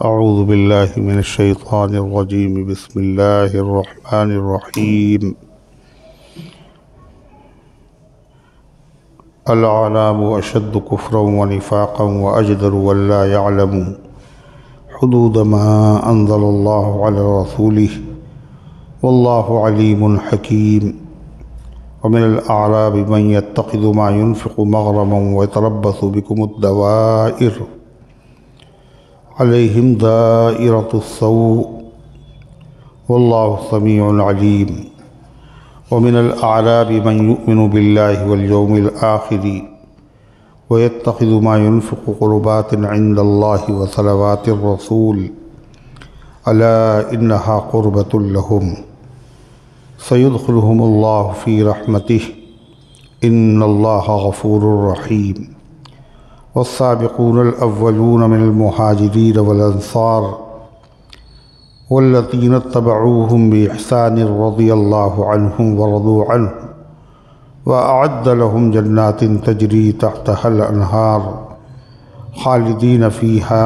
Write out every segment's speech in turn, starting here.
اعوذ باللہ من الشیطان الرجیم بسم اللہ الرحمن الرحیم العلام اشد کفرا ونفاقا واجدر ولا يعلم حدود ما انزل اللہ علی رسولہ واللہ علیم حکیم ومن الاعراب من يتخذ ما ينفق مغرما ويتربص بكم الدوائر علیہم دائرۃ السوء واللہ سمیع علیم ومن الاعراب من یؤمن باللہ والیوم الآخر ويتخذ ما ينفق قربات عند اللہ وصلوات الرسول الا انها قربۃ لهم سيدخلهم اللہ فی رحمتہ ان اللہ غفور رحیم والسابقون الأولون من المهاجرين والأنصار والذين اتبعوهم بإحسان رضي الله عنهم ورضوا عنه وأعد لهم جنات تجري تحتها الأنهار خالدين فيها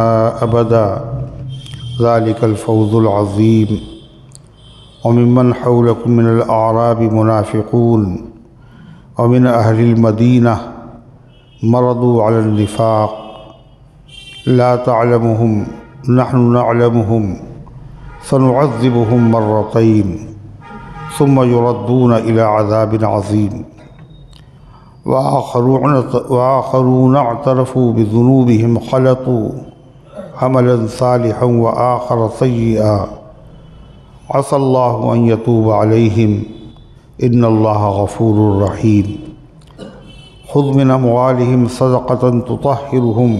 أبدا ذلك الفوز العظيم وممن حولكم من الأعراب منافقون ومن أهل المدينة مرضوا على النفاق لا تعلمهم نحن نعلمهم سنعذبهم مرتين ثم يردون إلى عذاب عظيم وآخرون اعترفوا بذنوبهم خلطوا عملا صالحا وآخر سيئا عسى الله أن يتوب عليهم إن الله غفور رحيم خذ من أموالهم صدقة تطهرهم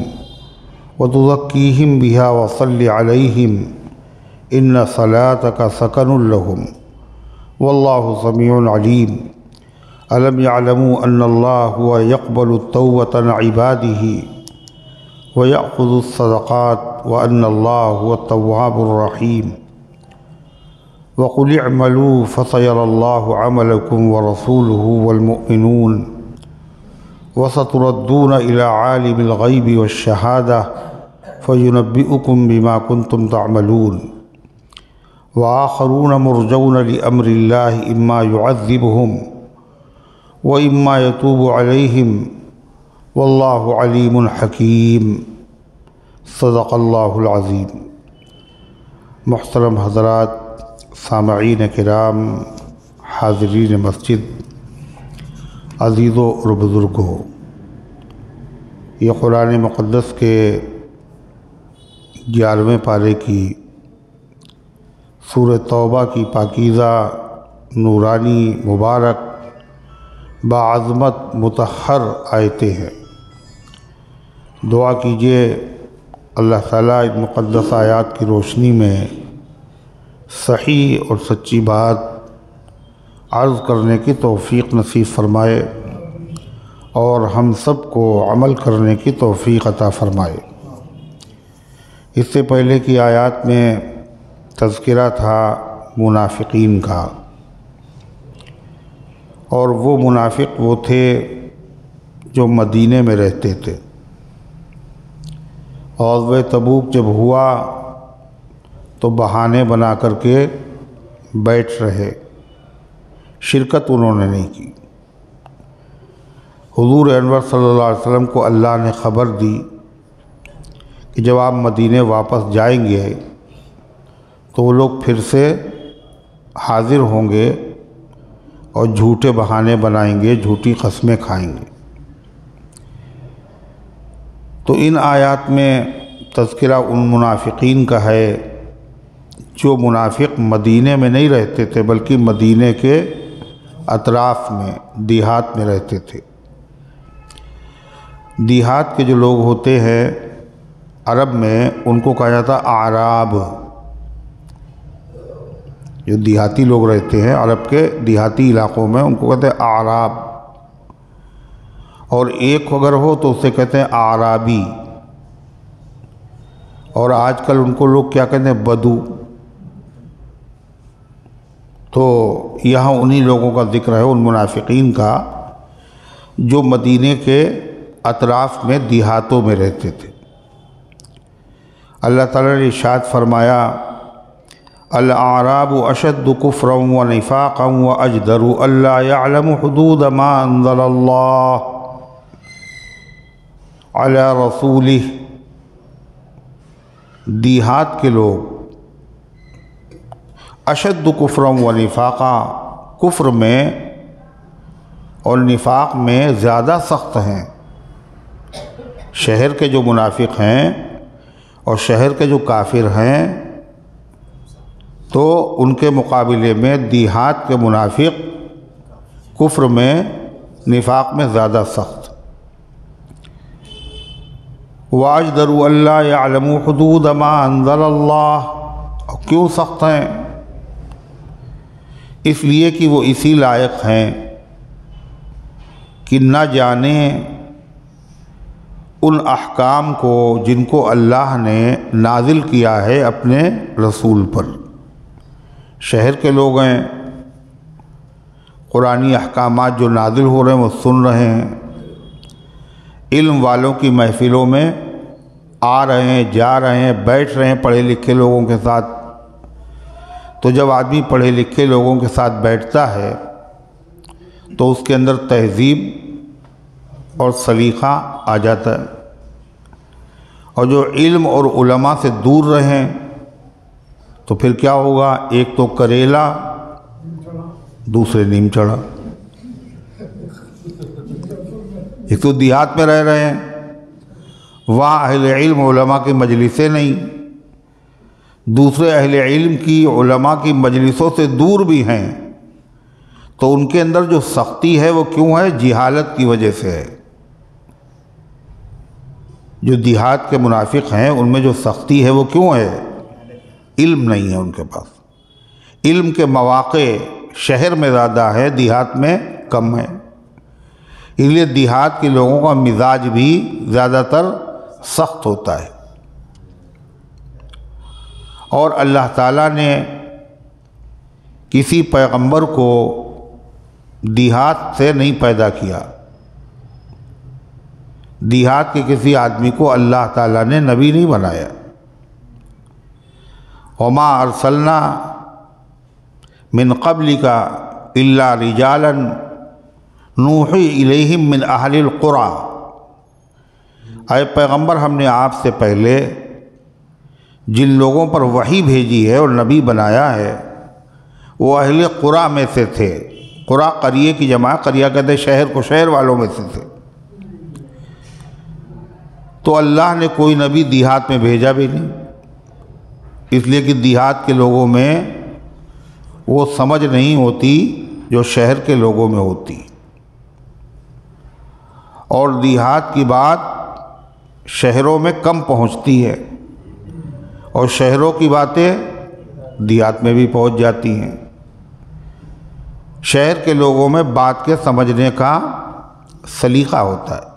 وتزكيهم بها وصل عليهم إن صلاتك سكن لهم والله سميع عليم ألم يعلموا أن الله هو يقبل التوبة عن عباده ويأخذ الصدقات وأن الله هو التواب الرحيم وقل اعملوا فسيرى الله عملكم ورسوله والمؤمنون وستردون إلى عالم الغيب والشهادة فينبئكم بما كنتم تعملون وآخرون مرجون لأمر الله إما يعذبهم وإما يتوب عليهم والله عليم حكيم صدق اللہ العظیم۔ محترم حضرات، سامعین کرام، حاضرین مسجد، عزیزوں اور بزرگوں، یہ قرآن مقدس کے 11ویں پارے کی سورہ توبہ کی پاکیزہ، نورانی، مبارک، باعظمت، مطہر آیتیں ہیں۔ دعا کیجئے اللہ تعالیٰ ان مقدس آیات کی روشنی میں صحیح اور سچی بات عرض کرنے کی توفیق نصیب فرمائے اور ہم سب کو عمل کرنے کی توفیق عطا فرمائے۔ اس سے پہلے کی آیات میں تذکرہ تھا منافقین کا، اور وہ منافق وہ تھے جو مدینے میں رہتے تھے۔ غزوہ تبوک جب ہوا تو بہانے بنا کر کے بیٹھ رہے، شرکت انہوں نے نہیں کی۔ حضور انور صلی اللہ علیہ وسلم کو اللہ نے خبر دی کہ جب آپ مدینے واپس جائیں گے تو وہ لوگ پھر سے حاضر ہوں گے اور جھوٹے بہانے بنائیں گے، جھوٹی قسمیں کھائیں گے۔ تو ان آیات میں تذکرہ ان منافقین کا ہے جو منافق مدینے میں نہیں رہتے تھے بلکہ مدینے کے اطراف میں، دیہات میں رہتے تھے۔ دیہات کے جو لوگ ہوتے ہیں عرب میں، ان کو کہا جاتا اعراب۔ جو دیہاتی لوگ رہتے ہیں عرب کے دیہاتی علاقوں میں، ان کو کہتے ہیں اعراب، اور ایک اگر ہو تو اسے کہتے ہیں اعرابی، اور آج کل ان کو لوگ کیا کہتے ہیں؟ بدو۔ تو یہاں انہی لوگوں کا ذکر ہے، ان منافقین کا جو مدینے کے اطراف میں دیہاتوں میں رہتے تھے۔ اللہ تعالیٰ نے ارشاد فرمایا الاعراب اشد کفرا و نفاقا و اجدر الا يعلم حدود ما انزل اللہ علی رسولہ، دیہات کے لوگ اشد کفرا و نفاقا، کفر میں اور نفاق میں زیادہ سخت ہیں۔ شہر کے جو منافق ہیں اور شہر کے جو کافر ہیں تو ان کے مقابلے میں دیہات کے منافق کفر میں نفاق میں زیادہ سخت۔ وَأَجْدَرُوا أَلَّا يَعْلَمُوا حُدُودَ مَا أَنزَلَ اللَّهُ، کیوں سخت ہیں؟ اس لیے کہ وہ اسی لائق ہیں کہ نہ جانیں ان احکام کو جن کو اللہ نے نازل کیا ہے اپنے رسول پر۔ شہر کے لوگ ہیں، قرآنی احکامات جو نازل ہو رہے ہیں وہ سن رہے ہیں، علم والوں کی محفلوں میں آ رہے ہیں، جا رہے ہیں، بیٹھ رہے ہیں پڑھے لکھے لوگوں کے ساتھ۔ تو جب آدمی پڑھے لکھے لوگوں کے ساتھ بیٹھتا ہے تو اس کے اندر تہذیب اور سلیقہ آ جاتا ہے، اور جو علم اور علماء سے دور رہیں تو پھر کیا ہوگا؟ ایک تو کریلا، دوسرے نیم چڑھا۔ ایک تو دیہات میں رہ رہے ہیں، وہاں اہل علم علماء کی مجلسیں نہیں، دوسرے اہل علم کی علماء کی مجلسوں سے دور بھی ہیں، تو ان کے اندر جو سختی ہے وہ کیوں ہے؟ جہالت کی وجہ سے ہے۔ جو دیہات کے منافق ہیں ان میں جو سختی ہے وہ کیوں ہے؟ علم نہیں ہے ان کے پاس۔ علم کے مواقع شہر میں زیادہ ہے، دیہات میں کم ہے، اس لیے دیہات کے لوگوں کا مزاج بھی زیادہ تر سخت ہوتا ہے۔ اور اللہ تعالیٰ نے کسی پیغمبر کو دیہات سے نہیں پیدا کیا، دیہات کے کسی آدمی کو اللہ تعالیٰ نے نبی نہیں بنایا۔ وما ارسلنا من قبلک الا رجالا نوحی الیہم من اہل القرى، اے پیغمبر ہم نے آپ سے پہلے جن لوگوں پر وحی بھیجی ہے اور نبی بنایا ہے وہ اہل قرى میں سے تھے۔ قرى قریے کی جمع، قریہ کہتے شہر کو، شہر والوں میں سے تھے۔ تو اللہ نے کوئی نبی دیہات میں بھیجا بھی نہیں، اس لیے کہ دیہات کے لوگوں میں وہ سمجھ نہیں ہوتی جو شہر کے لوگوں میں ہوتی، اور دیہات کی بات شہروں میں کم پہنچتی ہے، اور شہروں کی باتیں دیہات میں بھی پہنچ جاتی ہیں۔ شہر کے لوگوں میں بات کے سمجھنے کا سلیقہ ہوتا ہے۔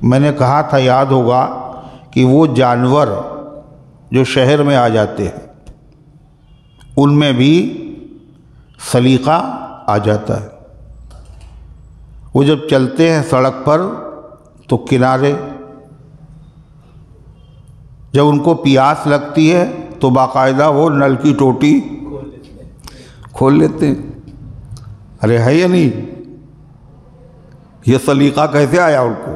میں نے کہا تھا، یاد ہوگا، کہ وہ جانور جو شہر میں آ جاتے ہیں ان میں بھی سلیقہ آ جاتا ہے۔ وہ جب چلتے ہیں سڑک پر تو کنارے، جب ان کو پیاس لگتی ہے تو باقاعدہ وہ نل کی ٹوٹی کھول لیتے ہیں۔ ارے ہے یا نہیں؟ یہ سلیقہ کیسے آیا ان کو؟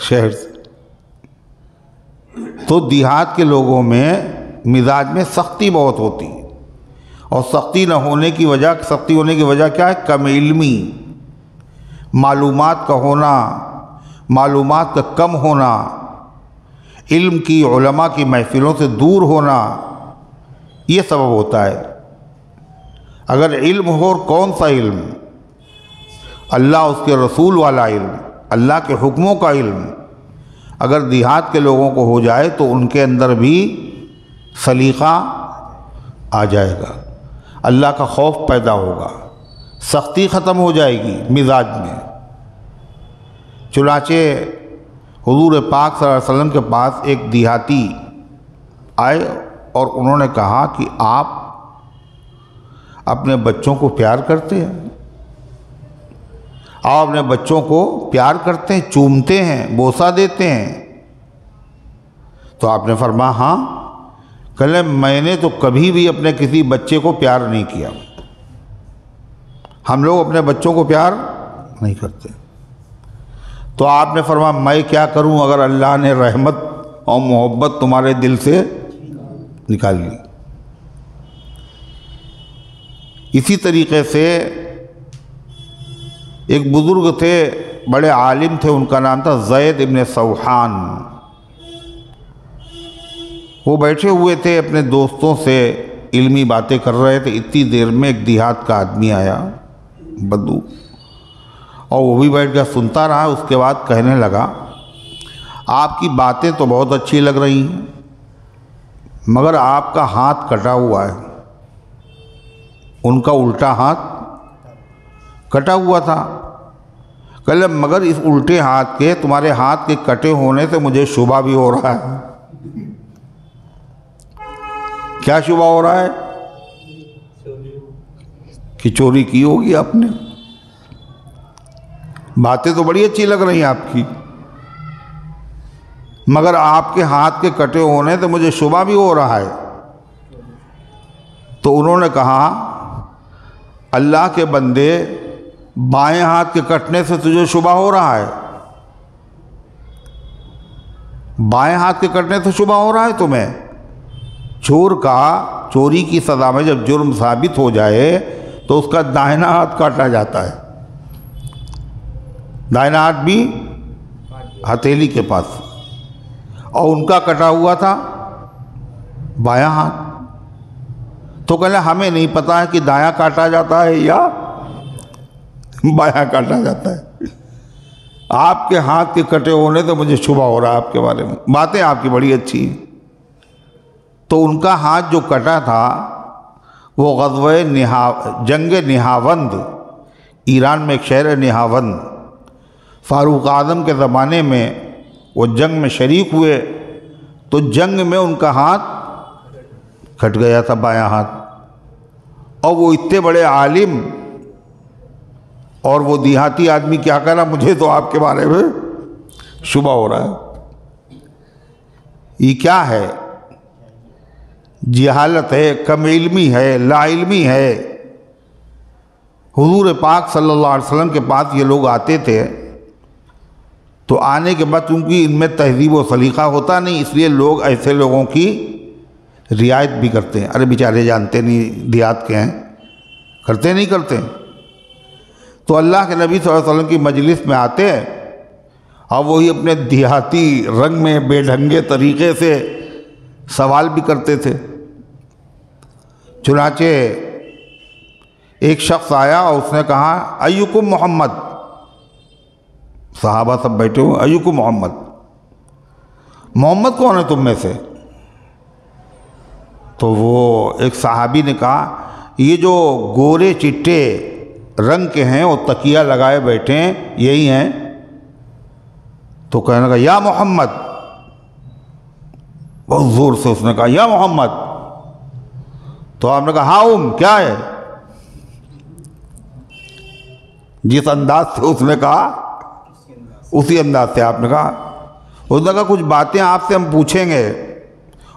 شہر سے۔ تو دیہات کے لوگوں میں مزاج میں سختی بہت ہوتی ہے، اور سختی ہونے کی وجہ کیا ہے؟ کم علمی، معلومات کا ہونا، معلومات کا کم ہونا، علم کی علماء کی محفلوں سے دور ہونا، یہ سبب ہوتا ہے۔ اگر علم ہو، اور کون سا علم؟ اللہ اس کے رسول والا علم، اللہ کے حکموں کا علم، اگر دیہات کے لوگوں کو ہو جائے تو ان کے اندر بھی سلیقہ آ جائے گا، اللہ کا خوف پیدا ہوگا، سختی ختم ہو جائے گی مزاج میں۔ چنانچہ حضور پاک صلی اللہ علیہ وسلم کے پاس ایک دیہاتی آئے اور انہوں نے کہا کہ آپ اپنے بچوں کو پیار کرتے ہیں؟ آپ اپنے بچوں کو پیار کرتے ہیں، چومتے ہیں، بوسہ دیتے ہیں؟ تو آپ نے فرمایا ہاں. کہنے میں نے تو کبھی بھی اپنے کسی بچے کو پیار نہیں کیا. ہم لوگ اپنے بچوں کو پیار نہیں کرتے. تو آپ نے فرمایا میں کیا کروں اگر اللہ نے رحمت اور محبت تمہارے دل سے نکال لی. اسی طریقے سے ایک بزرگ تھے، بڑے عالم تھے، ان کا نام تھا زید ابن سوحان. وہ بیٹھے ہوئے تھے اپنے دوستوں سے علمی باتیں کر رہے تھے. اتنی دیر میں ایک دیہات کا آدمی آیا، بدو، اور وہ بھی بیٹھ گیا، سنتا رہا. اس کے بعد کہنے لگا آپ کی باتیں تو بہت اچھی لگ رہی ہیں مگر آپ کا ہاتھ کٹا ہوا ہے. ان کا الٹا ہاتھ کٹا ہوا تھا. کہلے مگر اس الٹے ہاتھ کے، تمہارے ہاتھ کے کٹے ہونے سے مجھے شبہ بھی ہو رہا ہے. کیا شبہ ہو رہا ہے؟ کہ چوری کی ہوگی آپ نے. باتیں تو بڑی اچھی لگ رہی ہیں آپ کی مگر آپ کے ہاتھ کے کٹے ہونے سے مجھے شبہ بھی ہو رہا ہے. تو انہوں نے کہا اللہ کے بندے، بائیں ہاتھ کے کٹنے سے تجھے شبہ ہو رہا ہے؟ بائیں ہاتھ کے کٹنے سے شبہ ہو رہا ہے تمہیں؟ چور کا چوری کی سزا میں جب جرم ثابت ہو جائے تو اس کا دائنا ہاتھ کاٹا جاتا ہے. دائنا ہاتھ بھی ہتھیلی کے پاس، اور ان کا کٹا ہوا تھا بایاں ہاتھ. تو کہنے ہمیں نہیں پتا ہے کہ دایاں کاٹا جاتا ہے یا بایاں کاٹا جاتا ہے. آپ کے ہاتھ کے کٹے ہونے سے مجھے شبہ ہو رہا ہے آپ کے بارے میں. باتیں آپ کی بڑی اچھی ہیں. تو ان کا ہاتھ جو کٹا تھا وہ غزوہ جنگ نہاوند، ایران میں ایک شہر ہے نہاوند. فاروق اعظم کے زمانے میں وہ جنگ میں شریک ہوئے تو جنگ میں ان کا ہاتھ کٹ گیا تھا، بایاں ہاتھ. اور وہ اتنے بڑے عالم اور وہ دیہاتی آدمی کیا کہہ رہا مجھے تو آپ کے بارے میں شبہ ہو رہا ہے. یہ کیا ہے؟ جہالت ہے، کم علمی ہے، لا علمی ہے. حضور پاک صلی اللہ علیہ وسلم کے پاس یہ لوگ آتے تھے تو آنے کے بعد چونکہ ان میں تہذیب و سلیقہ ہوتا نہیں، اس لیے لوگ ایسے لوگوں کی رعایت بھی کرتے ہیں. ارے بیچارے جانتے نہیں دیہات کے ہیں، کرتے نہیں کرتے. تو اللہ کے نبی صلی اللہ علیہ وسلم کی مجلس میں آتے اور وہی اپنے دیہاتی رنگ میں بے ڈھنگے طریقے سے سوال بھی کرتے تھے. چنانچہ ایک شخص آیا اور اس نے کہا ایکم محمد. صحابہ سب بیٹھے ہوئے، ایکم محمد، محمد کون ہے تم میں سے؟ تو وہ ایک صحابی نے کہا یہ جو گورے چٹے رنگ کے ہیں وہ تکیہ لگائے بیٹھے ہیں یہی ہیں. تو کہنے لگا یا محمد. بہت زور سے اس نے کہا یا محمد. تو آپ نے کہا ہاں کیا ہے؟ جس انداز سے اس نے کہا اسی انداز سے آپ نے کہا. اس نے کہا کچھ باتیں آپ سے ہم پوچھیں گے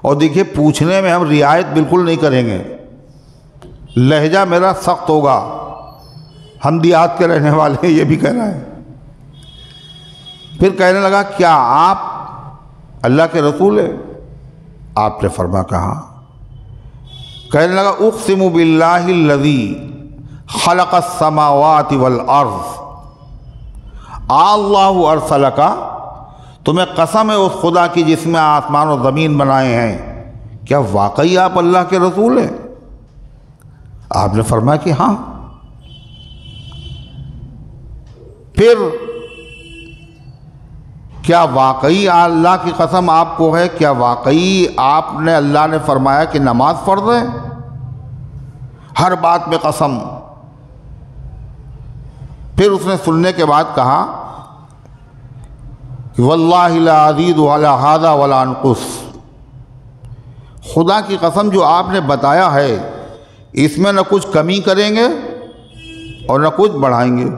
اور دیکھیے پوچھنے میں ہم رعایت بالکل نہیں کریں گے، لہجہ میرا سخت ہوگا، ہم دیہات کے رہنے والے ہیں یہ بھی کہہ رہا ہے. پھر کہنے لگا کیا آپ اللہ کے رسول ہیں؟ آپ نے فرمایا کہا. کہنے لگا اقسم باللہ الذی خلق السماوات والارض اللہ ارسلک. تمہیں قسم ہے اس خدا کی جس میں آسمان و زمین بنائے ہیں، کیا واقعی آپ اللہ کے رسول ہیں؟ آپ نے فرمایا کہ ہاں. پھر کیا واقعی اللہ کی قسم آپ کو ہے؟ کیا واقعی آپ نے اللہ نے فرمایا کہ نماز فرض ہے؟ ہر بات میں قسم. پھر اس نے سننے کے بعد کہا کہ واللہ لا ازید علی ھذا ولا انقص. خدا کی قسم جو آپ نے بتایا ہے اس میں نہ کچھ کمی کریں گے اور نہ کچھ بڑھائیں گے.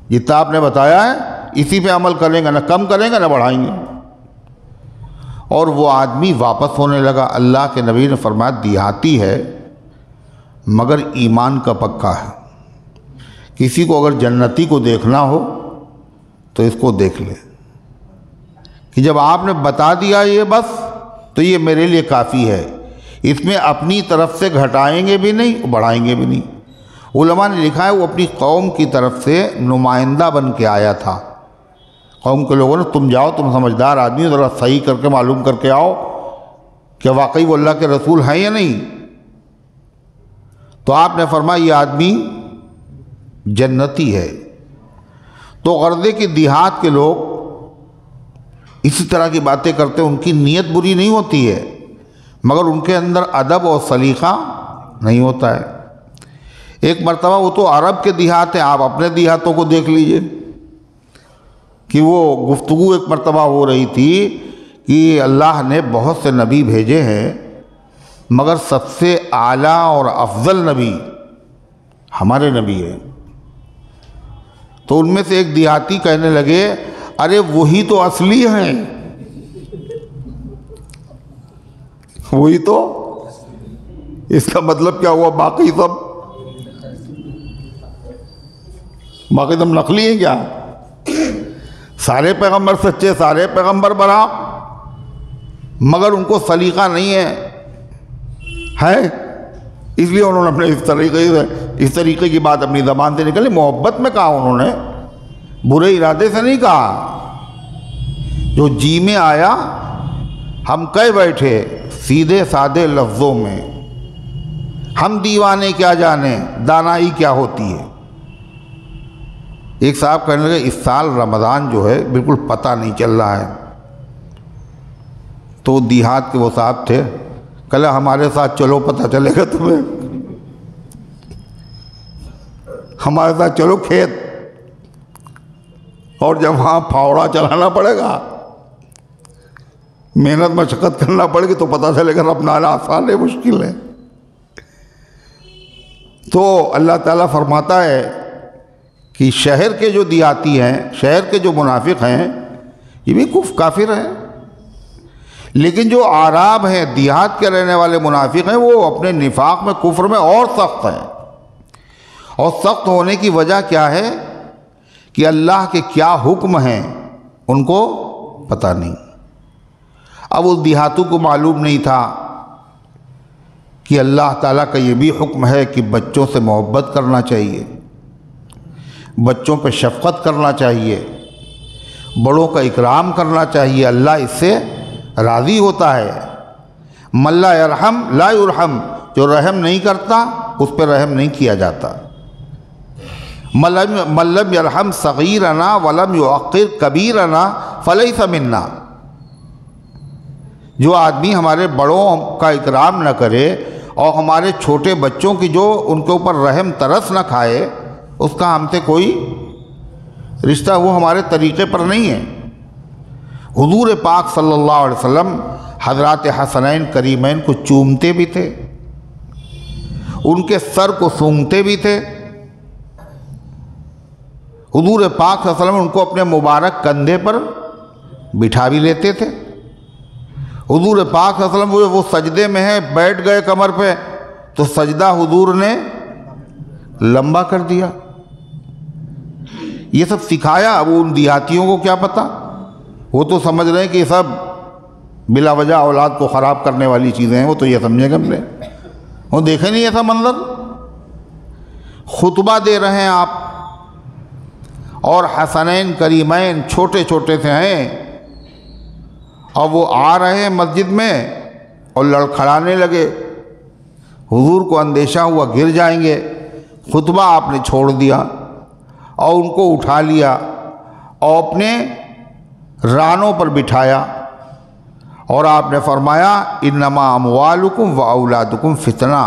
جتنا آپ نے بتایا ہے اسی پہ عمل کریں گے، نہ کم کریں گے نہ بڑھائیں گے. اور وہ آدمی واپس ہونے لگا۔ اللہ کے نبی نے فرمایا دیہاتی ہے مگر ایمان کا پکا ہے، کسی کو اگر جنتی کو دیکھنا ہو تو اس کو دیکھ لے کہ جب آپ نے بتا دیا یہ بس تو یہ میرے لیے کافی ہے، اس میں اپنی طرف سے گھٹائیں گے بھی نہیں بڑھائیں گے بھی نہیں۔ علماء نے لکھا ہے وہ اپنی قوم کی طرف سے نمائندہ بن کے آیا تھا۔ قوم کے لوگوں نے تم جاؤ، تم سمجھدار آدمی، ذرا صحیح کر کے معلوم کر کے آؤ کہ واقعی وہ اللہ کے رسول ہیں یا نہیں۔ تو آپ نے فرمایا یہ آدمی جنتی ہے۔ تو غرض کہ دیہات کے لوگ اسی طرح کی باتیں کرتے ہیں، ان کی نیت بری نہیں ہوتی ہے مگر ان کے اندر ادب اور سلیقہ نہیں ہوتا ہے۔ ایک مرتبہ وہ تو عرب کے دیہات ہیں، آپ اپنے دیہاتوں کو دیکھ لیجئے کہ وہ گفتگو ایک مرتبہ ہو رہی تھی کہ اللہ نے بہت سے نبی بھیجے ہیں مگر سب سے اعلیٰ اور افضل نبی ہمارے نبی ہیں۔ تو ان میں سے ایک دیہاتی کہنے لگے ارے وہی تو اصلی ہیں، وہی تو، اس کا مطلب کیا ہوا باقی سب نقلی ہیں کیا؟ سارے پیغمبر سچے، سارے پیغمبر برا، مگر ان کو سلیقہ نہیں ہے، اس لیے انہوں نے اپنے اس طریقے کی بات اپنی زبان سے نکلی۔ محبت میں کہا انہوں نے، برے ارادے سے نہیں کہا۔ جو جی میں آیا ہم کہہ بیٹھے سیدھے سادے لفظوں میں، ہم دیوانے کیا جانے دانائی کیا ہوتی ہے۔ ایک صاحب کہنے لگے اس سال رمضان جو ہے بالکل پتہ نہیں چل رہا ہے۔ تو دیہات کے وہ صاحب تھے، کہا ہمارے ساتھ چلو پتہ چلے گا تمہیں، ہمارے ساتھ چلو کھیت، اور جب وہاں پھاوڑا چلانا پڑے گا، محنت مشقت کرنا پڑے گی تو پتہ چلے گا ربنا آسان ہے مشکل ہے۔ تو اللہ تعالیٰ فرماتا ہے کہ شہر کے جو دیہاتی ہیں، شہر کے جو منافق ہیں، یہ بھی کافر ہیں، لیکن جو اعراب ہیں، دیہات کے رہنے والے منافق ہیں، وہ اپنے نفاق میں، کفر میں اور سخت ہیں۔ اور سخت ہونے کی وجہ کیا ہے کہ اللہ کے کیا حکم ہیں ان کو پتہ نہیں۔ اب اس دیہاتوں کو معلوم نہیں تھا کہ اللہ تعالیٰ کا یہ بھی حکم ہے کہ بچوں سے محبت کرنا چاہیے، بچوں پہ شفقت کرنا چاہیے، بڑوں کا اکرام کرنا چاہیے، اللہ اس سے راضی ہوتا ہے۔ من لا یرحم لا یرحم، جو رحم نہیں کرتا اس پہ رحم نہیں کیا جاتا۔ من لم یرحم صغیرنا ولم یوقر کبیرنا فلیس منا، جو آدمی ہمارے بڑوں کا اکرام نہ کرے اور ہمارے چھوٹے بچوں کی جو ان کے اوپر رحم ترس نہ کھائے، اس کا ہم سے کوئی رشتہ، وہ ہمارے طریقے پر نہیں ہے۔ حضور پاک صلی اللہ علیہ وسلم حضرات حسنین کریمین کو چومتے بھی تھے، ان کے سر کو سونگھتے بھی تھے۔ حضور پاک صلی اللہ علیہ وسلم ان کو اپنے مبارک کندھے پر بٹھا بھی لیتے تھے۔ حضور پاک صلی اللہ علیہ وسلم وہ سجدے میں ہیں، بیٹھ گئے کمر پہ تو سجدہ حضور نے لمبا کر دیا۔ یہ سب سکھایا۔ اب ان دیہاتیوں کو کیا پتہ، وہ تو سمجھ رہے ہیں کہ یہ سب بلا وجہ اولاد کو خراب کرنے والی چیزیں ہیں، وہ تو یہ سمجھیں گے ہم نے، وہ دیکھیں نہیں ایسا منظر۔ خطبہ دے رہے ہیں آپ اور حسنین کریمین چھوٹے چھوٹے سے ہیں، اور وہ آ رہے ہیں مسجد میں اور لڑکھڑانے لگے۔ حضور کو اندیشہ ہوا گر جائیں گے، خطبہ آپ نے چھوڑ دیا اور ان کو اٹھا لیا اور اپنے رانوں پر بٹھایا، اور آپ نے فرمایا انما اموالکم و اولادکم فتنہ،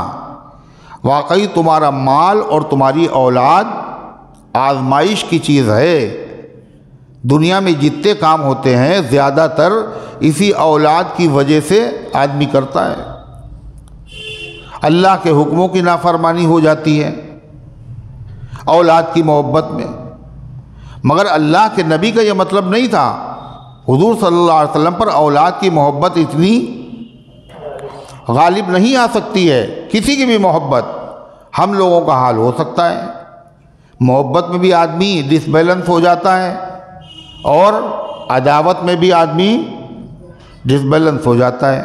واقعی تمہارا مال اور تمہاری اولاد آزمائش کی چیز ہے۔ دنیا میں جتنے کام ہوتے ہیں زیادہ تر اسی اولاد کی وجہ سے آدمی کرتا ہے۔ اللہ کے حکموں کی نافرمانی ہو جاتی ہے اولاد کی محبت میں، مگر اللہ کے نبی کا یہ مطلب نہیں تھا۔ حضور صلی اللہ علیہ وسلم پر اولاد کی محبت اتنی غالب نہیں آ سکتی ہے. کسی کی بھی محبت، ہم لوگوں کا حال ہو سکتا ہے، محبت میں بھی آدمی ڈس بیلنس ہو جاتا ہے اور عداوت میں بھی آدمی ڈس بیلنس ہو جاتا ہے.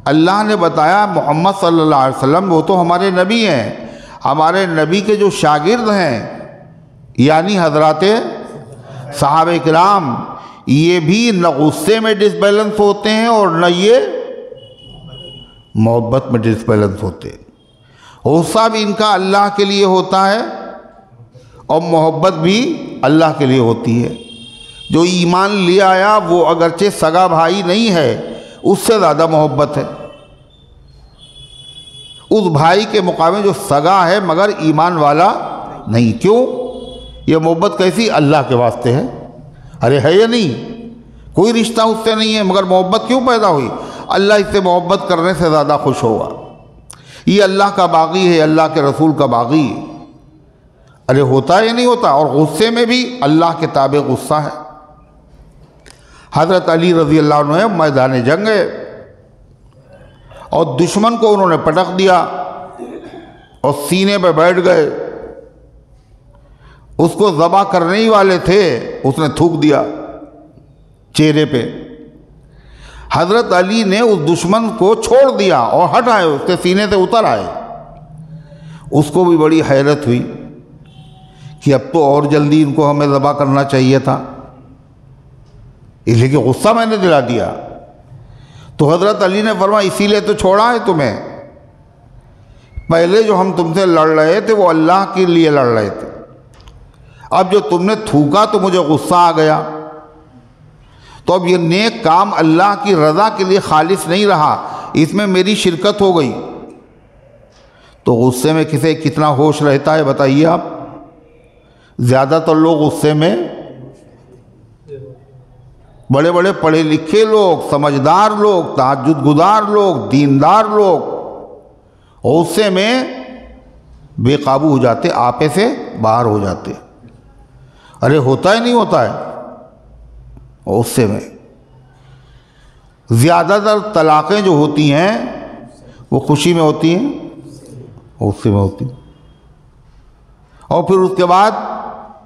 اللہ نے بتایا محمد صلی اللہ علیہ وسلم وہ تو ہمارے نبی ہیں، ہمارے نبی کے جو شاگرد ہیں یعنی حضرات صحابہ کرام، یہ بھی نہ غصے میں ڈس بیلنس ہوتے ہیں اور نہ یہ محبت میں ڈس بیلنس ہوتے ہیں. غصہ بھی ان کا اللہ کے لیے ہوتا ہے اور محبت بھی اللہ کے لیے ہوتی ہے. جو ایمان لے آیا وہ اگرچہ سگا بھائی نہیں ہے، اس سے زیادہ محبت ہے اس بھائی کے مقابلے جو سگا ہے مگر ایمان والا نہیں. کیوں؟ یہ محبت کیسی؟ اللہ کے واسطے ہے. ارے ہے یا نہیں؟ کوئی رشتہ اس سے نہیں ہے مگر محبت کیوں پیدا ہوئی؟ اللہ اس سے محبت کرنے سے زیادہ خوش ہوگا. یہ اللہ کا باغی ہے، اللہ کے رسول کا باغی ہے. ارے ہوتا ہے یا نہیں ہوتا؟ اور غصے میں بھی اللہ کے تابع غصہ ہے. حضرت علی رضی اللہ عنہ میدان جنگ ہے اور دشمن کو انہوں نے پٹک دیا اور سینے پہ بیٹھ گئے. اس کو ذبح کرنے ہی والے تھے، اس نے تھوک دیا چہرے پہ. حضرت علی نے اس دشمن کو چھوڑ دیا اور ہٹ آئے، اس کے سینے سے اتر آئے. اس کو بھی بڑی حیرت ہوئی کہ اب تو اور جلدی ان کو ہمیں ذبح کرنا چاہیے تھا، اس لیے کہ غصہ میں نے دلا دیا. تو حضرت علی نے فرمایا اسی لیے تو چھوڑا ہے تمہیں. پہلے جو ہم تم سے لڑ رہے تھے وہ اللہ کے لیے لڑ رہے تھے، اب جو تم نے تھوکا تو مجھے غصہ آ گیا. تو اب یہ نیک کام اللہ کی رضا کے لیے خالص نہیں رہا، اس میں میری شرکت ہو گئی. تو غصے میں کسے کتنا ہوش رہتا ہے بتائیے آپ؟ زیادہ تر لوگ غصے میں، بڑے بڑے پڑھے لکھے لوگ، سمجھدار لوگ، تہجد گزار لوگ، دیندار لوگ غصے میں بے قابو ہو جاتے، آپے سے باہر ہو جاتے. ارے ہوتا ہی نہیں ہوتا ہے غصے میں. زیادہ تر طلاقیں جو ہوتی ہیں وہ خوشی میں ہوتی ہیں، غصے میں ہوتی ہیں. اور پھر اس کے بعد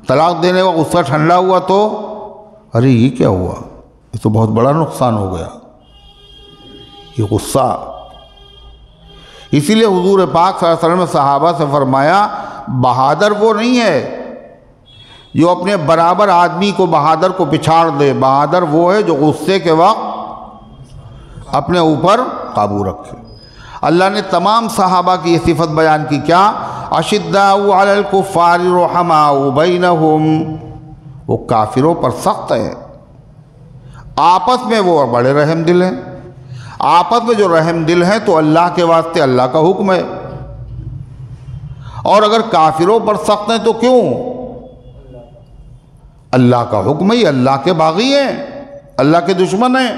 طلاق دینے کا غصہ ٹھنڈا ہوا تو ارے یہ کیا ہوا، یہ تو بہت بڑا نقصان ہو گیا، یہ غصہ. اسی لیے حضور پاک صلی اللہ علیہ وسلم نے صحابہ سے فرمایا بہادر وہ نہیں ہے جو اپنے برابر آدمی کو بہادر کو پچھاڑ دے، بہادر وہ ہے جو غصے کے وقت اپنے اوپر قابو رکھے. اللہ نے تمام صحابہ کی یہ صفت بیان کی. کیا؟ اشداء علی الکفار رحماء بینہم، وہ کافروں پر سخت ہیں، آپس میں وہ بڑے رحم دل ہیں. آپس میں جو رحم دل ہیں تو اللہ کے واسطے اللہ کا حکم ہے. اور اگر کافروں پر سخت ہیں تو کیوں؟ اللہ کا حکم ہے، اللہ کے باغی ہیں، اللہ کے دشمن ہیں.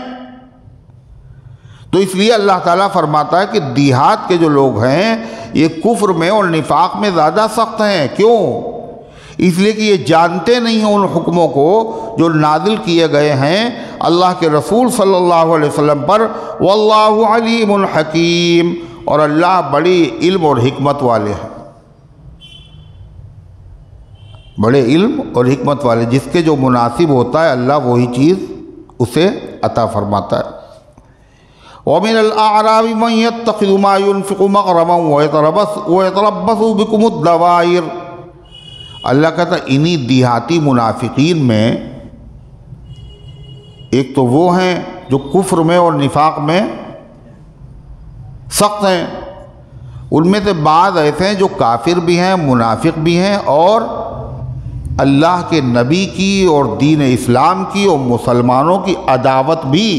تو اس لیے اللہ تعالیٰ فرماتا ہے کہ دیہات کے جو لوگ ہیں یہ کفر میں اور نفاق میں زیادہ سخت ہیں. کیوں؟ اس لیے کہ یہ جانتے نہیں ہیں ان حکموں کو جو نازل کیے گئے ہیں اللہ کے رسول صلی اللہ علیہ وسلم پر. واللہ علیم حکیم، اور اللہ بڑی علم اور حکمت والے ہیں، بڑے علم اور حکمت والے. جس کے جو مناسب ہوتا ہے اللہ وہی چیز اسے عطا فرماتا ہے. وَمِنَ الْأَعْرَابِ مَنْ يَتَّخِذُ مَا يُنْفِقُ مَغْرَمًا وَيَتَرَبَّصُ بِكُمُ الدَّوَائِرَ. اللہ کہتا ہے انہی دیہاتی منافقین میں ایک تو وہ ہیں جو کفر میں اور نفاق میں سخت ہیں، ان میں سے بعض ایسے ہیں جو کافر بھی ہیں، منافق بھی ہیں، اور اللہ کے نبی کی اور دین اسلام کی اور مسلمانوں کی عداوت بھی،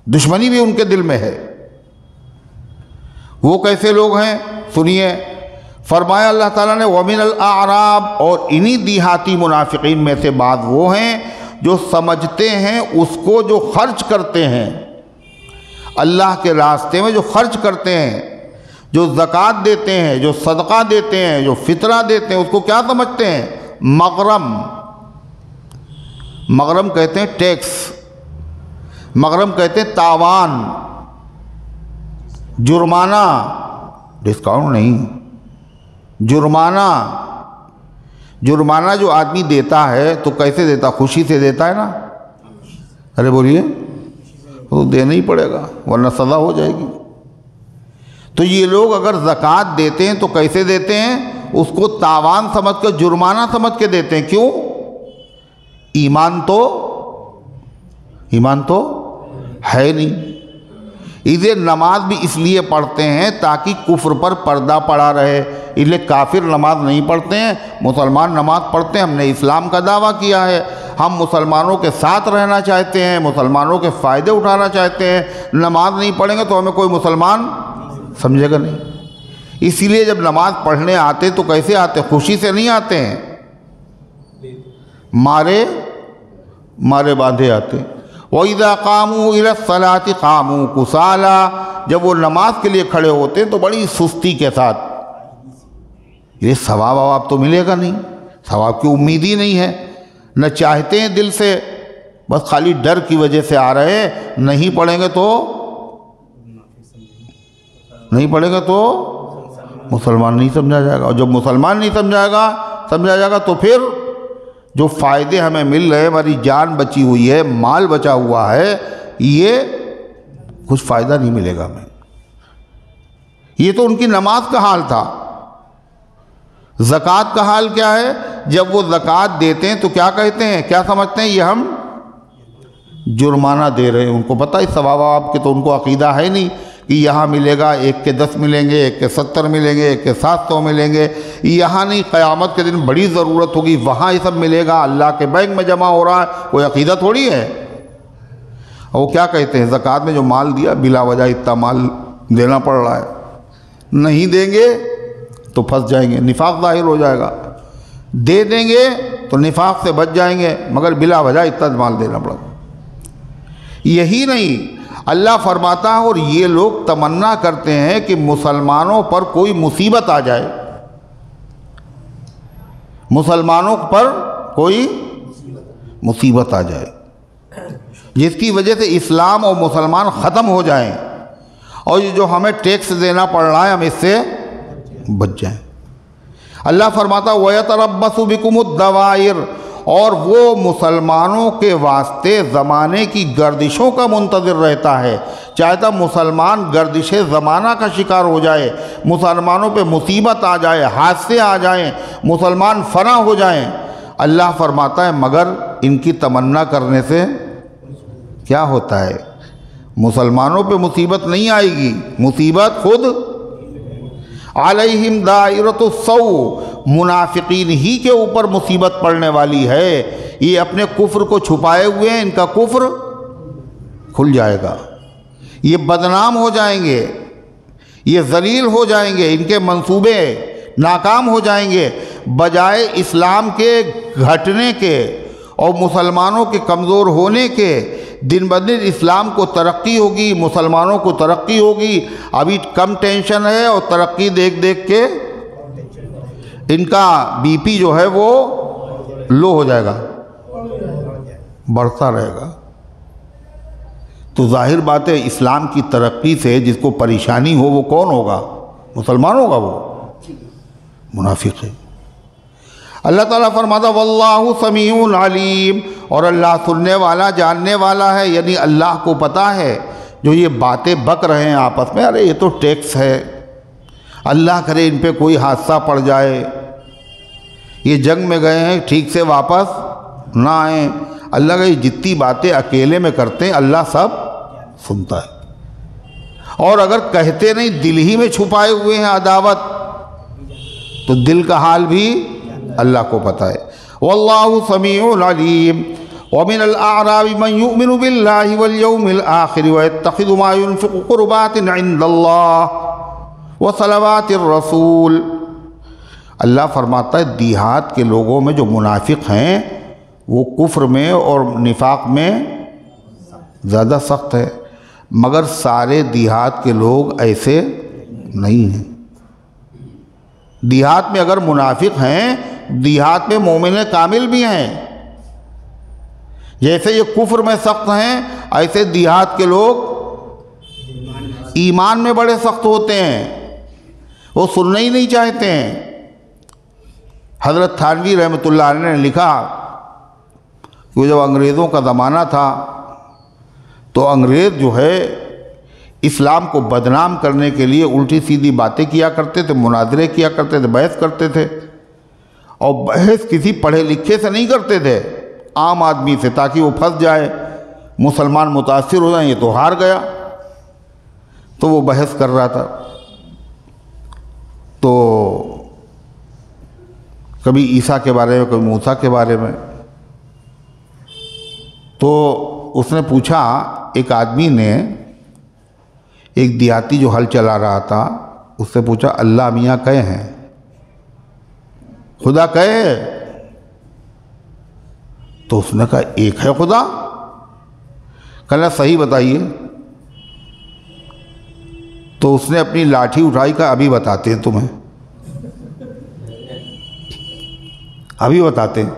دشمنی بھی ان کے دل میں ہے. وہ کیسے لوگ ہیں؟ سنیے. فرمایا اللہ تعالیٰ نے وَمِنَ الْأَعْرَابِ، اور انہی دیہاتی منافقین میں سے بعض وہ ہیں جو سمجھتے ہیں اس کو جو خرچ کرتے ہیں اللہ کے راستے میں، جو خرچ کرتے ہیں، جو زکوٰۃ دیتے ہیں، جو صدقہ دیتے ہیں، جو فطرہ دیتے ہیں، اس کو کیا سمجھتے ہیں؟ مغرم. مغرم کہتے ہیں ٹیکس، مغرم کہتے ہیں تاوان، جرمانہ، ڈسکاؤنٹ نہیں، جرمانہ۔ جرمانہ جو آدمی دیتا ہے تو کیسے دیتا؟ خوشی سے دیتا ہے نا؟ ارے بولیے، تو دینا ہی پڑے گا ورنہ سزا ہو جائے گی۔ تو یہ لوگ اگر زکوٰۃ دیتے ہیں تو کیسے دیتے ہیں؟ اس کو تاوان سمجھ کر، جرمانہ سمجھ کے دیتے ہیں۔ کیوں؟ ایمان تو ہے نہیں۔ اسے نماز بھی اس لیے پڑھتے ہیں تاکہ کفر پر پردہ پڑا رہے، اس لیے کافر نماز نہیں پڑھتے ہیں، مسلمان نماز پڑھتے ہیں۔ ہم نے اسلام کا دعویٰ کیا ہے، ہم مسلمانوں کے ساتھ رہنا چاہتے ہیں، مسلمانوں کے فائدے اٹھانا چاہتے ہیں۔ نماز نہیں پڑھیں گے تو ہمیں کوئی مسلمان سمجھے گا نہیں۔ اسی لیے جب نماز پڑھنے آتے تو کیسے آتے؟ خوشی سے نہیں آتے ہیں، مارے باندھے آتے۔ وَإِذَا قَامُوا إِلَى الصَّلَاةِ قَامُوا كُسَالَىٰ، جب وہ نماز کے لیے کھڑے ہوتے ہیں تو بڑی سستی کے ساتھ۔ یہ ثواب تو ملے گا نہیں، ثواب کی امید ہی نہیں ہے، نہ چاہتے ہیں دل سے، بس خالی ڈر کی وجہ سے آ رہے ہیں۔ نہیں پڑھیں گے تو مسلمان نہیں سمجھا جائے گا، اور جب مسلمان نہیں سمجھا جائے گا تو پھر جو فائدے ہمیں مل رہے ہیں، ہماری جان بچی ہوئی ہے، مال بچا ہوا ہے، یہ کچھ فائدہ نہیں ملے گا ہمیں۔ یہ تو ان کی نماز کا حال تھا۔ زکوٰۃ کا حال کیا ہے؟ جب وہ زکوٰۃ دیتے ہیں تو کیا کہتے ہیں، کیا سمجھتے ہیں؟ یہ ہم جرمانہ دے رہے ہیں۔ ان کو پتہ ہے ثواب آپ کے، تو ان کو عقیدہ ہے نہیں کہ یہاں ملے گا 1 کے 10 ملیں گے، 1 کے 70 ملیں گے، 1 کے 700 ملیں گے۔ یہاں نہیں، قیامت کے دن بڑی ضرورت ہوگی، وہاں یہ سب ملے گا، اللہ کے بینک میں جمع ہو رہا ہے، کوئی عقیدہ تھوڑی ہے۔ اور وہ کیا کہتے ہیں؟ زکوٰۃ میں جو مال دیا بلا وجہ اتنا مال دینا پڑ رہا ہے، نہیں دیں گے تو پھنس جائیں گے، نفاق ظاہر ہو جائے گا، دے دیں گے تو نفاق سے بچ جائیں گے، مگر بلا وجہ اتنا مال دینا پڑے گا۔ یہی نہیں، اللہ فرماتا ہے، اور یہ لوگ تمنا کرتے ہیں کہ مسلمانوں پر کوئی مصیبت آ جائے، مسلمانوں پر کوئی مصیبت آ جائے جس کی وجہ سے اسلام اور مسلمان ختم ہو جائیں، اور یہ جو ہمیں ٹیکس دینا پڑ رہا ہے ہم اس سے بچ جائیں۔ اللہ فرماتا وَيَتَرَبَّصُ بِكُمُ الدَّوَائِرُ، اور وہ مسلمانوں کے واسطے زمانے کی گردشوں کا منتظر رہتا ہے، چاہتا مسلمان گردش زمانہ کا شکار ہو جائے، مسلمانوں پہ مصیبت آ جائے، حادثے آ جائیں، مسلمان فنا ہو جائیں۔ اللہ فرماتا ہے مگر ان کی تمنا کرنے سے کیا ہوتا ہے؟ مسلمانوں پہ مصیبت نہیں آئے گی، مصیبت خود علیہم دائرۃ السوء، منافقین ہی کے اوپر مصیبت پڑنے والی ہے۔ یہ اپنے کفر کو چھپائے ہوئے ہیں، ان کا کفر کھل جائے گا، یہ بدنام ہو جائیں گے، یہ ذلیل ہو جائیں گے، ان کے منصوبے ناکام ہو جائیں گے۔ بجائے اسلام کے گھٹنے کے اور مسلمانوں کے کمزور ہونے کے، دن بدن اسلام کو ترقی ہوگی، مسلمانوں کو ترقی ہوگی۔ ابھی کم ٹینشن ہے، اور ترقی دیکھ دیکھ کے ان کا بی پی جو ہے وہ لو ہو جائے گا، بڑھتا رہے گا۔ تو ظاہر بات ہے اسلام کی ترقی سے جس کو پریشانی ہو وہ کون ہوگا؟ مسلمان ہوگا، وہ منافق ہے۔ اللہ تعالیٰ فرماتا واللہ سمیع علیم، اور اللہ سننے والا جاننے والا ہے، یعنی اللہ کو پتہ ہے جو یہ باتیں بک رہے ہیں آپس میں، ارے یہ تو ٹیکس ہے، اللہ کرے ان پہ کوئی حادثہ پڑ جائے، یہ جنگ میں گئے ہیں ٹھیک سے واپس نہ آئیں۔ اللہ کہ جتنی باتیں اکیلے میں کرتے ہیں اللہ سب سنتا ہے، اور اگر کہتے نہیں دل ہی میں چھپائے ہوئے ہیں عداوت، تو دل کا حال بھی اللہ کو پتہ ہے۔ واللہ سمیع علیم۔ ومن الاعراب من يؤمن بالله واليوم الآخر ويتخذ ما ينفق قربات عند الله وصلوات الرسول۔ اللہ فرماتا ہے دیہات کے لوگوں میں جو منافق ہیں وہ کفر میں اور نفاق میں زیادہ سخت ہے، مگر سارے دیہات کے لوگ ایسے نہیں ہیں۔ دیہات میں اگر منافق ہیں، دیہات میں مومن کامل بھی ہیں، جیسے یہ کفر میں سخت ہیں، ایسے دیہات کے لوگ ایمان میں بڑے سخت ہوتے ہیں، وہ سننا ہی نہیں چاہتے ہیں۔ حضرت تھانوی رحمۃ اللہ علیہ نے لکھا کہ جب انگریزوں کا زمانہ تھا تو انگریز جو ہے اسلام کو بدنام کرنے کے لیے الٹی سیدھی باتیں کیا کرتے تھے، مناظرے کیا کرتے تھے، بحث کرتے تھے، اور بحث کسی پڑھے لکھے سے نہیں کرتے تھے، عام آدمی سے، تاکہ وہ پھنس جائے، مسلمان متاثر ہو جائیں، یہ تو ہار گیا، تو وہ بحث کر رہا تھا۔ تو کبھی عیسیٰ کے بارے میں، کبھی موسیٰ کے بارے میں، تو اس نے پوچھا، ایک آدمی نے، ایک دیہاتی جو ہل چلا رہا تھا، اس سے پوچھا اللہ میاں کئے ہیں؟ خدا کئے ہے؟ تو اس نے کہا ایک ہے خدا۔ کہنا صحیح بتائیے۔ تو اس نے اپنی لاٹھی اٹھائی، کہا ابھی بتاتے ہیں تمہیں، ابھی بتاتے ہیں۔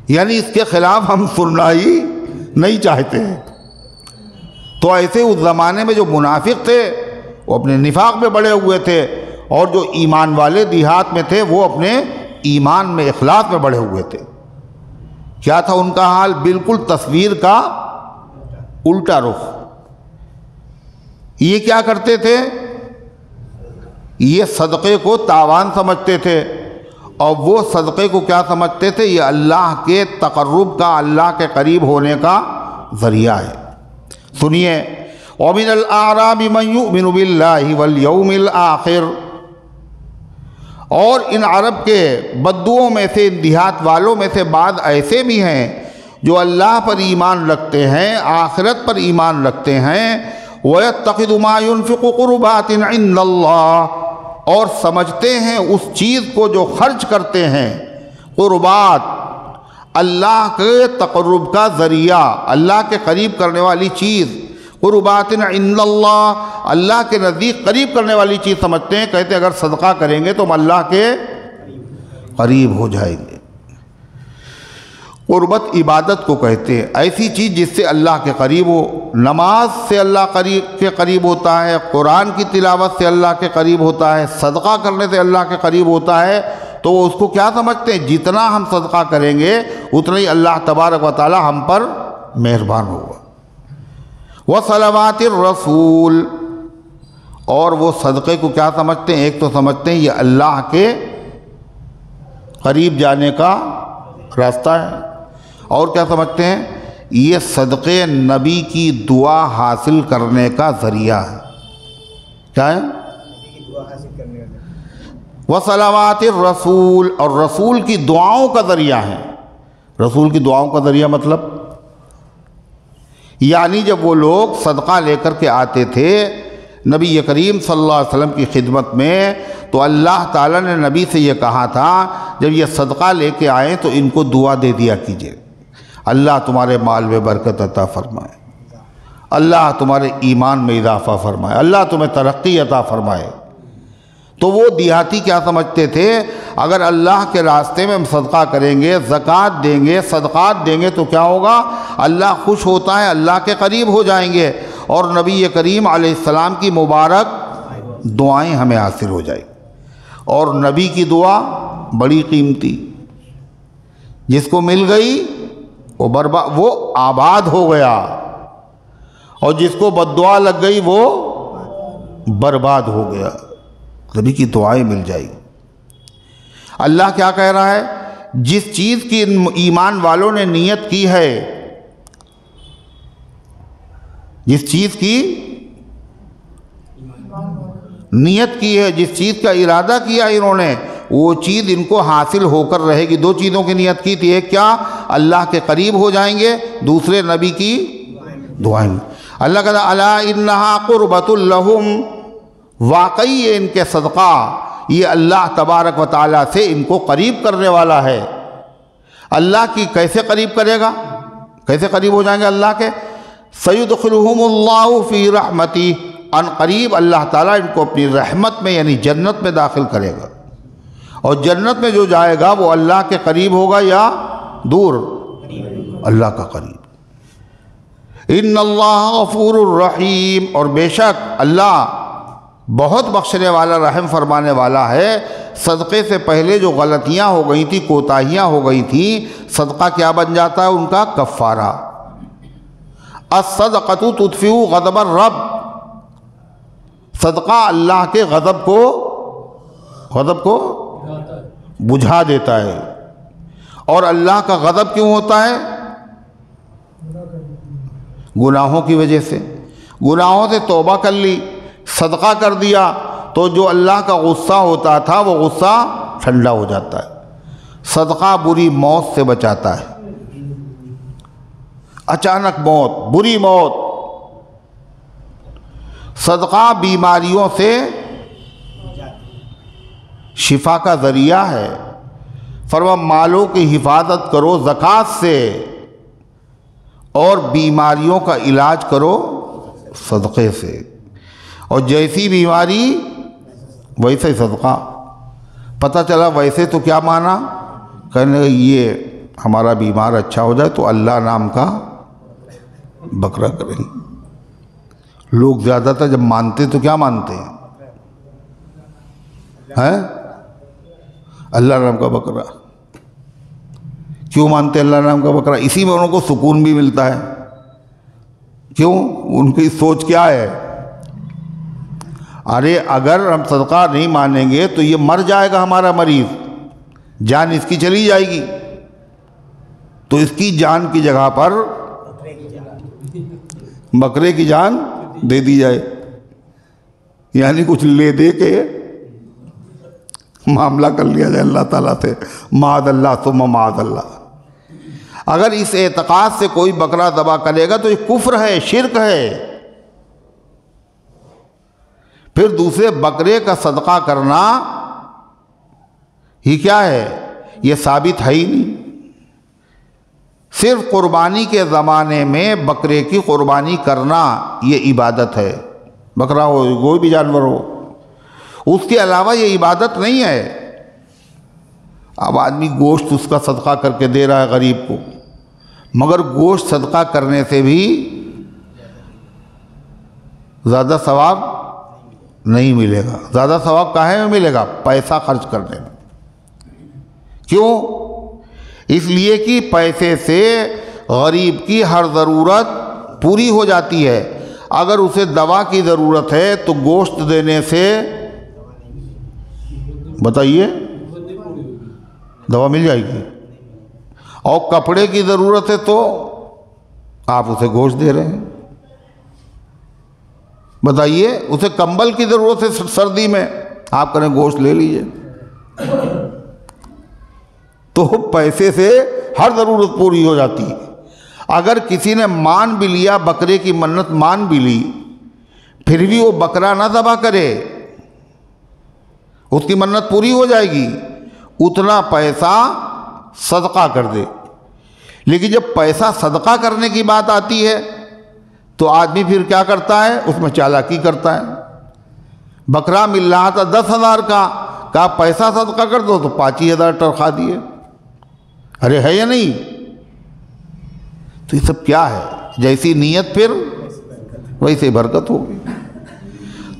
یعنی اس کے خلاف ہم سننا ہی نہیں چاہتے ہیں۔ تو ایسے اس زمانے میں جو منافق تھے وہ اپنے نفاق میں بڑے ہوئے تھے، اور جو ایمان والے دیہات میں تھے وہ اپنے ایمان میں، اخلاص میں بڑے ہوئے تھے۔ کیا تھا ان کا حال؟ بالکل تصویر کا الٹا رخ۔ یہ کیا کرتے تھے؟ یہ صدقے کو تاوان سمجھتے تھے، اور وہ صدقے کو کیا سمجھتے تھے؟ یہ اللہ کے تقرب کا، اللہ کے قریب ہونے کا ذریعہ ہے۔ سنیے، وَمِنَ الْأَعْرَابِ مَن يُؤْمِنُ بِاللَّهِ وَالْيَوْمِ الْآخِرِ، اور ان عرب کے بدوؤں میں سے، ان دیہات والوں میں سے بعض ایسے بھی ہیں جو اللہ پر ایمان رکھتے ہیں، آخرت پر ایمان رکھتے ہیں، وَيَتَّخِذُ مَا يُنْفِقُ قُرُبَاتٍ عِندَ اللَّهِ، اور سمجھتے ہیں اس چیز کو جو خرچ کرتے ہیں، قربات، اللہ کے تقرب کا ذریعہ، اللہ کے قریب کرنے والی چیز، قربات عند اللہ، اللہ کے نزدیک قریب کرنے والی چیز سمجھتے ہیں۔ کہتے ہیں اگر صدقہ کریں گے تو ہم اللہ کے قریب ہو جائیں گے۔ قربت عبادت کو کہتے ہیں، ایسی چیز جس سے اللہ کے قریب ہو۔ نماز سے اللہ کے قریب ہوتا ہے، قرآن کی تلاوت سے اللہ کے قریب ہوتا ہے، صدقہ کرنے سے اللہ کے قریب ہوتا ہے۔ تو وہ اس کو کیا سمجھتے ہیں؟ جتنا ہم صدقہ کریں گے اتنا ہی اللہ تبارک و تعالی ہم پر مہربان ہوگا۔ وصلوات الرسول، اور وہ صدقے کو کیا سمجھتے ہیں؟ ایک تو سمجھتے ہیں یہ اللہ کے قریب جانے کا راستہ ہے، اور کیا سمجھتے ہیں؟ یہ صدقے نبی کی دعا حاصل کرنے کا ذریعہ ہے۔ کیا ہے؟ وصلوات الرسول، اور رسول کی دعاؤں کا ذریعہ ہے۔ رسول کی دعاؤں کا ذریعہ مطلب، یعنی جب وہ لوگ صدقہ لے کر کے آتے تھے نبی کریم صلی اللہ علیہ وسلم کی خدمت میں، تو اللہ تعالیٰ نے نبی سے یہ کہا تھا جب یہ صدقہ لے کے آئیں تو ان کو دعا دے دیا کیجئے، اللہ تمہارے مال میں برکت عطا فرمائے، اللہ تمہارے ایمان میں اضافہ فرمائے، اللہ تمہیں ترقی عطا فرمائے۔ تو وہ دیہاتی کیا سمجھتے تھے؟ اگر اللہ کے راستے میں ہم صدقہ کریں گے، زکوٰۃ دیں گے، صدقات دیں گے تو کیا ہوگا؟ اللہ خوش ہوتا ہے، اللہ کے قریب ہو جائیں گے، اور نبی کریم علیہ السلام کی مبارک دعائیں ہمیں حاصل ہو جائیں۔ اور نبی کی دعا بڑی قیمتی، جس کو مل گئی وہ آباد ہو گیا، اور جس کو بد دعا لگ گئی وہ برباد ہو گیا۔ نبی کی دعائیں مل جائیں۔ اللہ کیا کہہ رہا ہے؟ جس چیز کی ایمان والوں نے نیت کی ہے، جس چیز کی نیت کی ہے، جس چیز کا ارادہ کیا انہوں نے، وہ چیز ان کو حاصل ہو کر رہے گی۔ دو چیزوں کی نیت کی تھی، ایک کیا؟ اللہ کے قریب ہو جائیں گے، دوسرے نبی کی دعائیں۔ اللہ کہتا ہے الا انہا قربۃ لہم، واقعی یہ ان کے صدقہ یہ اللہ تبارک و تعالیٰ سے ان کو قریب کرنے والا ہے۔ اللہ کی کیسے قریب کرے گا؟ کیسے قریب ہو جائیں گے اللہ کے؟ سیدخلہم اللہ فی رحمتی، ان قریب اللہ تعالیٰ ان کو اپنی رحمت میں یعنی جنت میں داخل کرے گا، اور جنت میں جو جائے گا وہ اللہ کے قریب ہوگا یا دور؟ اللہ کا قریب۔ ان اللہ غفور الرحیم، اور بے شک اللہ بہت بخشنے والا، رحم فرمانے والا ہے۔ صدقے سے پہلے جو غلطیاں ہو گئی تھیں، کوتاہیاں ہو گئی تھیں، صدقہ کیا بن جاتا ہے ان کا؟ کفارہ۔ الصدقۃ تطفئ غضب الرب، صدقہ اللہ کے غضب کو بجھا دیتا ہے۔ اور اللہ کا غضب کیوں ہوتا ہے؟ گناہوں کی وجہ سے۔ گناہوں سے توبہ کر لی، صدقہ کر دیا، تو جو اللہ کا غصہ ہوتا تھا وہ غصہ ٹھنڈا ہو جاتا ہے۔ صدقہ بری موت سے بچاتا ہے، اچانک موت، بری موت۔ صدقہ بیماریوں سے شفا کا ذریعہ ہے۔ فرما مالوں کی حفاظت کرو زکوٰۃ سے، اور بیماریوں کا علاج کرو صدقے سے، اور جیسی بیماری ویسے صدقہ۔ پتہ چلا ویسے تو کیا مانا؟ کہنے لگے یہ ہمارا بیمار اچھا ہو جائے تو اللہ نام کا بکرا کریں گے۔ لوگ زیادہ تر جب مانتے تو کیا مانتے ہیں؟ اللہ نام کا بکرا۔ کیوں مانتے اللہ نام کا بکرا؟ اسی میں انہوں کو سکون بھی ملتا ہے۔ کیوں؟ ان کی سوچ کیا ہے؟ ارے اگر ہم صدقہ نہیں مانیں گے تو یہ مر جائے گا ہمارا مریض، جان اس کی چلی جائے گی، تو اس کی جان کی جگہ پر بکرے کی جان دے دی جائے، یعنی کچھ لے دے کے معاملہ کر لیا جائے اللہ تعالیٰ سے، معاذ اللہ ثم معاذ اللہ۔ اگر اس اعتقاد سے کوئی بکرا ذبح کرے گا تو یہ کفر ہے، شرک ہے۔ پھر دوسرے بکرے کا صدقہ کرنا ہی کیا ہے؟ یہ ثابت ہے ہی نہیں۔ صرف قربانی کے زمانے میں بکرے کی قربانی کرنا یہ عبادت ہے، بکرا ہو کوئی بھی جانور ہو، اس کے علاوہ یہ عبادت نہیں ہے۔ اب آدمی گوشت اس کا صدقہ کر کے دے رہا ہے غریب کو، مگر گوشت صدقہ کرنے سے بھی زیادہ ثواب نہیں ملے گا۔ زیادہ ثواب کہاں میں ملے گا؟ پیسہ خرچ کرنے میں۔ کیوں؟ اس لیے کہ پیسے سے غریب کی ہر ضرورت پوری ہو جاتی ہے۔ اگر اسے دوا کی ضرورت ہے تو گوشت دینے سے بتائیے دوا مل جائے گی، اور کپڑے کی ضرورت ہے تو آپ اسے گوشت دے رہے ہیں۔ بتائیے اسے کمبل کی ضرورت ہے سردی میں، آپ کریں گوشت لے لیجئے۔ تو پیسے سے ہر ضرورت پوری ہو جاتی ہے۔ اگر کسی نے مان بھی لیا، بکرے کی منت مان بھی لی، پھر بھی وہ بکرا نہ ذبح کرے، اس کی منت پوری ہو جائے گی، اتنا پیسہ صدقہ کر دے۔ لیکن جب پیسہ صدقہ کرنے کی بات آتی ہے تو آدمی پھر کیا کرتا ہے؟ اس میں چالاکی کرتا ہے۔ بکرا مل رہا تھا 10,000 کا، کہا پیسہ صدقہ کر دو تو 5,000 ٹرخا دیے۔ ارے ہے یا نہیں؟ تو یہ سب کیا ہے؟ جیسی نیت پھر ویسے برکت ہوگی۔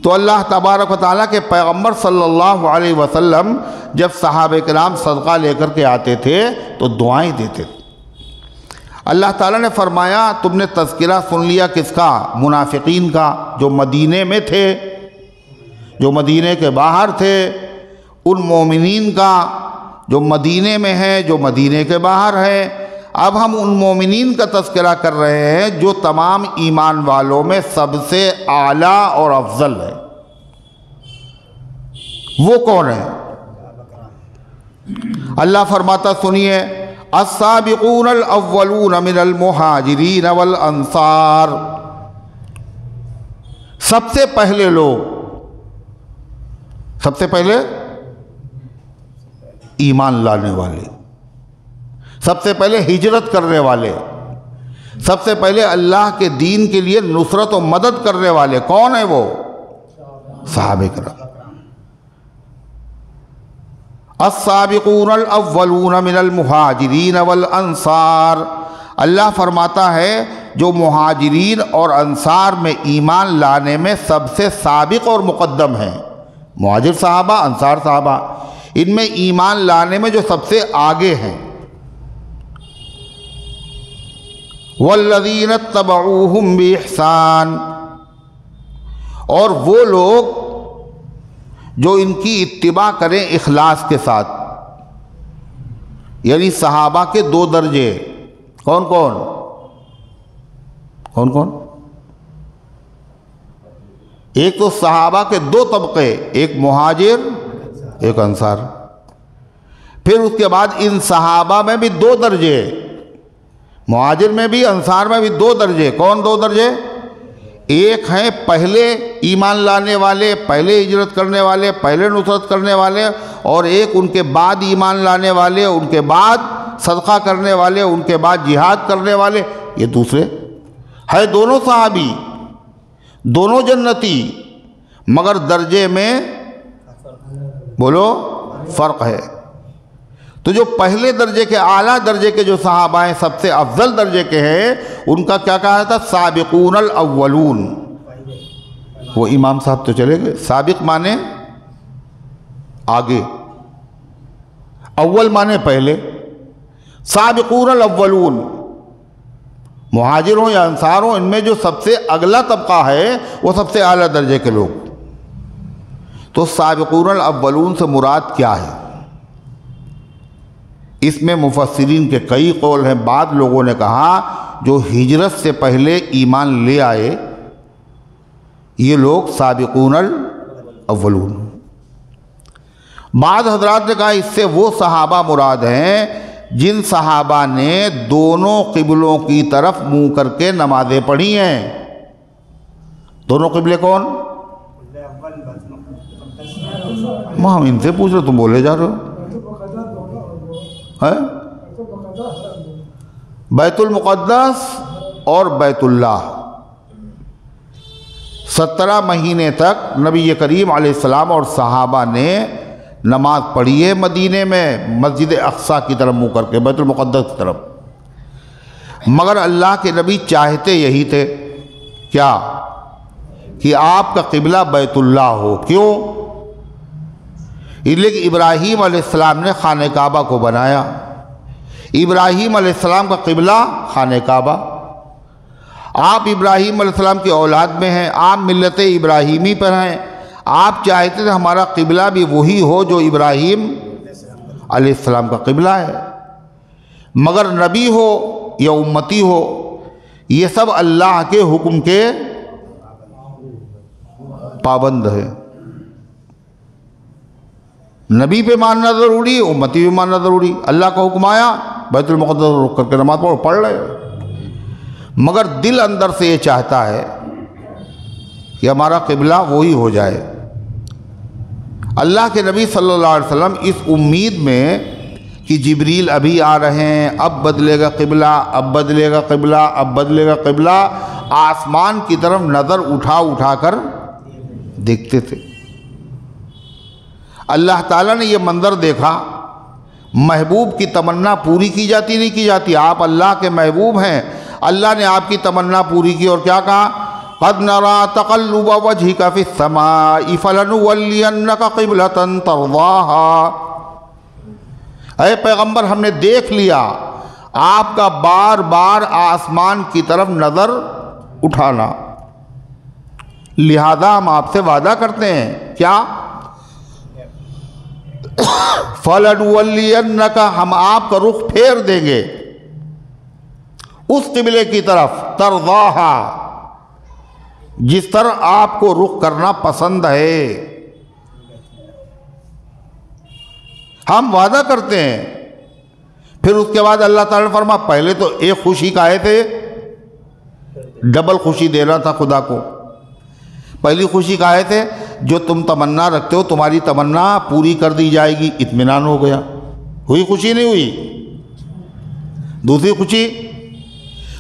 تو اللہ تبارک و تعالیٰ کے پیغمبر صلی اللہ علیہ وسلم جب صحابہ کرام صدقہ لے کر کے آتے تھے تو دعائیں دیتے تھے۔ اللہ تعالیٰ نے فرمایا تم نے تذکرہ سن لیا کس کا؟ منافقین کا، جو مدینے میں تھے، جو مدینے کے باہر تھے، ان مومنین کا جو مدینے میں ہیں، جو مدینے کے باہر ہیں۔ اب ہم ان مومنین کا تذکرہ کر رہے ہیں جو تمام ایمان والوں میں سب سے اعلیٰ اور افضل ہے۔ وہ کون ہے؟ اللہ فرماتا سنیے، السابقون الاولون من المہاجرین والانصار، سب سے پہلے لوگ، سب سے پہلے ایمان لانے والے، سب سے پہلے ہجرت کرنے والے، سب سے پہلے اللہ کے دین کے لیے نصرت و مدد کرنے والے کون ہیں؟ وہ صحابہ کرام۔ السابقون الاولون من المہاجرین والانصار، اللہ فرماتا ہے جو مہاجرین اور انصار میں ایمان لانے میں سب سے سابق اور مقدم ہیں، مہاجر صحابہ، انصار صحابہ، ان میں ایمان لانے میں جو سب سے آگے ہیں، والذین اتبعوہم بإحسان، اور وہ لوگ جو ان کی اتباع کریں اخلاص کے ساتھ، یعنی صحابہ کے دو درجے، کون کون کون کون؟ ایک تو صحابہ کے دو طبقے، ایک مہاجر ایک انصار، پھر اس کے بعد ان صحابہ میں بھی دو درجے، مہاجر میں بھی انصار میں بھی دو درجے، کون دو درجے؟ ایک ہیں پہلے ایمان لانے والے، پہلے ہجرت کرنے والے، پہلے نصرت کرنے والے، اور ایک ان کے بعد ایمان لانے والے، ان کے بعد صدقہ کرنے والے، ان کے بعد جہاد کرنے والے، یہ دوسرے ہے، دونوں صحابی، دونوں جنتی، مگر درجے میں بولو فرق ہے۔ تو جو پہلے درجے کے، اعلیٰ درجے کے جو صحابہ ہیں، سب سے افضل درجے کے ہیں، ان کا کیا کہا تھا؟ سابقون الاولون۔ وہ امام صاحب تو چلے گئے، سابق مانے آگے، اول مانے پہلے، سابقون الاولون، مہاجر ہوں یا انصار ہوں، ان میں جو سب سے اگلا طبقہ ہے وہ سب سے اعلیٰ درجے کے لوگ۔ تو سابقون الاولون سے مراد کیا ہے؟ اس میں مفسرین کے کئی قول ہیں۔ بعض لوگوں نے کہا جو ہجرت سے پہلے ایمان لے آئے، یہ لوگ سابقون الاولون۔ بعض حضرات نے کہا اس سے وہ صحابہ مراد ہیں جن صحابہ نے دونوں قبلوں کی طرف منہ کر کے نمازیں پڑھی ہیں۔ دونوں قبلے کون؟ ہم ان سے پوچھ رہے، تم بولے جا رہے ہو۔ بیت المقدس اور بیت اللہ 17 مہینے تک نبی کریم علیہ السلام اور صحابہ نے نماز پڑھی ہے مدینے میں، مسجد اقصیٰ کی طرف منہ کر کے، بیت المقدس کی طرف، مگر اللہ کے نبی چاہتے یہی تھے کیا؟ کہ آپ کا قبلہ بیت اللہ ہو۔ کیوں؟ اس لیے کہ ابراہیم علیہ السلام نے خانہ کعبہ کو بنایا، ابراہیم علیہ السلام کا قبلہ خانہ کعبہ، آپ ابراہیم علیہ السلام کی اولاد میں ہیں، آپ ملت ابراہیمی پر ہیں، آپ چاہتے تھے ہمارا قبلہ بھی وہی ہو جو ابراہیم علیہ السلام کا قبلہ ہے، مگر نبی ہو یا امتی ہو، یہ سب اللہ کے حکم کے پابند ہے۔ نبی پہ ماننا ضروری، امتی پہ ماننا ضروری۔ اللہ کا حکم آیا، بیت المقدس رک کر کے نماز پڑھ رہے، مگر دل اندر سے یہ چاہتا ہے کہ ہمارا قبلہ وہی ہو جائے۔ اللہ کے نبی صلی اللہ علیہ وسلم اس امید میں کہ جبریل ابھی آ رہے ہیں، اب بدلے گا قبلہ، اب بدلے گا قبلہ، اب بدلے گا قبلہ، آسمان کی طرف نظر اٹھا اٹھا کر دیکھتے تھے۔ اللہ تعالیٰ نے یہ منظر دیکھا، محبوب کی تمنا پوری کی جاتی نہیں کی جاتی؟ آپ اللہ کے محبوب ہیں، اللہ نے آپ کی تمنا پوری کی اور کیا کہا؟ قَدْ نَرَا تَقَلُّبَ وَجْهِكَ فِي السَّمَاءِ فَلَنُوَلِّيَنَّكَ قِبْلَةً تَرْضَاهَا۔ اے پیغمبر، ہم نے دیکھ لیا آپ کا بار بار آسمان کی طرف نظر اٹھانا، لہذا ہم آپ سے وعدہ کرتے ہیں کیا؟ فَلَنُوَلِّيَنَّكَ، ہم آپ کا رخ پھیر دیں گے اس قبلے کی طرف، ترضاہا، جس طرح آپ کو رخ کرنا پسند ہے۔ ہم وعدہ کرتے ہیں۔ پھر اس کے بعد اللہ تعالیٰ نے فرما، پہلے تو ایک خوشی کا آئے تھے، ڈبل خوشی دینا تھا خدا کو۔ پہلی خوشی کا آئے تھے جو تم تمنا رکھتے ہو تمہاری تمنا پوری کر دی جائے گی، اطمینان ہو گیا، ہوئی خوشی نہیں ہوئی؟ دوسری خوشی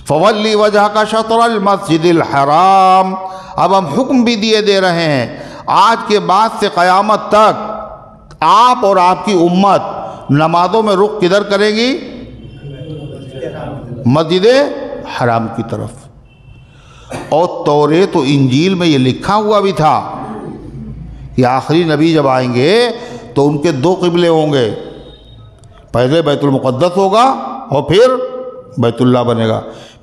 فَوَلِّ وَجْهَكَ شَطْرَ الْمَسْجِدِ الْحَرَامِ، اب ہم حکم بھی دیے دے رہے ہیں آج کے بعد سے قیامت تک آپ اور آپ کی امت نمازوں میں رخ کدھر کرے گی؟ مسجد حرام کی طرف۔ اور توریت و انجیل میں یہ لکھا ہوا بھی تھا کہ آخری نبی جب آئیں گے تو ان کے دو قبلے ہوں گے، پہلے بیت المقدس ہوگا اور پھر بیت اللہ بنے گا۔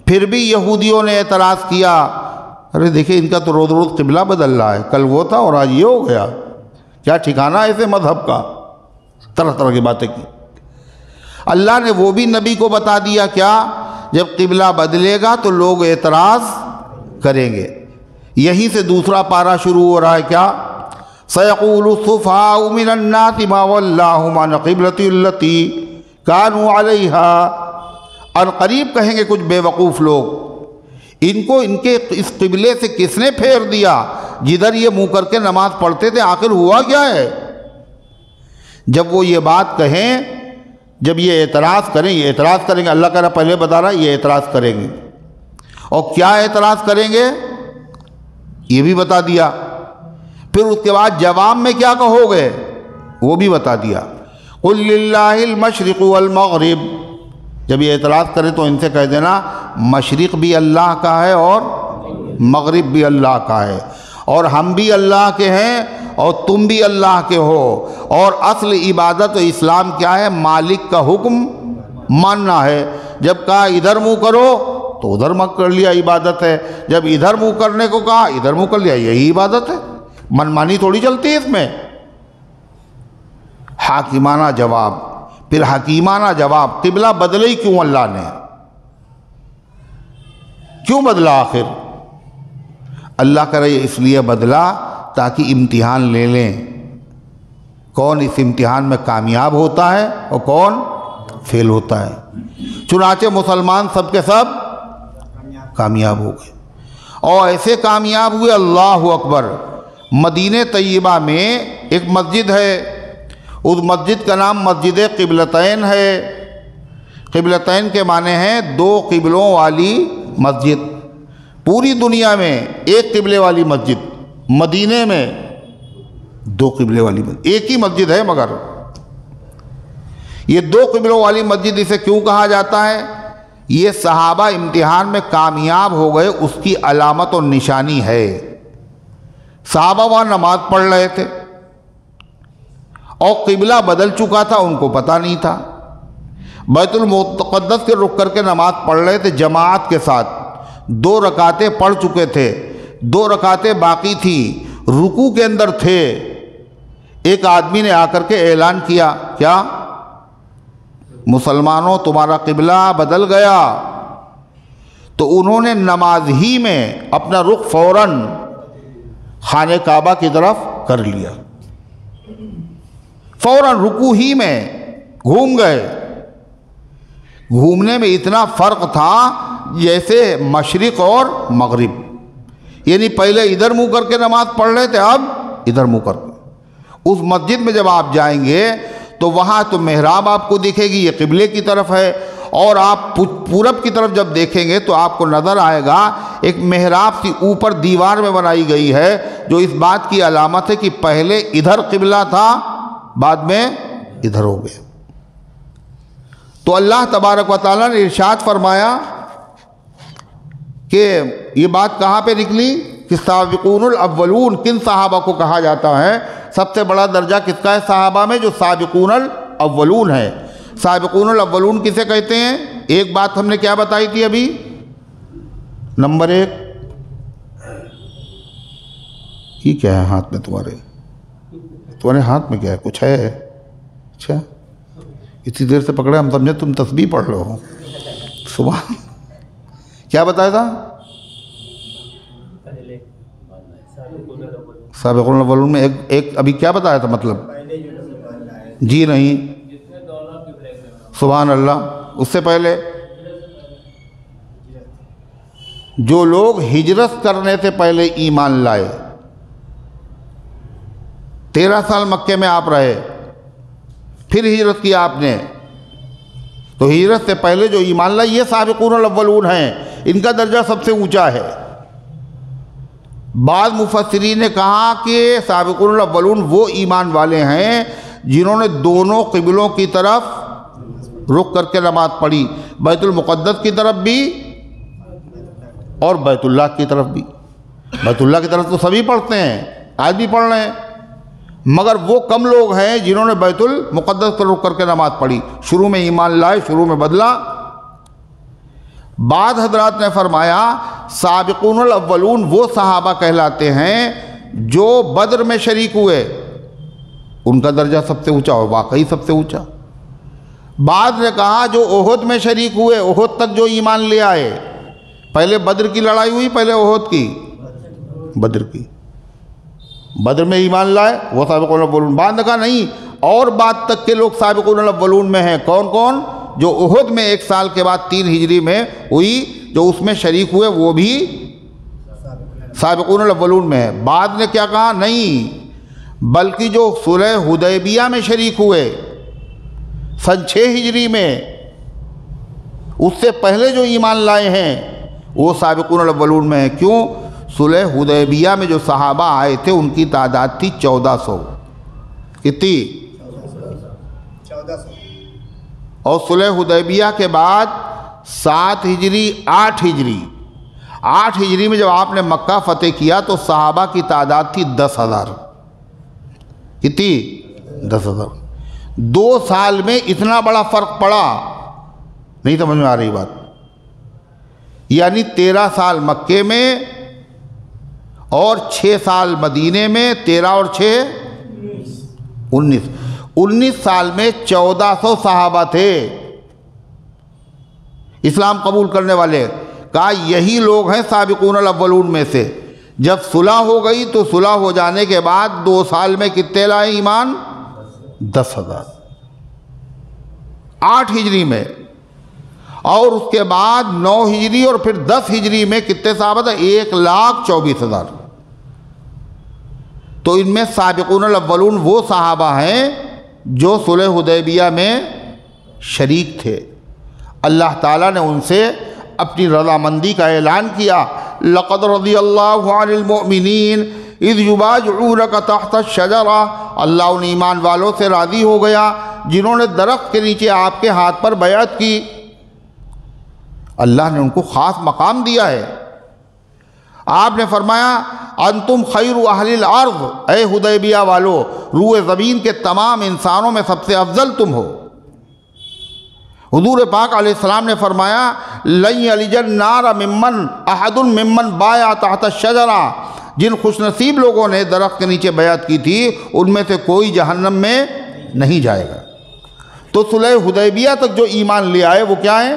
پھر بھی یہودیوں نے اعتراض کیا، ارے دیکھیں ان کا تو روز روز قبلہ بدل رہا ہے، کل وہ تھا اور آج یہ ہو گیا، کیا ٹھکانہ ایسے مذہب کا؟ طرح طرح کی باتیں کی۔ اللہ نے وہ بھی نبی کو بتا دیا کیا، جب قبلہ بدلے گا تو لوگ اعتراض کریں گے۔ یہیں سے دوسرا پارہ شروع ہو رہا ہے کیا، سَيَقُولُ السُّفَهَاءُ مِنَ النَّاسِ مَا وَلَّاهُمْ عَنْ قِبْلَتِهِ الَّتِي كَانُوا عَلَيْهَا، اور قریب کہیں گے کچھ بے وقوف لوگ، ان کو ان کے اس قبلے سے کس نے پھیر دیا جدھر یہ منہ کر کے نماز پڑھتے تھے، آخر ہوا کیا ہے؟ جب وہ یہ بات کہیں، جب یہ اعتراض کریں، یہ اعتراض کریں گے، اللہ کہہ رہا پہلے بتا رہا یہ اعتراض کریں گے، اور کیا اعتراض کریں گے یہ بھی بتا دیا۔ پھر اس کے بعد جواب میں کیا کہو گے وہ بھی بتا دیا، قُلْ لِلَّهِ الْمَشْرِقُ وَالْمَغْرِبُ، جب یہ اعتراض کرے تو ان سے کہہ دینا مشرق بھی اللہ کا ہے اور مغرب بھی اللہ کا ہے، اور ہم بھی اللہ کے ہیں اور تم بھی اللہ کے ہو، اور اصل عبادت و اسلام کیا ہے، مالک کا حکم ماننا ہے۔ جب کہا ادھر منہ کرو تو ادھر منہ کر لیا، عبادت ہے، جب ادھر منہ کرنے کو کہا ادھر منہ کر لیا، یہی عبادت ہے، من مانی تھوڑی چلتی ہے اس میں۔ حاکمانہ جواب، پھر حکیمانہ جواب، قبلہ بدلے ہی کیوں اللہ نے، کیوں بدلا آخر؟ اللہ کرے اس لیے بدلا تاکہ امتحان لے لیں کون اس امتحان میں کامیاب ہوتا ہے اور کون فیل ہوتا ہے۔ چنانچہ مسلمان سب کے سب کامیاب ہو گئے، اور ایسے کامیاب ہوئے، اللہ اکبر۔ مدینہ طیبہ میں ایک مسجد ہے، اس مسجد کا نام مسجد قبلتین ہے۔ قبلتین کے معنی ہیں دو قبلوں والی مسجد۔ پوری دنیا میں ایک قبلے والی مسجد، مدینہ میں دو قبلے والی مسجد، ایک ہی مسجد ہے، مگر یہ دو قبلوں والی مسجد اسے کیوں کہا جاتا ہے؟ یہ صحابہ امتحان میں کامیاب ہو گئے اس کی علامت اور نشانی ہے۔ صحابہ وہاں نماز پڑھ رہے تھے اور قبلہ بدل چکا تھا، ان کو پتہ نہیں تھا، بیت المقدس کے رخ کر کے نماز پڑھ رہے تھے جماعت کے ساتھ، 2 رکعتیں پڑھ چکے تھے، 2 رکعتیں باقی تھی، رکوع کے اندر تھے، ایک آدمی نے آ کر کے اعلان کیا، کیا؟ مسلمانوں تمہارا قبلہ بدل گیا۔ تو انہوں نے نماز ہی میں اپنا رخ فوراً خانہ کعبہ کی طرف کر لیا، فوراً رکوع ہی میں گھوم گئے۔ گھومنے میں اتنا فرق تھا جیسے مشرق اور مغرب، یعنی پہلے ادھر منہ کر کے نماز پڑھ رہے تھے، اب ادھر منہ کر کے۔ اس مسجد میں جب آپ جائیں گے تو وہاں تو محراب آپ کو دکھے گی، یہ قبلے کی طرف ہے، اور آپ پورب کی طرف جب دیکھیں گے تو آپ کو نظر آئے گا ایک محراب سی اوپر دیوار میں بنائی گئی ہے، جو اس بات کی علامت ہے کہ پہلے ادھر قبلہ تھا، بعد میں ادھر ہو گئے۔ تو اللہ تبارک و تعالیٰ نے ارشاد فرمایا کہ یہ بات کہاں پہ نکلی کہ سابقون الاولون کن صحابہ کو کہا جاتا ہے؟ سب سے بڑا درجہ کس کا ہے صحابہ میں؟ جو سابقون الاولون ہے۔ سابقون الاولون کسے کہتے ہیں؟ ایک بات ہم نے کیا بتائی تھی ابھی، نمبر 1، یہ کیا ہے ہاتھ میں تمہارے ہاتھ میں کیا ہے؟ کچھ ہے؟ اچھا، اتنی دیر سے پکڑے ہم سمجھے تم تسبیح پڑھ رہے ہو۔ صبح کیا بتایا تھا؟ سابقون الاولون میں ایک ابھی کیا بتایا تھا مطلب؟ جی نہیں، سبحان اللہ، اس سے پہلے جو لوگ ہجرت کرنے سے پہلے ایمان لائے، 13 سال مکے میں آپ رہے، پھر ہجرت کیا آپ نے، تو ہجرت سے پہلے جو ایمان لائے یہ سابقون الاولون ہیں، ان کا درجہ سب سے اونچا ہے۔ بعض مفسرین نے کہا کہ سابقون الاولون وہ ایمان والے ہیں جنہوں نے دونوں قبلوں کی طرف رخ کر کے نماز پڑھی، بیت المقدس کی طرف بھی اور بیت اللہ کی طرف بھی۔ بیت اللہ کی طرف تو سبھی پڑھتے ہیں، آج بھی پڑھ رہے ہیں، مگر وہ کم لوگ ہیں جنہوں نے بیت المقدس پر رک کر کے نماز پڑھی، شروع میں ایمان لائے، شروع میں بدلا۔ بعض حضرات نے فرمایا سابقون الاولون وہ صحابہ کہلاتے ہیں جو بدر میں شریک ہوئے، ان کا درجہ سب سے اونچا ہو، واقعی سب سے اونچا۔ بعض نے کہا جو احد میں شریک ہوئے، احد تک جو ایمان لے آئے، پہلے بدر کی لڑائی ہوئی، پہلے احد کی، بدر کی، بدر میں ایمان لائے وہ سابقون الاولون۔ بعد نے کہا نہیں، اور بعد تک کے لوگ سابقون الاولون میں ہیں۔ کون کون؟ جو احد میں 1 سال کے بعد 3 ہجری میں ہوئی، جو اس میں شریک ہوئے وہ بھی سابقون الاولون میں ہے۔ بعد نے کیا کہا؟ نہیں، بلکہ جو صلح حدیبیہ میں شریک ہوئے سن 6 ہجری میں، اس سے پہلے جو ایمان لائے ہیں وہ سابقون الاولون میں ہیں۔ کیوں؟ صلح حدیبیہ میں جو صحابہ آئے تھے ان کی تعداد تھی 1400۔ کتنی؟ 1400۔ اور صلح حدیبیہ کے بعد 7 ہجری 8 ہجری 8 ہجری میں جب آپ نے مکہ فتح کیا تو صحابہ کی تعداد تھی 10,000۔ کتنی؟ 10,000۔ 2 سال میں اتنا بڑا فرق پڑا، نہیں سمجھ میں آ رہی بات؟ یعنی 13 سال مکے میں اور 6 سال مدینے میں، 13 اور 6 19 سال میں 1400 صحابہ تھے اسلام قبول کرنے والے۔ کہا یہی لوگ ہیں سابقون الاولون میں سے۔ جب صلح ہو گئی تو صلح ہو جانے کے بعد 2 سال میں کتنے لائے ایمان؟ 10,000۔ 8 ہجری میں، اور اس کے بعد 9 ہجری اور پھر 10 ہجری میں کتنے صحابہ تھے؟ 1,24,000۔ تو ان میں سابقون الاولون وہ صحابہ ہیں جو صلح حدیبیہ میں شریک تھے۔ اللہ تعالیٰ نے ان سے اپنی رضامندی کا اعلان کیا، لقد رضی اللہ عن المؤمنین اذ یبایعونک تحت الشجرہ۔ اللہ ان ایمان والوں سے راضی ہو گیا جنہوں نے درخت کے نیچے آپ کے ہاتھ پر بیعت کی۔ اللہ نے ان کو خاص مقام دیا ہے۔ آپ نے فرمایا انتم خیر اہل الارض، اے حدیبیہ والو، روئے زمین کے تمام انسانوں میں سب سے افضل تم ہو۔ حضور پاک علیہ السلام نے فرمایا لن یلج النار ممن احد ممن بایا تحت الشجرہ، جن خوش نصیب لوگوں نے درخت کے نیچے بیعت کی تھی ان میں سے کوئی جہنم میں نہیں جائے گا۔ تو صلح حدیبیہ تک جو ایمان لے آئے وہ کیا ہیں؟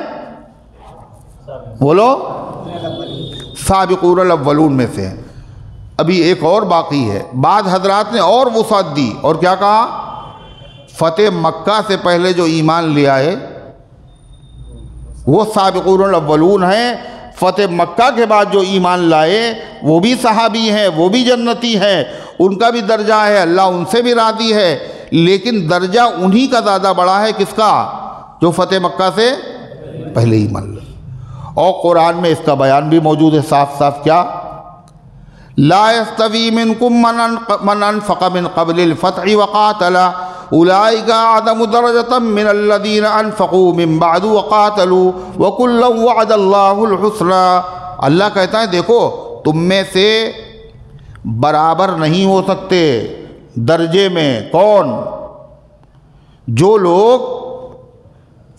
بولو، سابقون الاولون میں سے ہیں۔ ابھی ایک اور باقی ہے، بعض حضرات نے اور وسعت دی اور کیا کہا؟ فتح مکہ سے پہلے جو ایمان لے آئے وہ سابقون الاولون ہیں، فتح مکہ کے بعد جو ایمان لائے وہ بھی صحابی ہیں، وہ بھی جنتی ہیں، ان کا بھی درجہ ہے، اللہ ان سے بھی راضی ہے، لیکن درجہ انہی کا زیادہ بڑا ہے، کس کا؟ جو فتح مکہ سے پہلے ایمان لائے۔ اور قرآن میں اس کا بیان بھی موجود ہے صاف صاف، کیا؟ لا يستوی منکم من انفق من قبل الفتح وقاتل اولئک اعظم درجۃ من الذین انفقوا من بعد وقاتلوا وکلا وعد اللہ الحسنی۔ اللہ کہتا ہے دیکھو تم میں سے برابر نہیں ہو سکتے درجے میں، کون؟ جو لوگ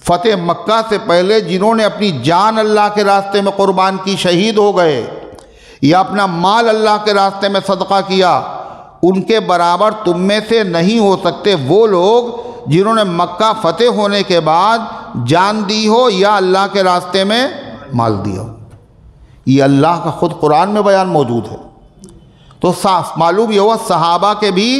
فتح مکہ سے پہلے جنہوں نے اپنی جان اللہ کے راستے میں قربان کی، شہید ہو گئے، یا اپنا مال اللہ کے راستے میں صدقہ کیا، ان کے برابر تم میں سے نہیں ہو سکتے وہ لوگ جنہوں نے مکہ فتح ہونے کے بعد جان دی ہو یا اللہ کے راستے میں مال دیا ہو۔ یہ اللہ کا خود قرآن میں بیان موجود ہے۔ تو معلوم یہ ہوا صحابہ کے بھی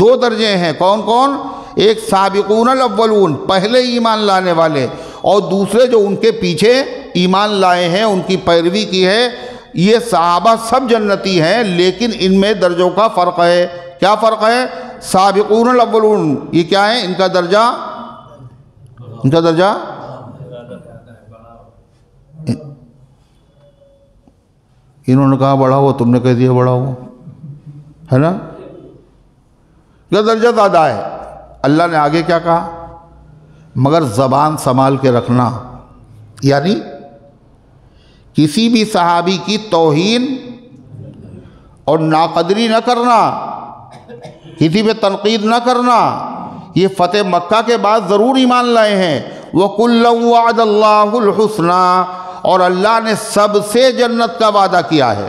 2 درجے ہیں، کون کون؟ ایک سابقون الاولون، پہلے ایمان لانے والے، اور دوسرے جو ان کے پیچھے ایمان لائے ہیں، ان کی پیروی کی ہے۔ یہ صحابہ سب جنتی ہیں، لیکن ان میں درجوں کا فرق ہے۔ کیا فرق ہے؟ سابقون الاولون یہ کیا ہے؟ ان کا درجہ انہوں نے کہا بڑا ہوا، تم نے کہہ دیا بڑا ہوا، ہے نا؟ یہ درجہ زیادہ ہے۔ اللہ نے آگے کیا کہا؟ مگر زبان سنبھال کے رکھنا، یعنی کسی بھی صحابی کی توہین اور ناقدری نہ کرنا، کسی پہ تنقید نہ کرنا۔ یہ فتح مکہ کے بعد ضرور ایمان لائے ہیں۔ وَكُلًّا وَعَدَ اللَّهُ الْحُسْنَىٰ، اور اللہ نے سب سے جنت کا وعدہ کیا ہے۔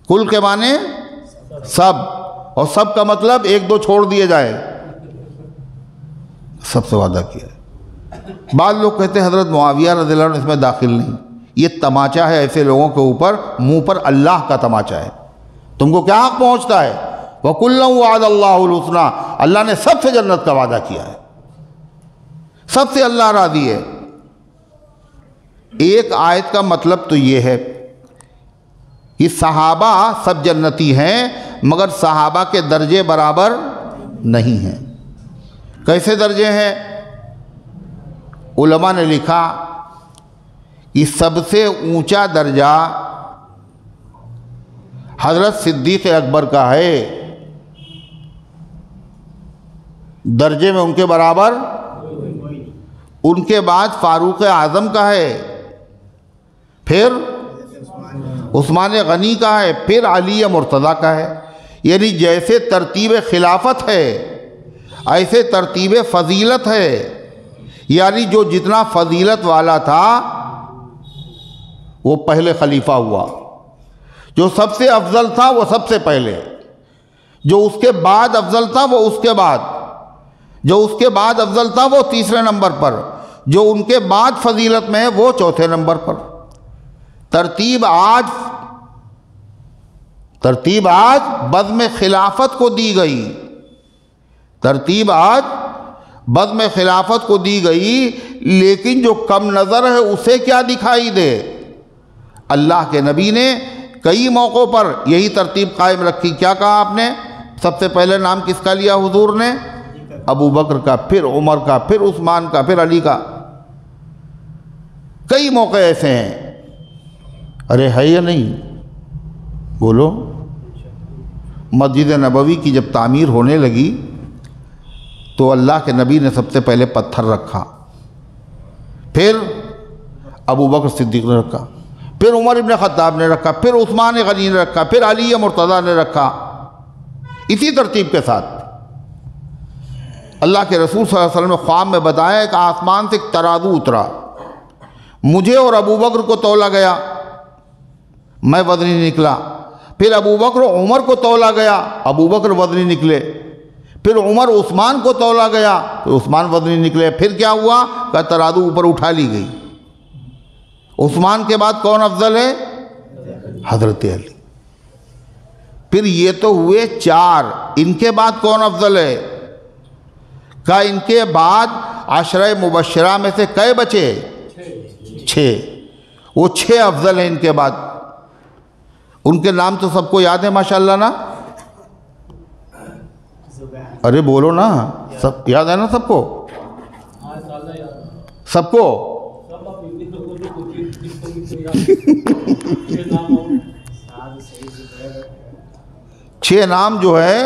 کل کے معنی سب، اور سب کا مطلب ایک دو چھوڑ دیے جائے، سب سے وعدہ کیا ہے۔ بعض لوگ کہتے ہیں حضرت معاویہ رضی اللہ عنہ اس میں داخل نہیں، یہ تماچا ہے ایسے لوگوں کے اوپر، منہ پر اللہ کا تماچا ہے، تم کو کیا حق پہنچتا ہے؟ وَكُلًّا وَعَدَ اللَّهُ الْحُسْنَىٰ، اللہ نے سب سے جنت کا وعدہ کیا ہے، سب سے اللہ راضی ہے۔ ایک آیت کا مطلب تو یہ ہے کہ صحابہ سب جنتی ہیں، مگر صحابہ کے درجے برابر نہیں ہیں۔ کیسے درجے ہیں؟ علماء نے لکھا کہ سب سے اونچا درجہ حضرت صدیق اکبر کا ہے، درجے میں ان کے برابر، ان کے بعد فاروق اعظم کا ہے، پھر عثمان غنی کا ہے، پھر علی مرتضیٰ کا ہے۔ یعنی جیسے ترتیب خلافت ہے ایسے ترتیب فضیلت ہے، یعنی جو جتنا فضیلت والا تھا وہ پہلے خلیفہ ہوا، جو سب سے افضل تھا وہ سب سے پہلے، جو اس کے بعد افضل تھا وہ اس کے بعد، جو اس کے بعد افضل تھا وہ تیسرے نمبر پر، جو ان کے بعد فضیلت میں ہے وہ چوتھے نمبر پر۔ ترتیب آج بزم خلافت کو دی گئی، ترتیب آج بزم خلافت کو دی گئی، لیکن جو کم نظر ہے اسے کیا دکھائی دے؟ اللہ کے نبی نے کئی موقعوں پر یہی ترتیب قائم رکھی۔ کیا کہا آپ نے؟ سب سے پہلے نام کس کا لیا حضور نے؟ ابو بکر کا، پھر عمر کا، پھر عثمان کا، پھر علی کا۔ کئی موقع ایسے ہیں۔ ارے ہے یا نہیں؟ بولو۔ مسجد نبوی کی جب تعمیر ہونے لگی تو اللہ کے نبی نے سب سے پہلے پتھر رکھا، پھر ابو بکر صدیق نے رکھا، پھر عمر ابن خطاب نے رکھا، پھر عثمان غنی نے رکھا، پھر علی مرتضیٰ نے رکھا، اسی ترتیب کے ساتھ۔ اللہ کے رسول صلی اللہ علیہ وسلم نے خواب میں بتایا کہ آسمان سے ایک ترازو اترا، مجھے اور ابو بکر کو تولا گیا، میں وزنی نکلا، پھر ابو بکر عمر کو تولا گیا، ابو بکر وزنی نکلے، پھر عمر عثمان کو تولا گیا، پھر عثمان وزنی نکلے، پھر کیا ہوا کہ ترازو اوپر اٹھا لی گئی۔ عثمان کے بعد کون افضل ہے؟ حضرت علی۔ پھر یہ تو ہوئے چار، ان کے بعد کون افضل ہے؟ کہ ان کے بعد عشرہ مبشرہ میں سے کئے بچے؟ 6۔ وہ 6 افضل ہیں ان کے بعد۔ ان کے نام تو سب کو یاد ہے ماشاءاللہ نا؟ ارے بولو نا، سب یاد ہے نا سب کو؟ سب کو؟ 6 نام جو ہے،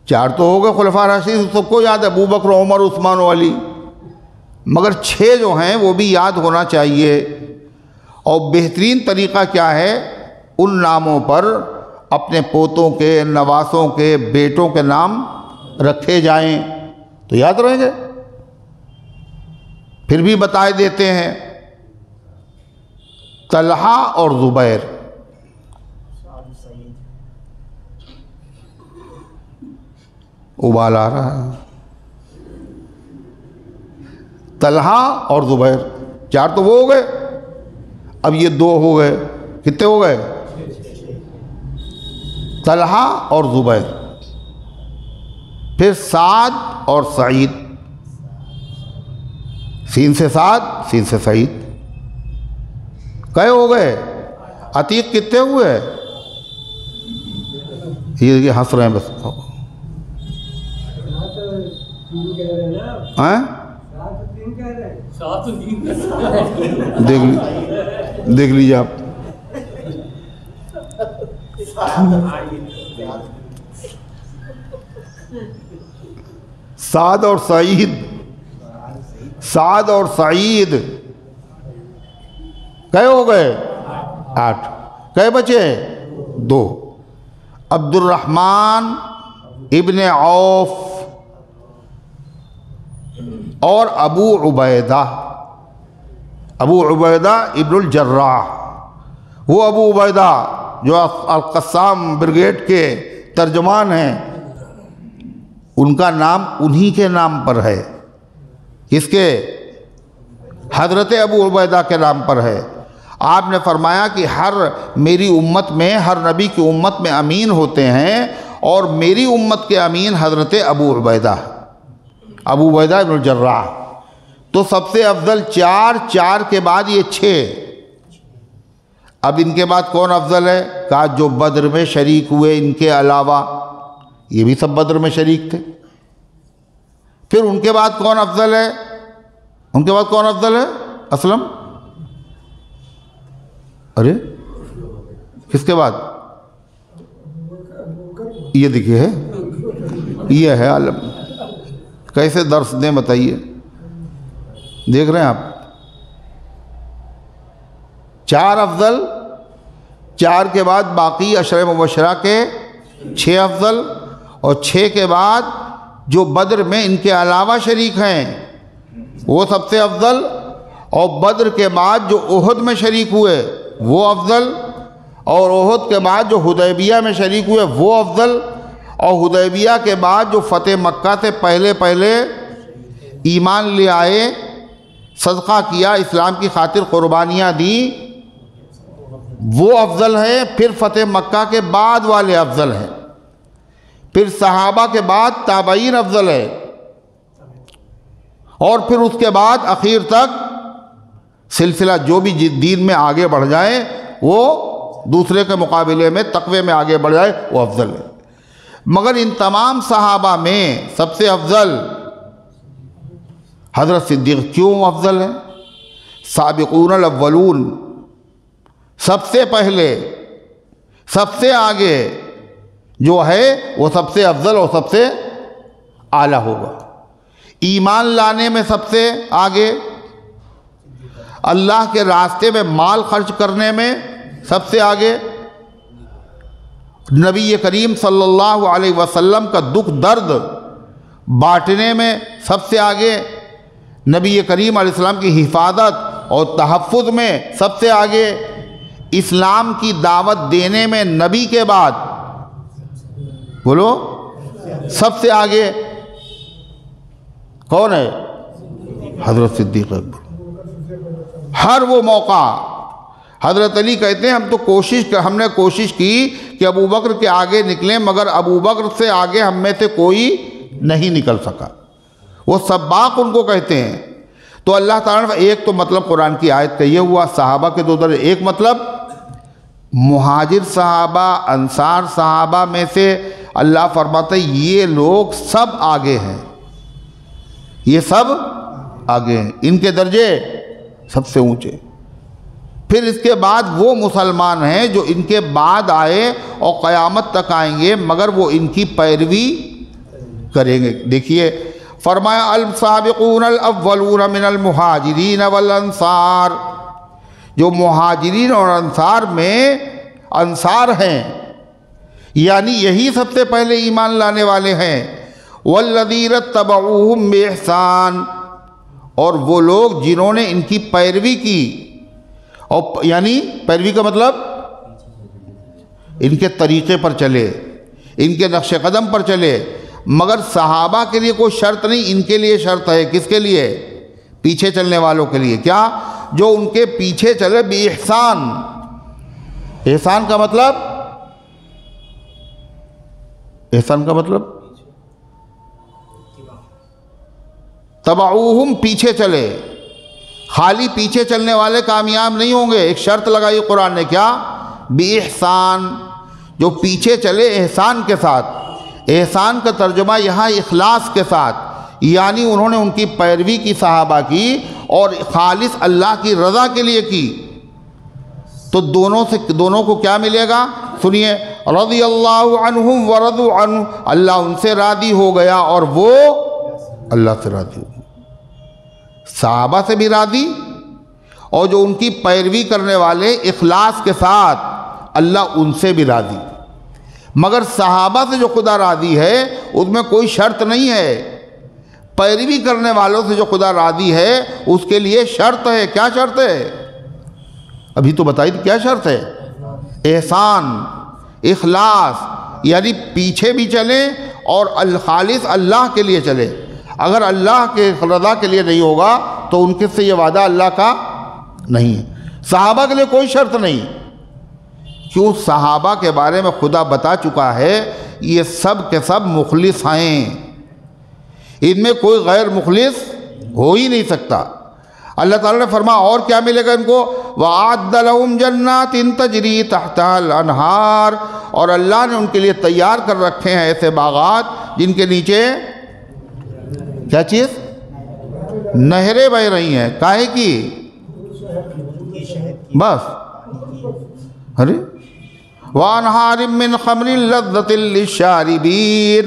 4 تو ہو گئے خلفاء راشدین، سب کو یاد ہے، ابو بکر، عمر، عثمان و علی، مگر 6 جو ہیں وہ بھی یاد ہونا چاہیے۔ اور بہترین طریقہ کیا ہے؟ ان ناموں پر اپنے پوتوں کے، نواسوں کے، بیٹوں کے نام رکھے جائیں تو یاد رہیں گے۔ پھر بھی بتائے دیتے ہیں، طلحہ اور زبیر، ابال آ رہا ہے، طلحہ اور زبیر، 4 تو وہ ہو گئے، اب یہ 2 ہو گئے، کتنے ہو گئے؟ طلحہ اور زبیر، پھر سعد اور سعید، سین سے سعد، سین سے سعید، کئے ہو گئے؟ عتیق کتنے ہوئے؟ یہ ہنس رہے ہیں بس، دیکھ لیجیے آپ۔ سعد اور سعید، سعد اور سعید کئے ہو گئے؟ 8۔ کئے بچے؟ 2۔ عبد الرحمن ابن عوف اور ابو عبیدہ، ابو عبیدہ ابن الجراح، وہ ابو عبیدہ جو القسام بریگیڈ کے ترجمان ہیں، ان کا نام انہی کے نام پر ہے۔ کس کے؟ حضرت ابو عبیدہ کے نام پر ہے۔ آپ نے فرمایا کہ میری امت میں، ہر نبی کی امت میں امین ہوتے ہیں، اور میری امت کے امین حضرت ابو عبیدہ، ابو عبیدہ ابن الجراح۔ تو سب سے افضل 4 کے بعد یہ 6۔ اب ان کے بعد کون افضل ہے؟ کہا جو بدر میں شریک ہوئے ان کے علاوہ، یہ بھی سب بدر میں شریک تھے۔ پھر ان کے بعد کون افضل ہے؟ ان کے بعد کون افضل ہے؟ اسلم؟ ارے کس کے بعد؟ یہ دیکھیے ہے، یہ ہے عالم۔ کیسے درس دیں بتائیے؟ دیکھ رہے ہیں آپ؟ 4 افضل، 4 کے بعد باقی عشرہ مبشرہ کے 6 افضل، اور 6 کے بعد جو بدر میں ان کے علاوہ شریک ہیں وہ سب سے افضل، اور بدر کے بعد جو احد میں شریک ہوئے وہ افضل، اور احد کے بعد جو حدیبیہ میں شریک ہوئے وہ افضل، اور حدیبیہ کے بعد جو فتح مکہ سے پہلے ایمان لے آئے، صدقہ کیا، اسلام کی خاطر قربانیاں دیں، وہ افضل ہیں۔ پھر فتح مکہ کے بعد والے افضل ہیں، پھر صحابہ کے بعد تابعین افضل ہے، اور پھر اس کے بعد اخیر تک سلسلہ جو بھی دین میں آگے بڑھ جائے وہ دوسرے کے مقابلے میں تقوی میں آگے بڑھ جائے وہ افضل ہے۔ مگر ان تمام صحابہ میں سب سے افضل حضرت صدیق۔ کیوں افضل ہے؟ سابقون الاولون، سب سے پہلے، سب سے آگے جو ہے وہ سب سے افضل اور سب سے اعلیٰ ہوگا۔ ایمان لانے میں سب سے آگے، اللہ کے راستے میں مال خرچ کرنے میں سب سے آگے، نبی کریم صلی اللہ علیہ وسلم کا دکھ درد بانٹنے میں سب سے آگے، نبی کریم علیہ السلام کی حفاظت اور تحفظ میں سب سے آگے، اسلام کی دعوت دینے میں نبی کے بعد بولو سب سے آگے کون ہے؟ حضرت صدیق اکبر۔ ہر وہ موقع حضرت علی کہتے ہیں ہم نے کوشش کی کہ ابو بکر کے آگے نکلیں، مگر ابو بکر سے آگے ہم میں سے کوئی نہیں نکل سکا۔ وہ سباق ان کو کہتے ہیں۔ تو اللہ تعالیٰ نے ایک تو مطلب قرآن کی آیت کا یہ ہوا، صحابہ کے 2 درجے، ایک مطلب مہاجر صحابہ، انصار صحابہ میں سے اللہ فرماتا ہے یہ لوگ سب آگے ہیں، یہ سب آگے ہیں، ان کے درجے سب سے اونچے۔ پھر اس کے بعد وہ مسلمان ہیں جو ان کے بعد آئے اور قیامت تک آئیں گے، مگر وہ ان کی پیروی کریں گے۔ دیکھیے فرمایا السابقون الاولون من المہاجرین والانصار، جو مہاجرین اور انصار میں انصار ہیں، یعنی یہی سب سے پہلے ایمان لانے والے ہیں، والذین اتبعوہم بإحسان، اور وہ لوگ جنہوں نے ان کی پیروی کی، اور یعنی پیروی کا مطلب ان کے طریقے پر چلے، ان کے نقش قدم پر چلے۔ مگر صحابہ کے لیے کوئی شرط نہیں، ان کے لیے شرط ہے۔ کس کے لیے؟ پیچھے چلنے والوں کے لیے۔ کیا؟ جو ان کے پیچھے چلے بإحسان۔ احسان کا مطلب، احسان کا مطلب تبعوہم، پیچھے چلے۔ خالی پیچھے چلنے والے کامیاب نہیں ہوں گے، ایک شرط لگائی قرآن نے، کیا؟ بإحسان، جو پیچھے چلے احسان کے ساتھ۔ احسان کا ترجمہ یہاں اخلاص کے ساتھ، یعنی انہوں نے ان کی پیروی کی، صحابہ کی، اور خالص اللہ کی رضا کے لیے کی۔ تو دونوں کو کیا ملے گا؟ سنیے، رضی اللہ عنہم ورضوا عنہ، اللہ ان سے راضی ہو گیا اور وہ اللہ سے راضی ہوں، صحابہ سے بھی راضی، اور جو ان کی پیروی کرنے والے اخلاص کے ساتھ اللہ ان سے بھی راضی۔ مگر صحابہ سے جو خدا راضی ہے اس میں کوئی شرط نہیں ہے، پیروی کرنے والوں سے جو خدا راضی ہے اس کے لیے شرط ہے۔ کیا شرط ہے؟ ابھی تو بتائی کیا شرط ہے؟ احسان، اخلاص، یعنی پیچھے بھی چلیں اور الخالص اللہ کے لیے چلے۔ اگر اللہ کے رضا کے لیے نہیں ہوگا تو ان کے سے یہ وعدہ اللہ کا نہیں ہے۔ صحابہ کے لیے کوئی شرط نہیں، کیوں؟ صحابہ کے بارے میں خدا بتا چکا ہے یہ سب کے سب مخلص ہیں، ان میں کوئی غیر مخلص ہو ہی نہیں سکتا۔ اللہ تعالیٰ نے فرمایا اور کیا ملے گا ان کو؟ وَأَعَدَّ لَهُمْ جَنَّاتٍ تَجْرِي تَحْتَهَا الْأَنْهَارُ، اور اللہ نے ان کے لیے تیار کر رکھے ہیں ایسے باغات جن کے نیچے کیا چیز؟ نہریں بہ رہی ہیں۔ کاہے کی؟ بس ارے وَأَنْهَارٍ مِّنْ خَمْرٍ لَذَّةٍ لِلشَّارِبِينَ،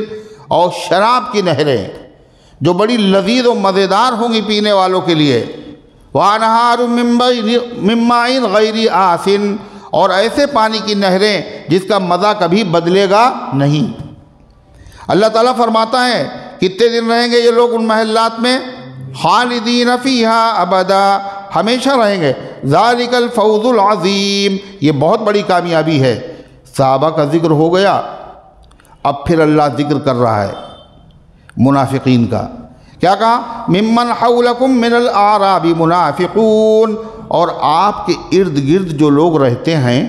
اور شراب کی نہریں جو بڑی لذیذ و مزیدار ہوں گی پینے والوں کے لیے۔ وَأَنْهَارٌ مِّن مَّاءٍ غَيْرِ آسِنٍ، اور ایسے پانی کی نہریں جس کا مزہ کبھی بدلے گا نہیں۔ اللہ تعالیٰ فرماتا ہے کتنے دن رہیں گے یہ لوگ ان محلات میں؟ خالدین فیہا ابدا، ہمیشہ رہیں گے۔ ذالک الفوز العظیم، یہ بہت بڑی کامیابی ہے۔ صحابہ کا ذکر ہو گیا، اب پھر اللہ ذکر کر رہا ہے منافقین کا۔ کیا کہا؟ ممن حولکم من الاعراب منافقون، اور آپ کے ارد گرد جو لوگ رہتے ہیں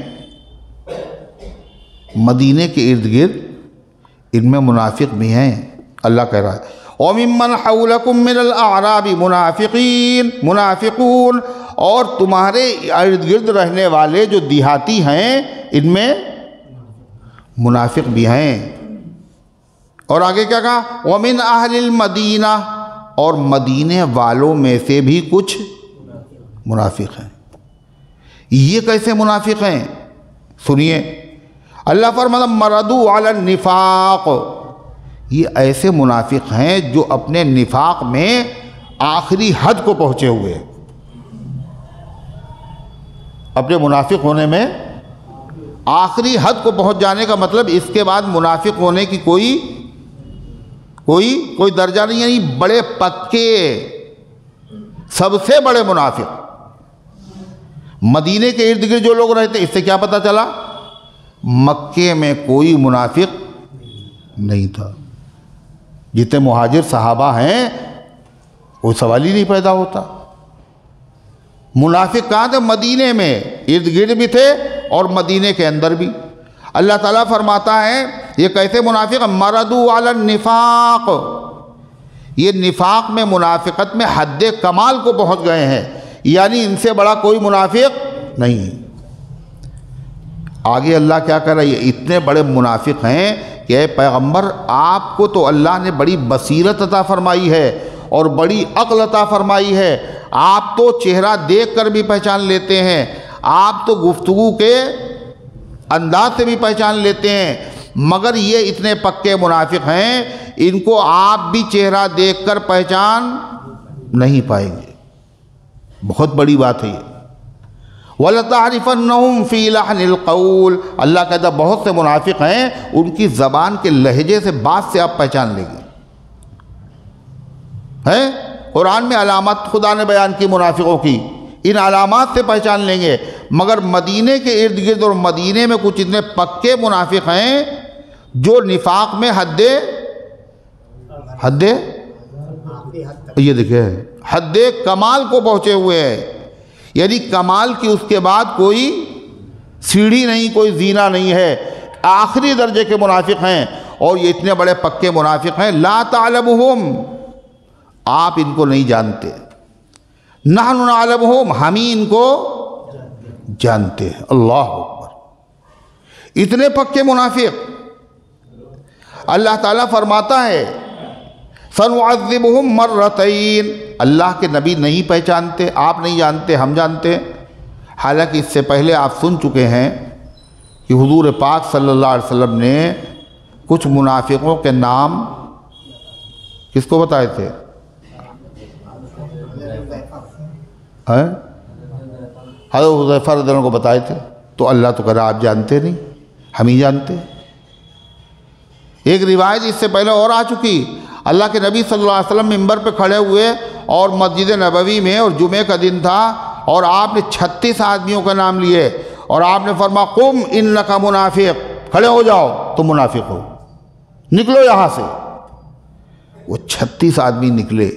مدینے کے ارد گرد، ان میں منافق بھی ہیں۔ اللہ کہہ رہا ہے وَمِمَّنْ حَوْلَكُمْ مِنَ الْأَعْرَابِ منافقون، اور تمہارے ارد گرد رہنے والے جو دیہاتی ہیں ان میں منافق بھی ہیں۔ اور آگے کیا کہا؟ وَمِنْ أَهْلِ الْمَدِينَةِ، اور مدینے والوں میں سے بھی کچھ منافق ہیں۔ یہ کیسے منافق ہیں؟ سنیے، اللہ فرماتا مردوا علی النفاق، یہ ایسے منافق ہیں جو اپنے نفاق میں آخری حد کو پہنچے ہوئے ہیں۔ اپنے منافق ہونے میں آخری حد کو پہنچ جانے کا مطلب اس کے بعد منافق ہونے کی کوئی درجہ نہیں، یعنی بڑے پکے، سب سے بڑے منافق۔ مدینے کے ارد گرد جو لوگ رہتے، اس سے کیا پتہ چلا؟ مکے میں کوئی منافق نہیں تھا۔ جتنے مہاجر صحابہ ہیں کوئی سوال ہی نہیں پیدا ہوتا۔ منافق کہاں تھے؟ مدینے میں، ارد گرد بھی تھے اور مدینے کے اندر بھی۔ اللہ تعالیٰ فرماتا ہے یہ کیسے منافق؟ مردوا علی النفاق، یہ نفاق میں، منافقت میں حد کمال کو پہنچ گئے ہیں، یعنی ان سے بڑا کوئی منافق نہیں۔ آگے اللہ کیا کر رہا ہے؟ یہ اتنے بڑے منافق ہیں کہ اے پیغمبر آپ کو تو اللہ نے بڑی بصیرت عطا فرمائی ہے اور بڑی عقل عطا فرمائی ہے، آپ تو چہرہ دیکھ کر بھی پہچان لیتے ہیں، آپ تو گفتگو کے انداز سے بھی پہچان لیتے ہیں، مگر یہ اتنے پکے منافق ہیں ان کو آپ بھی چہرہ دیکھ کر پہچان نہیں پائیں گے۔ بہت بڑی بات ہے یہ۔ وَلَتَعْرِفَنَّهُمْ فِي لَحْنِ الْقَوْلِ، اللہ کہتا بہت سے منافق ہیں ان کی زبان کے لہجے سے، بات سے آپ پہچان لیں گے۔ ہیں قرآن میں علامات خدا نے بیان کی منافقوں کی، ان علامات سے پہچان لیں گے۔ مگر مدینے کے ارد گرد اور مدینے میں کچھ اتنے پکے منافق ہیں جو نفاق میں حد یہ دیکھیں حد کمال کو پہنچے ہوئے ہیں، یعنی کمال کی اس کے بعد کوئی سیڑھی نہیں، کوئی زینہ نہیں ہے، آخری درجے کے منافق ہیں، اور یہ اتنے بڑے پکے منافق ہیں۔ لا تعلمہم، آپ ان کو نہیں جانتے، نحن نعلمہم، ہم ہی ان کو جانتے ہیں۔ اللہ اکبر، اتنے پکے منافق۔ اللہ تعالیٰ فرماتا ہے سنعذبہم مرتین، اللہ کے نبی نہیں پہچانتے، آپ نہیں جانتے، ہم جانتے ہیں۔ حالانکہ اس سے پہلے آپ سن چکے ہیں کہ حضور پاک صلی اللہ علیہ وسلم نے کچھ منافقوں کے نام کس کو بتائے تھے؟ حضرت حذیفہ رضی اللہ عنہ کو بتائے تھے، تو اللہ تو کہہ رہا آپ جانتے نہیں، ہم ہی جانتے۔ ایک روایت اس سے پہلے اور آ چکی، اللہ کے نبی صلی اللہ علیہ وسلم ممبر پہ کھڑے ہوئے اور مسجد نبوی میں، اور جمعے کا دن تھا، اور آپ نے 36 آدمیوں کا نام لیے، اور آپ نے فرمایا قم انک منافق، کھڑے ہو جاؤ تم منافق ہو، نکلو یہاں سے۔ وہ 36 آدمی نکلے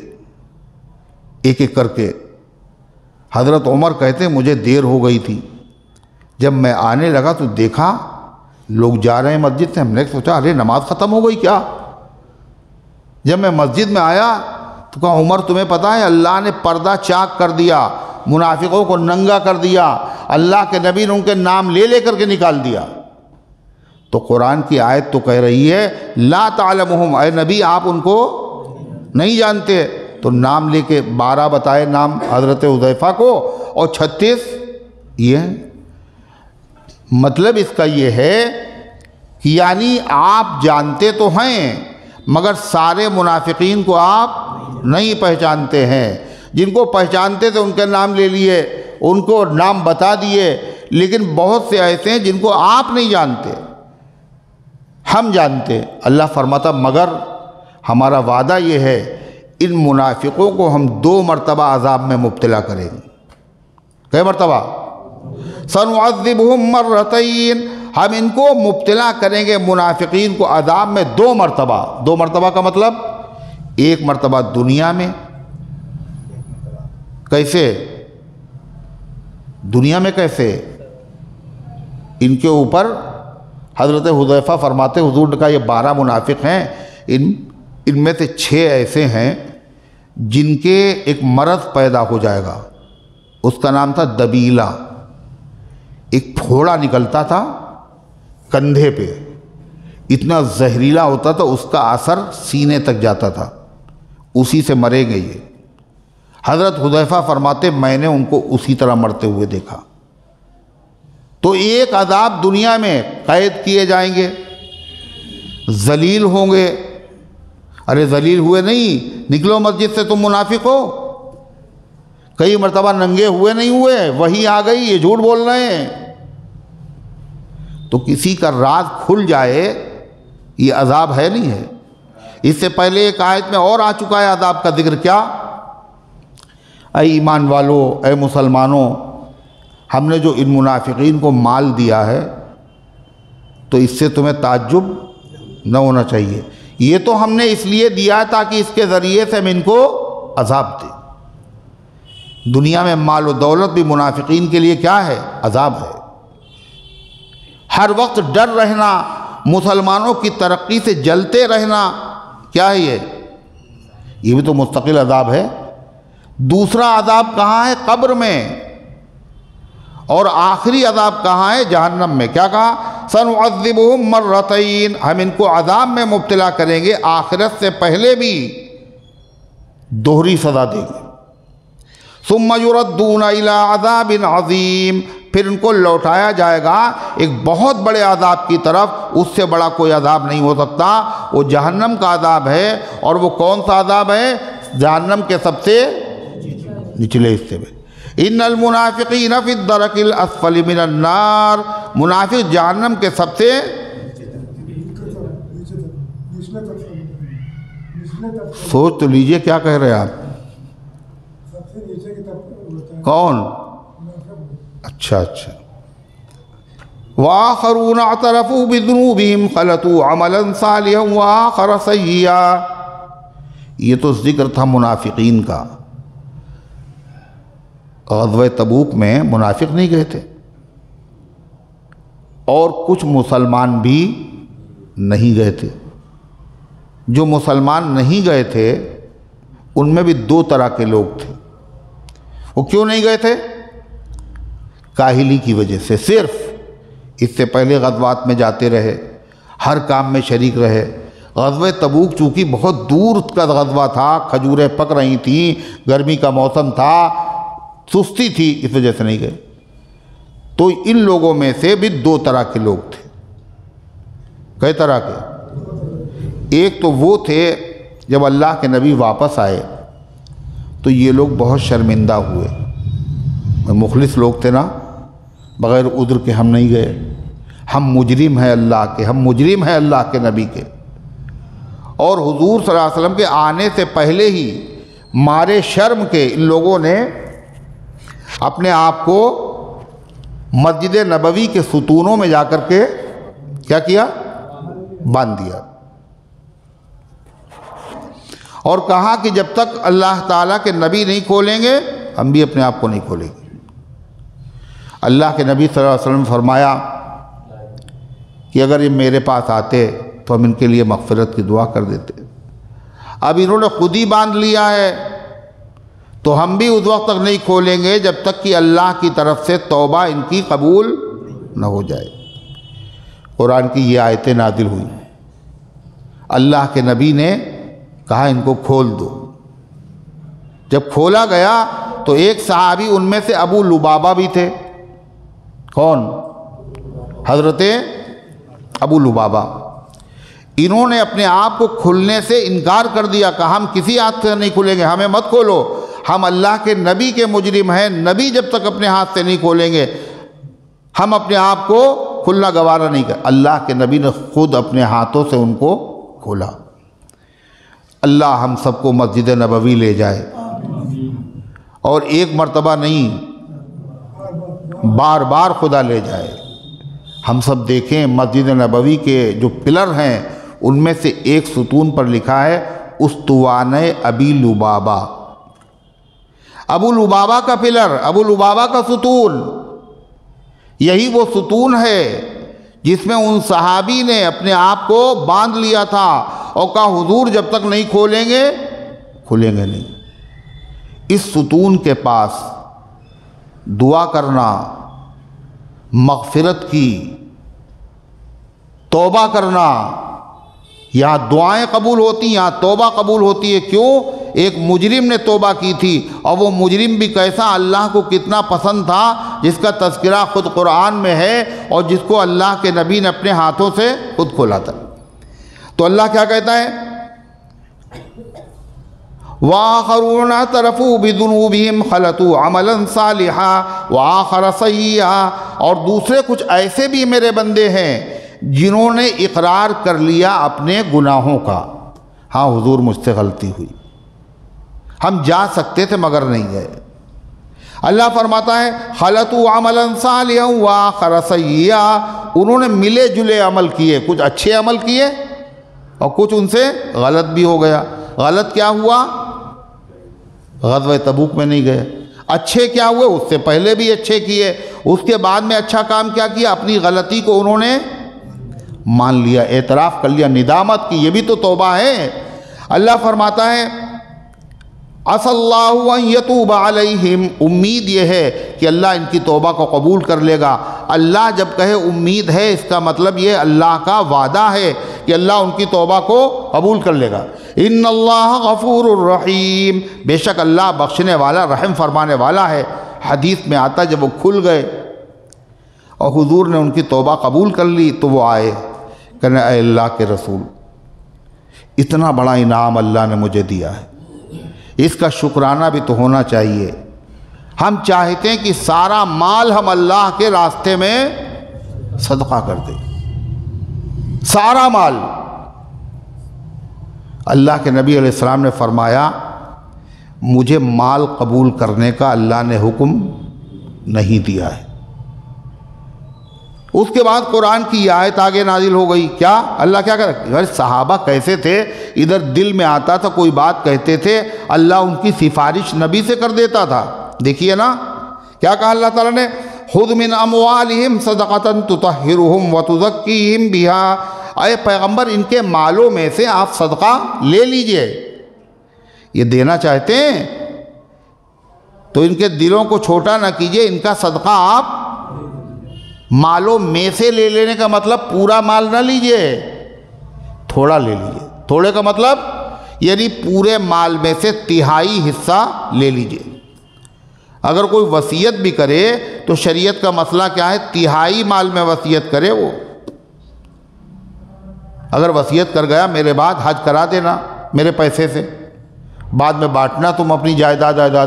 ایک ایک کر کے۔ حضرت عمر کہتے ہیں مجھے دیر ہو گئی تھی، جب میں آنے لگا تو دیکھا لوگ جا رہے ہیں مسجد سے، ہم نے سوچا ارے نماز ختم ہو گئی کیا؟ جب میں مسجد میں آیا تو کہا عمر تمہیں پتہ ہے اللہ نے پردہ چاک کر دیا، منافقوں کو ننگا کر دیا، اللہ کے نبی نے ان کے نام لے لے کر کے نکال دیا۔ تو قرآن کی آیت تو کہہ رہی ہے لا تعلمہم، اے نبی آپ ان کو نہیں جانتے، تو نام لے کے 12 بتائے نام حضرت حذیفہ کو، اور 36 یہ ہیں۔ مطلب اس کا یہ ہے کہ یعنی آپ جانتے تو ہیں مگر سارے منافقین کو آپ نہیں پہچانتے ہیں، جن کو پہچانتے تھے ان کے نام لے لیے، ان کو نام بتا دیے، لیکن بہت سے ایسے ہیں جن کو آپ نہیں جانتے، ہم جانتے۔ اللہ فرماتا مگر ہمارا وعدہ یہ ہے ان منافقوں کو ہم 2 مرتبہ عذاب میں مبتلا کریں گے۔ کئی مرتبہ؟ سنعذبہم مرتین، ہم ان کو مبتلا کریں گے منافقین کو عذاب میں 2 مرتبہ۔ 2 مرتبہ کا مطلب 1 مرتبہ دنیا میں۔ کیسے دنیا میں؟ کیسے؟ ان کے اوپر حضرت حذیفہ فرماتے حضور نے کہا یہ 12 منافق ہیں، ان میں سے 6 ایسے ہیں جن کے ایک مرض پیدا ہو جائے گا، اس کا نام تھا دبیلہ، ایک پھوڑا نکلتا تھا کندھے پہ، اتنا زہریلا ہوتا تھا، اس کا اثر سینے تک جاتا تھا، اسی سے مرے گے یہ۔ حضرت حذیفہ فرماتے میں نے ان کو اسی طرح مرتے ہوئے دیکھا۔ تو ایک عذاب دنیا میں قید کیے جائیں گے، ذلیل ہوں گے۔ ارے ذلیل ہوئے نہیں، نکلو مسجد سے تم منافق ہو، کئی مرتبہ ننگے ہوئے نہیں ہوئے، وہی آ گئی، یہ جھوٹ بول رہے ہیں۔ تو کسی کا راز کھل جائے یہ عذاب ہے نہیں ہے۔ اس سے پہلے ایک آیت میں اور آ چکا ہے عذاب کا ذکر، کیا؟ اے ایمان والو، اے مسلمانوں، ہم نے جو ان منافقین کو مال دیا ہے تو اس سے تمہیں تعجب نہ ہونا چاہیے، یہ تو ہم نے اس لیے دیا تاکہ اس کے ذریعے سے ہم ان کو عذاب دیں۔ دنیا میں مال و دولت بھی منافقین کے لیے کیا ہے؟ عذاب ہے۔ ہر وقت ڈر رہنا، مسلمانوں کی ترقی سے جلتے رہنا، کیا ہے یہ بھی تو مستقل عذاب ہے۔ دوسرا عذاب کہاں ہے؟ قبر میں۔ اور آخری عذاب کہاں ہے؟ جہنم میں۔ کیا کہا؟ سنعذبہم مرتین، ہم ان کو عذاب میں مبتلا کریں گے، آخرت سے پہلے بھی دوہری سزا دیں گے۔ ثم یردون الی عذاب عظیم، پھر ان کو لوٹایا جائے گا ایک بہت بڑے عذاب کی طرف، اس سے بڑا کوئی عذاب نہیں ہو سکتا، وہ جہنم کا عذاب ہے۔ اور وہ کون سا عذاب ہے؟ جہنم کے سب سے نچلے حصے میں۔ ان المنافقین فی الدرک الاسفل من النار، منافق جہنم کے سب سے سوچ تو لیجئے کیا کہہ رہے ہیں آپ؟ کون؟ اچھا اچھا۔ وآخرون اعترفوا بذنوبہم خلطوا عملا صالحا وآخر سیئا، یہ تو ذکر تھا منافقین کا۔ غزوہ تبوک میں منافق نہیں گئے تھے، اور کچھ مسلمان بھی نہیں گئے تھے۔ جو مسلمان نہیں گئے تھے ان میں بھی 2 طرح کے لوگ تھے۔ وہ کیوں نہیں گئے تھے؟ کاہلی کی وجہ سے۔ صرف اس سے پہلے غزوات میں جاتے رہے، ہر کام میں شریک رہے۔ غزوہ تبوک چونکہ بہت دور کا غزوہ تھا، کھجوریں پک رہی تھیں، گرمی کا موسم تھا، سستی تھی، اس وجہ سے نہیں گئے۔ تو ان لوگوں میں سے بھی 2 طرح کے لوگ تھے۔ کئی طرح کے؟ ایک تو وہ تھے جب اللہ کے نبی واپس آئے تو یہ لوگ بہت شرمندہ ہوئے. مخلص لوگ تھے نا، بغیر عذر کے ہم نہیں گئے، ہم مجرم ہیں اللہ کے، ہم مجرم ہیں اللہ کے نبی کے. اور حضور صلی اللہ علیہ وسلم کے آنے سے پہلے ہی مارے شرم کے ان لوگوں نے اپنے آپ کو مسجد نبوی کے ستونوں میں جا کر کے کیا کیا؟ باندھ دیا، اور کہا کہ جب تک اللہ تعالیٰ کے نبی نہیں کھولیں گے ہم بھی اپنے آپ کو نہیں کھولیں گے. اللہ کے نبی صلی اللہ علیہ وسلم نے فرمایا کہ اگر یہ میرے پاس آتے تو ہم ان کے لیے مغفرت کی دعا کر دیتے. اب انہوں نے خود ہی باندھ لیا ہے تو ہم بھی اس وقت تک نہیں کھولیں گے جب تک کہ اللہ کی طرف سے توبہ ان کی قبول نہ ہو جائے. قرآن کی یہ آیتیں نازل ہوئی. اللہ کے نبی نے کہا ان کو کھول دو. جب کھولا گیا تو ایک صحابی ان میں سے ابو لبابہ بھی تھے. کون؟ حضرت ابو لبابہ. انہوں نے اپنے آپ کو کھلنے سے انکار کر دیا، کہا ہم کسی ہاتھ سے نہیں کھولیں گے، ہمیں مت کھولو، ہم اللہ کے نبی کے مجرم ہیں، نبی جب تک اپنے ہاتھ سے نہیں کھولیں گے ہم اپنے آپ کو کھلنا گوارا نہیں کر. اللہ کے نبی نے خود اپنے ہاتھوں سے ان کو کھولا. اللہ ہم سب کو مسجد نبوی لے جائے، اور ایک مرتبہ نہیں بار بار خدا لے جائے. ہم سب دیکھیں مسجد نبوی کے جو پلر ہیں ان میں سے ایک ستون پر لکھا ہے استوانہ ابی لبابہ. ابو لبابہ کا پلر، ابو لبابہ کا ستون، یہی وہ ستون ہے جس میں ان صحابی نے اپنے آپ کو باندھ لیا تھا اور کہا حضور جب تک نہیں کھولیں گے کھلیں گے نہیں. اس ستون کے پاس دعا کرنا، مغفرت کی، توبہ کرنا، یہاں دعائیں قبول ہوتی ہیں، یہاں توبہ قبول ہوتی ہے. کیوں؟ ایک مجرم نے توبہ کی تھی، اور وہ مجرم بھی کیسا، اللہ کو کتنا پسند تھا، جس کا تذکرہ خود قرآن میں ہے اور جس کو اللہ کے نبی نے اپنے ہاتھوں سے خود کھولا تھا. تو اللہ کیا کہتا ہے؟ وَآخَرُونَ اعْتَرَفُوا بِذُنُوبِهِمْ خَلَطُوا عَمَلًا صَالِحًا وَآخَرَ سَيِّئًا. اور دوسرے کچھ ایسے بھی میرے بندے ہیں جنہوں نے اقرار کر لیا اپنے گناہوں کا. ہاں حضور مجھ سے غلطی ہوئی، ہم جا سکتے تھے مگر نہیں گئے. اللہ فرماتا ہے خَلَطُوا عَمَلًا صَالِحًا وَآخَرَ سَيِّئًا. انہوں نے ملے جلے عمل کیے، کچھ اچھے عمل کیے اور کچھ ان سے غلط بھی ہو گیا. غلط کیا ہوا؟ غزوہ تبوک میں نہیں گئے. اچھے کیا ہوئے؟ اس سے پہلے بھی اچھے کیے. اس کے بعد میں اچھا کام کیا کیا؟ اپنی غلطی کو انہوں نے مان لیا، اعتراف کر لیا، ندامت کی. یہ بھی تو توبہ ہے. اللہ فرماتا ہے عَسَى اللَّهُ أَن يَتُوبَ عَلَيْهِمْ. امید یہ ہے کہ اللہ ان کی توبہ کو قبول کر لے گا. اللہ جب کہے امید ہے اس کا مطلب یہ اللہ کا وعدہ ہے کہ اللہ ان کی توبہ کو قبول کر لے گا. ان اللہ غفور الرحیم. بے شک اللہ بخشنے والا، رحم فرمانے والا ہے. حدیث میں آتا جب وہ کھل گئے اور حضور نے ان کی توبہ قبول کر لی تو وہ آئے کہنے اے اللہ کے رسول، اتنا بڑا انعام اللہ نے مجھے دیا ہے، اس کا شکرانہ بھی تو ہونا چاہیے. ہم چاہتے ہیں کہ سارا مال ہم اللہ کے راستے میں صدقہ کر دیں، سارا مال. اللہ کے نبی علیہ السلام نے فرمایا مجھے مال قبول کرنے کا اللہ نے حکم نہیں دیا ہے. اس کے بعد قرآن کی یہ آیت آگے نازل ہو گئی. کیا اللہ کیا کہا؟ صحابہ کیسے تھے، ادھر دل میں آتا تھا کوئی بات کہتے تھے، اللہ ان کی سفارش نبی سے کر دیتا تھا. دیکھیے نا کیا کہا اللہ تعالیٰ نے، خُذْ مِنْ أَمْوَالِهِمْ صَدَقَةً تُطَهِّرُهُمْ وَتُزَكِّيهِمْ بِهَا. اے پیغمبر ان کے مالوں میں سے آپ صدقہ لے لیجئے. یہ دینا چاہتے ہیں تو ان کے دلوں کو چھوٹا نہ کیجئے، ان کا صدقہ آپ مالوں میں سے لے لینے کا مطلب پورا مال نہ لیجئے، تھوڑا لے لیجئے. تھوڑے کا مطلب یعنی پورے مال میں سے تہائی حصہ لے لیجئے. اگر کوئی وصیت بھی کرے تو شریعت کا مسئلہ کیا ہے؟ تہائی مال میں وصیت کرے. وہ اگر وصیت کر گیا میرے بعد حج کرا دینا میرے پیسے سے، بعد میں بانٹنا تم اپنی جائیداد،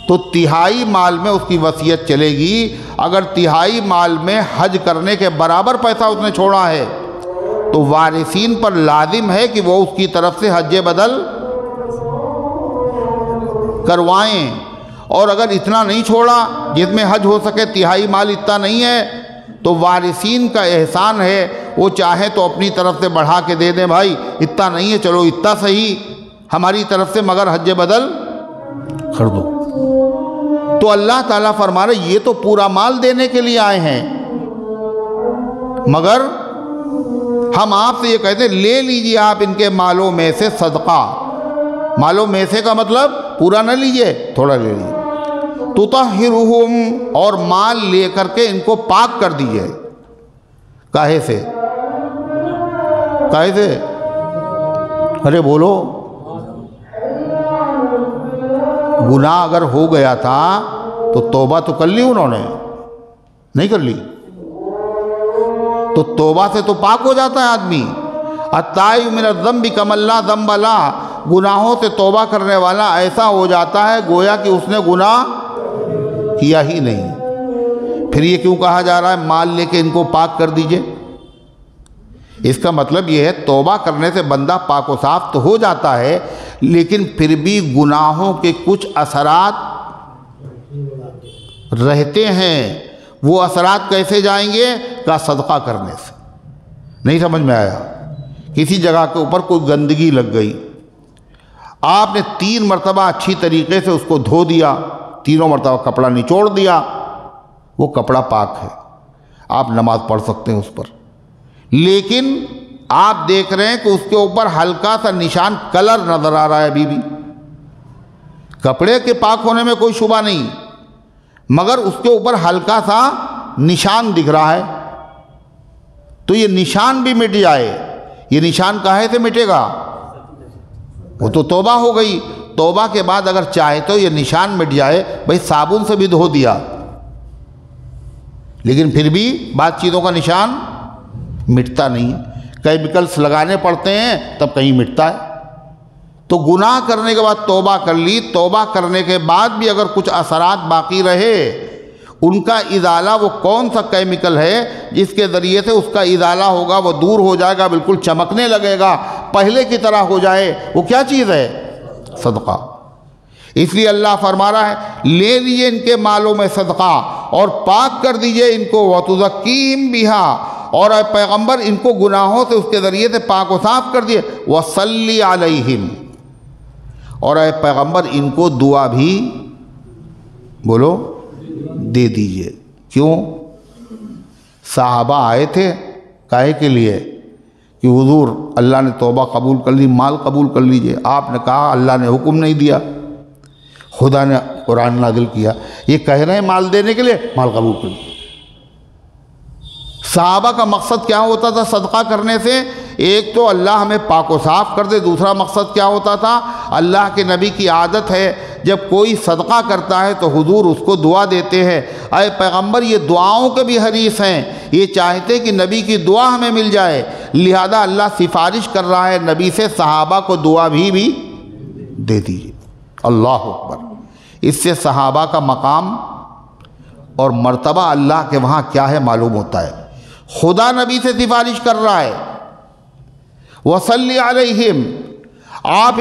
تو تہائی مال میں اس کی وصیت چلے گی۔ اگر تہائی مال میں حج کرنے کے برابر پیسہ اس نے چھوڑا ہے تو وارثین پر لازم ہے کہ وہ اس کی طرف سے حج بدل کروائیں، اور اگر اتنا نہیں چھوڑا جس میں حج ہو سکے، تہائی مال اتنا نہیں ہے، تو وارثین کا احسان ہے، وہ چاہے تو اپنی طرف سے بڑھا کے دے دیں، بھائی اتنا نہیں ہے چلو اتنا صحیح ہماری طرف سے، مگر حج بدل کر دو۔ تو اللہ تعالیٰ فرما رہے یہ تو پورا مال دینے کے لیے آئے ہیں، مگر ہم آپ سے یہ کہتے ہیں لے لیجئے آپ ان کے مالوں میں سے صدقہ۔ مالوں میں سے کا مطلب پورا نہ لیجئے، تھوڑا لے لیجئے۔ تطہرہم، اور مال لے کر کے ان کو پاک کر دیجئے۔ کاہے سے؟ کاہے سے؟ ارے بولو، گناہ اگر ہو گیا تھا تو توبہ تو کر لی انہوں نے، نہیں کر لی؟ تو توبہ سے تو پاک ہو جاتا ہے آدمی۔ التائب من الذنب کمن لا ذنب لہ، گناہوں سے توبہ کرنے والا ایسا ہو جاتا ہے گویا کہ اس نے گناہ کیا ہی نہیں۔ پھر یہ کیوں کہا جا رہا ہے مال لے کے ان کو پاک کر دیجئے؟ اس کا مطلب یہ ہے توبہ کرنے سے بندہ پاک و صاف تو ہو جاتا ہے، لیکن پھر بھی گناہوں کے کچھ اثرات رہتے ہیں۔ وہ اثرات کیسے جائیں گے؟ کا صدقہ کرنے سے۔ نہیں سمجھ میں آیا؟ کسی جگہ کے اوپر کوئی گندگی لگ گئی، آپ نے 3 مرتبہ اچھی طریقے سے اس کو دھو دیا، تینوں مرتبہ کپڑا نچوڑ دیا، وہ کپڑا پاک ہے، آپ نماز پڑھ سکتے ہیں اس پر۔ لیکن آپ دیکھ رہے ہیں کہ اس کے اوپر ہلکا سا نشان کلر نظر آ رہا ہے ابھی بھی۔ کپڑے کے پاک ہونے میں کوئی شبہ نہیں، مگر اس کے اوپر ہلکا سا نشان دکھ رہا ہے، تو یہ نشان بھی مٹ جائے۔ یہ نشان کاہے سے مٹے گا؟ وہ تو توبہ ہو گئی۔ توبہ کے بعد اگر چاہے تو یہ نشان مٹ جائے، بھئی صابن سے بھی دھو دیا، لیکن پھر بھی بعض چیزوں کا نشان مٹتا نہیں، کیمیکلز لگانے پڑتے ہیں تب کہیں مٹتا ہے۔ تو گناہ کرنے کے بعد توبہ کر لی، توبہ کرنے کے بعد بھی اگر کچھ اثرات باقی رہے، ان کا ازالہ وہ کون سا کیمیکل ہے جس کے ذریعے سے اس کا ازالہ ہوگا، وہ دور ہو جائے گا، بالکل چمکنے لگے گا، پہلے کی طرح ہو جائے، وہ کیا چیز ہے؟ صدقہ۔ اس لیے اللہ فرما رہا ہے لے لیجئے ان کے مالوں میں صدقہ اور پاک کر دیجئے ان کو، وَتُزَكِّيهِمْ بِهَا، اور اے پیغمبر ان کو گناہوں سے اس کے ذریعے سے پاک و صاف کر دیے، وَصَلِّ عَلَيْهِمْ، اور اے پیغمبر ان کو دعا بھی بولو دے دیجئے۔ کیوں؟ صحابہ آئے تھے کاہے کے لیے؟ کہ حضور اللہ نے توبہ قبول کر لی، مال قبول کر لیجئے۔ آپ نے کہا اللہ نے حکم نہیں دیا، خدا نے قرآن نازل کیا، یہ کہہ رہے ہیں مال دینے کے لیے، مال قبول کر لیجئے۔ صحابہ کا مقصد کیا ہوتا تھا صدقہ کرنے سے؟ ایک تو اللہ ہمیں پاک و صاف کر دے، دوسرا مقصد کیا ہوتا تھا؟ اللہ کے نبی کی عادت ہے جب کوئی صدقہ کرتا ہے تو حضور اس کو دعا دیتے ہیں، اے پیغمبر یہ دعاؤں کے بھی حریص ہیں، یہ چاہتے کہ نبی کی دعا ہمیں مل جائے، لہذا اللہ سفارش کر رہا ہے نبی سے صحابہ کو دعا بھی دے دیجیے۔ اللہ اکبر۔ اس سے صحابہ کا مقام اور مرتبہ اللہ کے وہاں کیا ہے معلوم ہوتا ہے۔ خدا نبی سے سفارش کر رہا ہے، وَصَلِّ عَلَيْهِمْ، آپ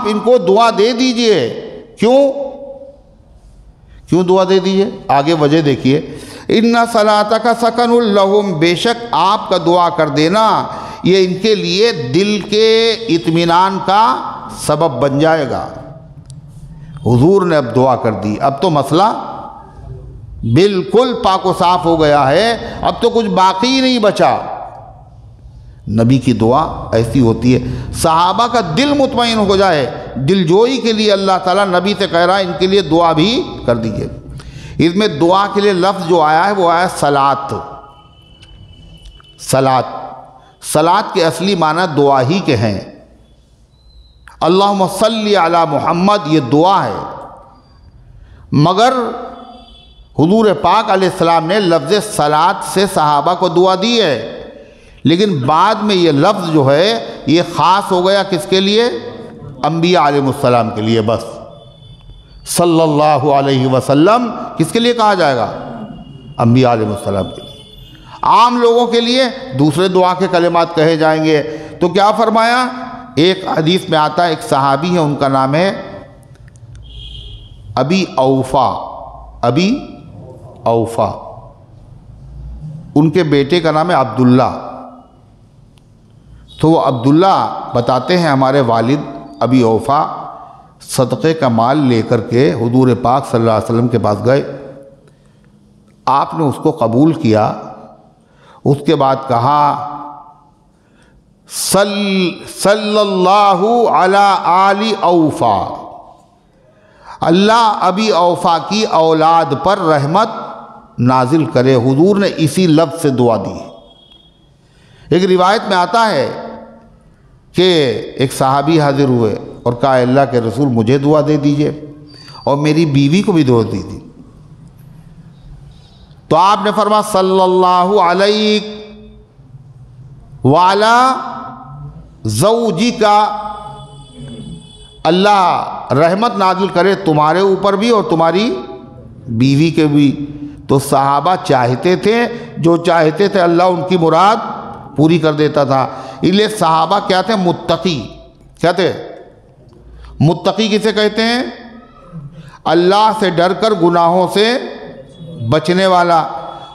ان کو دعا دے دیجئے۔ کیوں دعا دے دیجئے؟ آگے وجہ دیکھیے، اِنَّ صَلَاتَكَ سَكَنٌ لَهُمْ، بے شک آپ کا دعا کر دینا یہ ان کے لیے دل کے اطمینان کا سبب بن جائے گا۔ حضور نے اب دعا کر دی، اب تو مسئلہ بالکل پاک و صاف ہو گیا ہے، اب تو کچھ باقی ہی نہیں بچا۔ نبی کی دعا ایسی ہوتی ہے صحابہ کا دل مطمئن ہو جائے، دل جوئی کے لیے اللہ تعالیٰ نبی سے کہہ رہا ہے ان کے لیے دعا بھی کر دیجئے۔ اس میں دعا کے لیے لفظ جو آیا ہے وہ آیا صلات۔ صلات کے اصلی معنی دعا ہی کے ہیں۔ اللہم صلی علی محمد یہ دعا ہے، مگر حضور پاک علیہ السلام نے لفظ صلات سے صحابہ کو دعا دی ہے، لیکن بعد میں یہ لفظ جو ہے یہ خاص ہو گیا کس کے لیے؟ انبیاء علیہ السلام کے لیے بس، صلی اللہ علیہ وسلم کس کے لیے کہا جائے گا؟ انبیاء علیہ السلام کے لیے۔ عام لوگوں کے لیے دوسرے دعا کے کلمات کہے جائیں گے۔ تو کیا فرمایا؟ ایک حدیث میں آتا ہے، ایک صحابی ہے، ان کا نام ہے ابی اوفا، ابی اوفا، ان کے بیٹے کا نام ہے عبداللہ۔ تو وہ عبداللہ بتاتے ہیں ہمارے والد ابی اوفا صدقے کا مال لے کر کے حضور پاک صلی اللہ علیہ وسلم کے پاس گئے، آپ نے اس کو قبول کیا، اس کے بعد کہا صلی اللہ علی آل اوفا، اللہ ابی اوفا کی اولاد پر رحمت نازل کرے۔ حضور نے اسی لفظ سے دعا دی۔ ایک روایت میں آتا ہے کہ ایک صحابی حاضر ہوئے اور کہا اللہ کے رسول مجھے دعا دے دیجئے اور میری بیوی کو بھی دعا دی تھی۔ تو آپ نے فرمایا صلی اللہ علیہ وعلا زوجی کا، اللہ رحمت نازل کرے تمہارے اوپر بھی اور تمہاری بیوی کے بھی۔ تو صحابہ چاہتے تھے، جو چاہتے تھے اللہ ان کی مراد پوری کر دیتا تھا۔ اس لیے صحابہ کیا تھے؟ متقی۔ کیا تھے؟ متقی کسے کہتے ہیں؟ اللہ سے ڈر کر گناہوں سے بچنے والا۔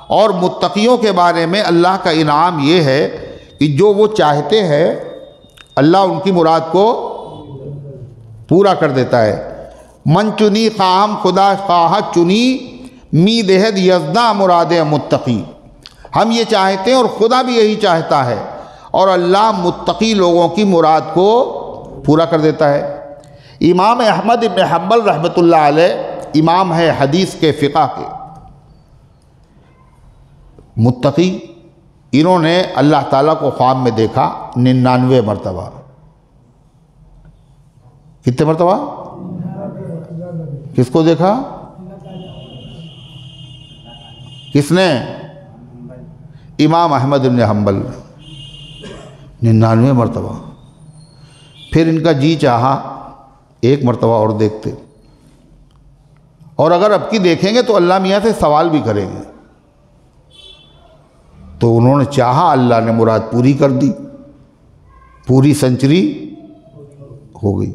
اور متقیوں کے بارے میں اللہ کا انعام یہ ہے کہ جو وہ چاہتے ہیں اللہ ان کی مراد کو پورا کر دیتا ہے۔ من چنی خواہم خدا خواہت چنی، می دہد یزداں مراد متقی۔ ہم یہ چاہتے ہیں اور خدا بھی یہی چاہتا ہے، اور اللہ متقی لوگوں کی مراد کو پورا کر دیتا ہے۔ امام احمد بن حنبل رحمۃ اللہ علیہ امام ہے حدیث کے، فقہ کے، متقی۔ انہوں نے اللہ تعالیٰ کو خواب میں دیکھا 99 مرتبہ۔ کتنے مرتبہ؟ کس کو دیکھا؟ کس نے؟ امام احمد بن حنبل، 99 مرتبہ۔ پھر ان کا جی چاہا ایک مرتبہ اور دیکھتے، اور اگر اب کی دیکھیں گے تو اللہ میاں سے سوال بھی کریں گے۔ تو انہوں نے چاہا، اللہ نے مراد پوری کر دی، پوری سنچری ہو گئی۔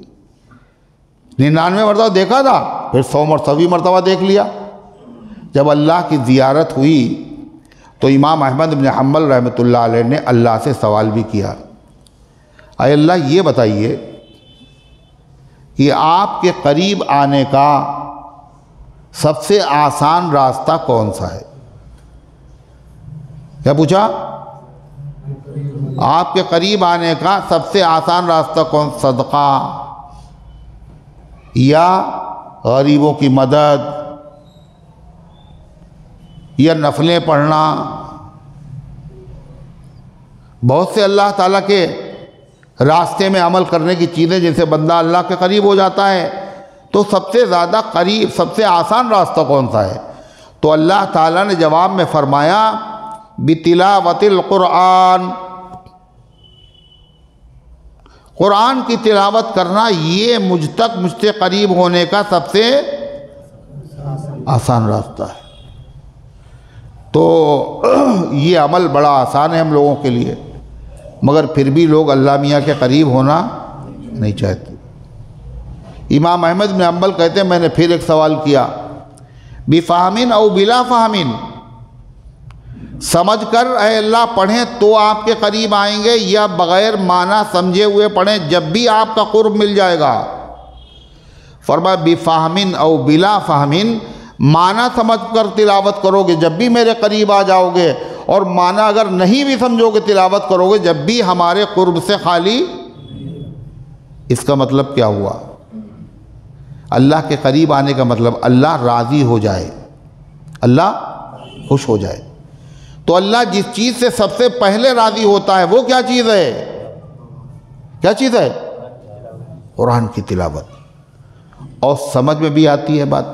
99 مرتبہ دیکھا تھا، پھر 100 مرتبہ دیکھ لیا۔ جب اللہ کی زیارت ہوئی تو امام احمد بن حنبل رحمۃ اللہ علیہ نے اللہ سے سوال بھی کیا، اے اللہ یہ بتائیے کہ آپ کے قریب آنے کا سب سے آسان راستہ کون سا ہے؟ کیا پوچھا؟ آپ کے قریب آنے کا سب سے آسان راستہ کون؟ صدقہ یا غریبوں کی مدد یا نفلیں پڑھنا؟ بہت سے اللہ تعالیٰ کے راستے میں عمل کرنے کی چیزیں جن سے بندہ اللہ کے قریب ہو جاتا ہے۔ تو سب سے زیادہ قریب، سب سے آسان راستہ کون سا ہے؟ تو اللہ تعالیٰ نے جواب میں فرمایا بتلاوت القرآن، قرآن کی تلاوت کرنا یہ مجھ سے قریب ہونے کا سب سے آسان راستہ ہے۔ تو یہ عمل بڑا آسان ہے ہم لوگوں کے لیے، مگر پھر بھی لوگ اللہ میاں کے قریب ہونا نہیں چاہتے۔ امام احمد بن حنبل کہتے ہیں میں نے پھر ایک سوال کیا، بفہم او بلا فہم، سمجھ کر اے اللہ پڑھیں تو آپ کے قریب آئیں گے، یا بغیر معنی سمجھے ہوئے پڑھیں جب بھی آپ کا قرب مل جائے گا؟ فرمایا بفہم او بلا فہم، معنی سمجھ کر تلاوت کرو گے جب بھی میرے قریب آ جاؤ گے، اور معنی اگر نہیں بھی سمجھو گے تلاوت کرو گے جب بھی ہمارے قرب سے خالی۔ اس کا مطلب کیا ہوا؟ اللہ کے قریب آنے کا مطلب اللہ راضی ہو جائے، اللہ خوش ہو جائے۔ تو اللہ جس چیز سے سب سے پہلے راضی ہوتا ہے وہ کیا چیز ہے؟ کیا چیز ہے؟ قرآن کی تلاوت۔ اور سمجھ میں بھی آتی ہے بات۔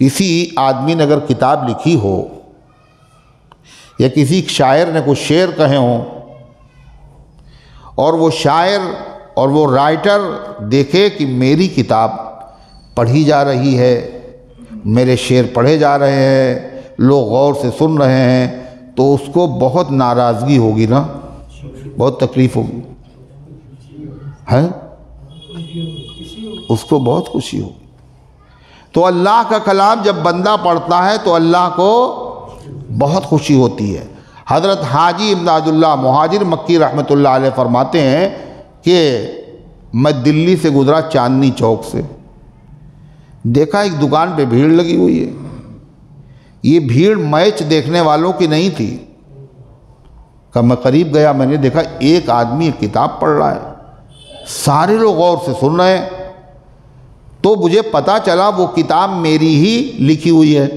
کسی آدمی نے اگر کتاب لکھی ہو یا کسی شاعر نے کچھ شعر کہے ہوں اور وہ شاعر اور وہ رائٹر دیکھے کہ میری کتاب پڑھی جا رہی ہے، میرے شعر پڑھے جا رہے ہیں، لوگ غور سے سن رہے ہیں، تو اس کو بہت ناراضگی ہوگی نا، بہت تکلیف ہوگی، ہے اس کو بہت خوشی ہوگی۔ تو اللہ کا کلام جب بندہ پڑھتا ہے تو اللہ کو بہت خوشی ہوتی ہے۔ حضرت حاجی امداد اللہ مہاجر مکی رحمۃ اللہ علیہ فرماتے ہیں کہ میں دلی سے گزرا چاندنی چوک سے، دیکھا ایک دکان پہ بھیڑ لگی ہوئی ہے۔ یہ بھیڑ میچ دیکھنے والوں کی نہیں تھی کہ میں قریب گیا، میں نے دیکھا ایک آدمی ایک کتاب پڑھ رہا ہے، سارے لوگ غور سے سن رہے ہیں، تو مجھے پتا چلا وہ کتاب میری ہی لکھی ہوئی ہے۔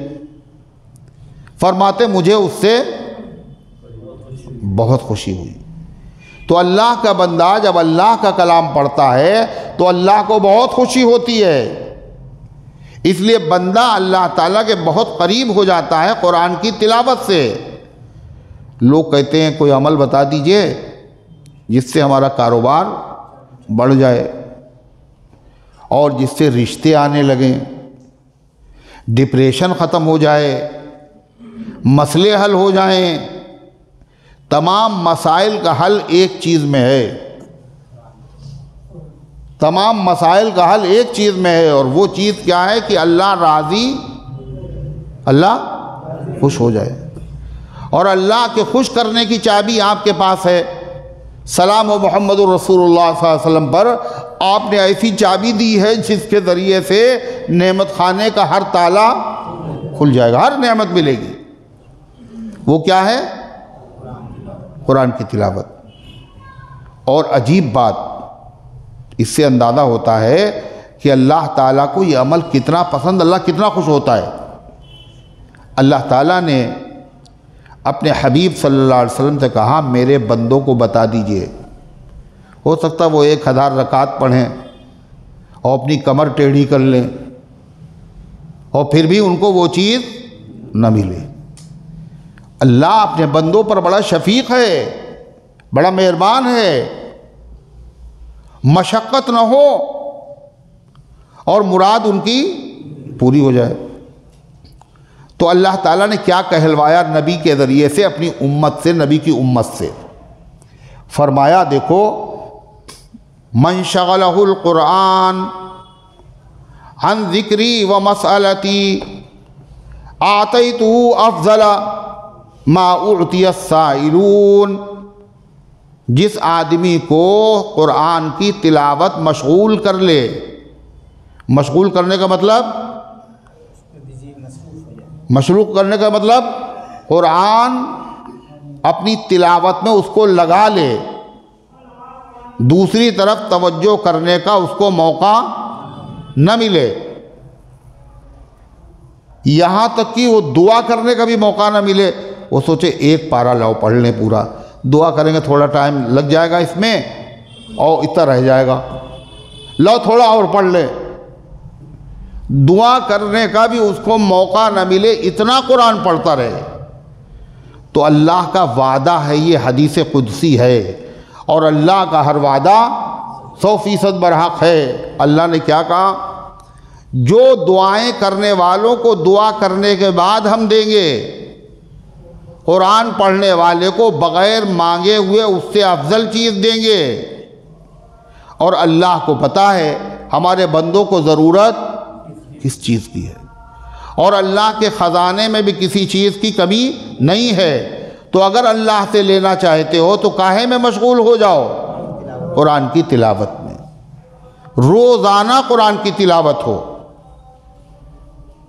فرماتے مجھے اس سے بہت خوشی ہوئی۔ تو اللہ کا بندہ جب اللہ کا کلام پڑھتا ہے تو اللہ کو بہت خوشی ہوتی ہے، اس لیے بندہ اللہ تعالیٰ کے بہت قریب ہو جاتا ہے قرآن کی تلاوت سے۔ لوگ کہتے ہیں کوئی عمل بتا دیجئے جس سے ہمارا کاروبار بڑھ جائے اور جس سے رشتے آنے لگیں، ڈپریشن ختم ہو جائے، مسئلے حل ہو جائیں۔ تمام مسائل کا حل ایک چیز میں ہے، تمام مسائل کا حل ایک چیز میں ہے، اور وہ چیز کیا ہے کہ اللہ راضی، اللہ خوش ہو جائے۔ اور اللہ کے خوش کرنے کی چابی آپ کے پاس ہے۔ سلام و محمد الرسول اللہ صلی اللہ علیہ وسلم پر آپ نے ایسی چابی دی ہے جس کے ذریعے سے نعمت خانے کا ہر تالا کھل جائے گا، ہر نعمت ملے گی۔ وہ کیا ہے؟ قرآن کی تلاوت۔ اور عجیب بات، اس سے اندازہ ہوتا ہے کہ اللہ تعالیٰ کو یہ عمل کتنا پسند، اللہ کتنا خوش ہوتا ہے۔ اللہ تعالیٰ نے اپنے حبیب صلی اللہ علیہ وسلم سے کہا میرے بندوں کو بتا دیجئے، ہو سکتا وہ 1000 رکعت پڑھیں اور اپنی کمر ٹیڑھی کر لیں اور پھر بھی ان کو وہ چیز نہ ملے۔ اللہ اپنے بندوں پر بڑا شفیق ہے، بڑا مہربان ہے، مشقت نہ ہو اور مراد ان کی پوری ہو جائے۔ تو اللہ تعالیٰ نے کیا کہلوایا نبی کے ذریعے سے اپنی امت سے، نبی کی امت سے؟ فرمایا دیکھو من شغلہ القرآن عن ذکری و مسئلتی آتیتہ افضل ما اعطی السائلون، جس آدمی کو قرآن کی تلاوت مشغول کر لے، مشغول کرنے کا مطلب، مشروع کرنے کا مطلب قرآن اپنی تلاوت میں اس کو لگا لے، دوسری طرف توجہ کرنے کا اس کو موقع نہ ملے، یہاں تک کہ وہ دعا کرنے کا بھی موقع نہ ملے۔ وہ سوچے ایک پارہ لاؤ پڑھ لیں پورا، دعا کریں گے تھوڑا ٹائم لگ جائے گا اس میں اور اتنا رہ جائے گا، لاؤ تھوڑا اور پڑھ لیں، دعا کرنے کا بھی اس کو موقع نہ ملے، اتنا قرآن پڑھتا رہے۔ تو اللہ کا وعدہ ہے، یہ حدیث قدسی ہے، اور اللہ کا ہر وعدہ 100% برحق ہے۔ اللہ نے کیا کہا؟ جو دعائیں کرنے والوں کو دعا کرنے کے بعد ہم دیں گے، قرآن پڑھنے والے کو بغیر مانگے ہوئے اس سے افضل چیز دیں گے۔ اور اللہ کو پتہ ہے ہمارے بندوں کو ضرورت کس چیز کی ہے، اور اللہ کے خزانے میں بھی کسی چیز کی کمی نہیں ہے۔ تو اگر اللہ سے لینا چاہتے ہو تو کاہے میں مشغول ہو جاؤ؟ قرآن کی تلاوت میں، روزانہ قرآن کی تلاوت ہو،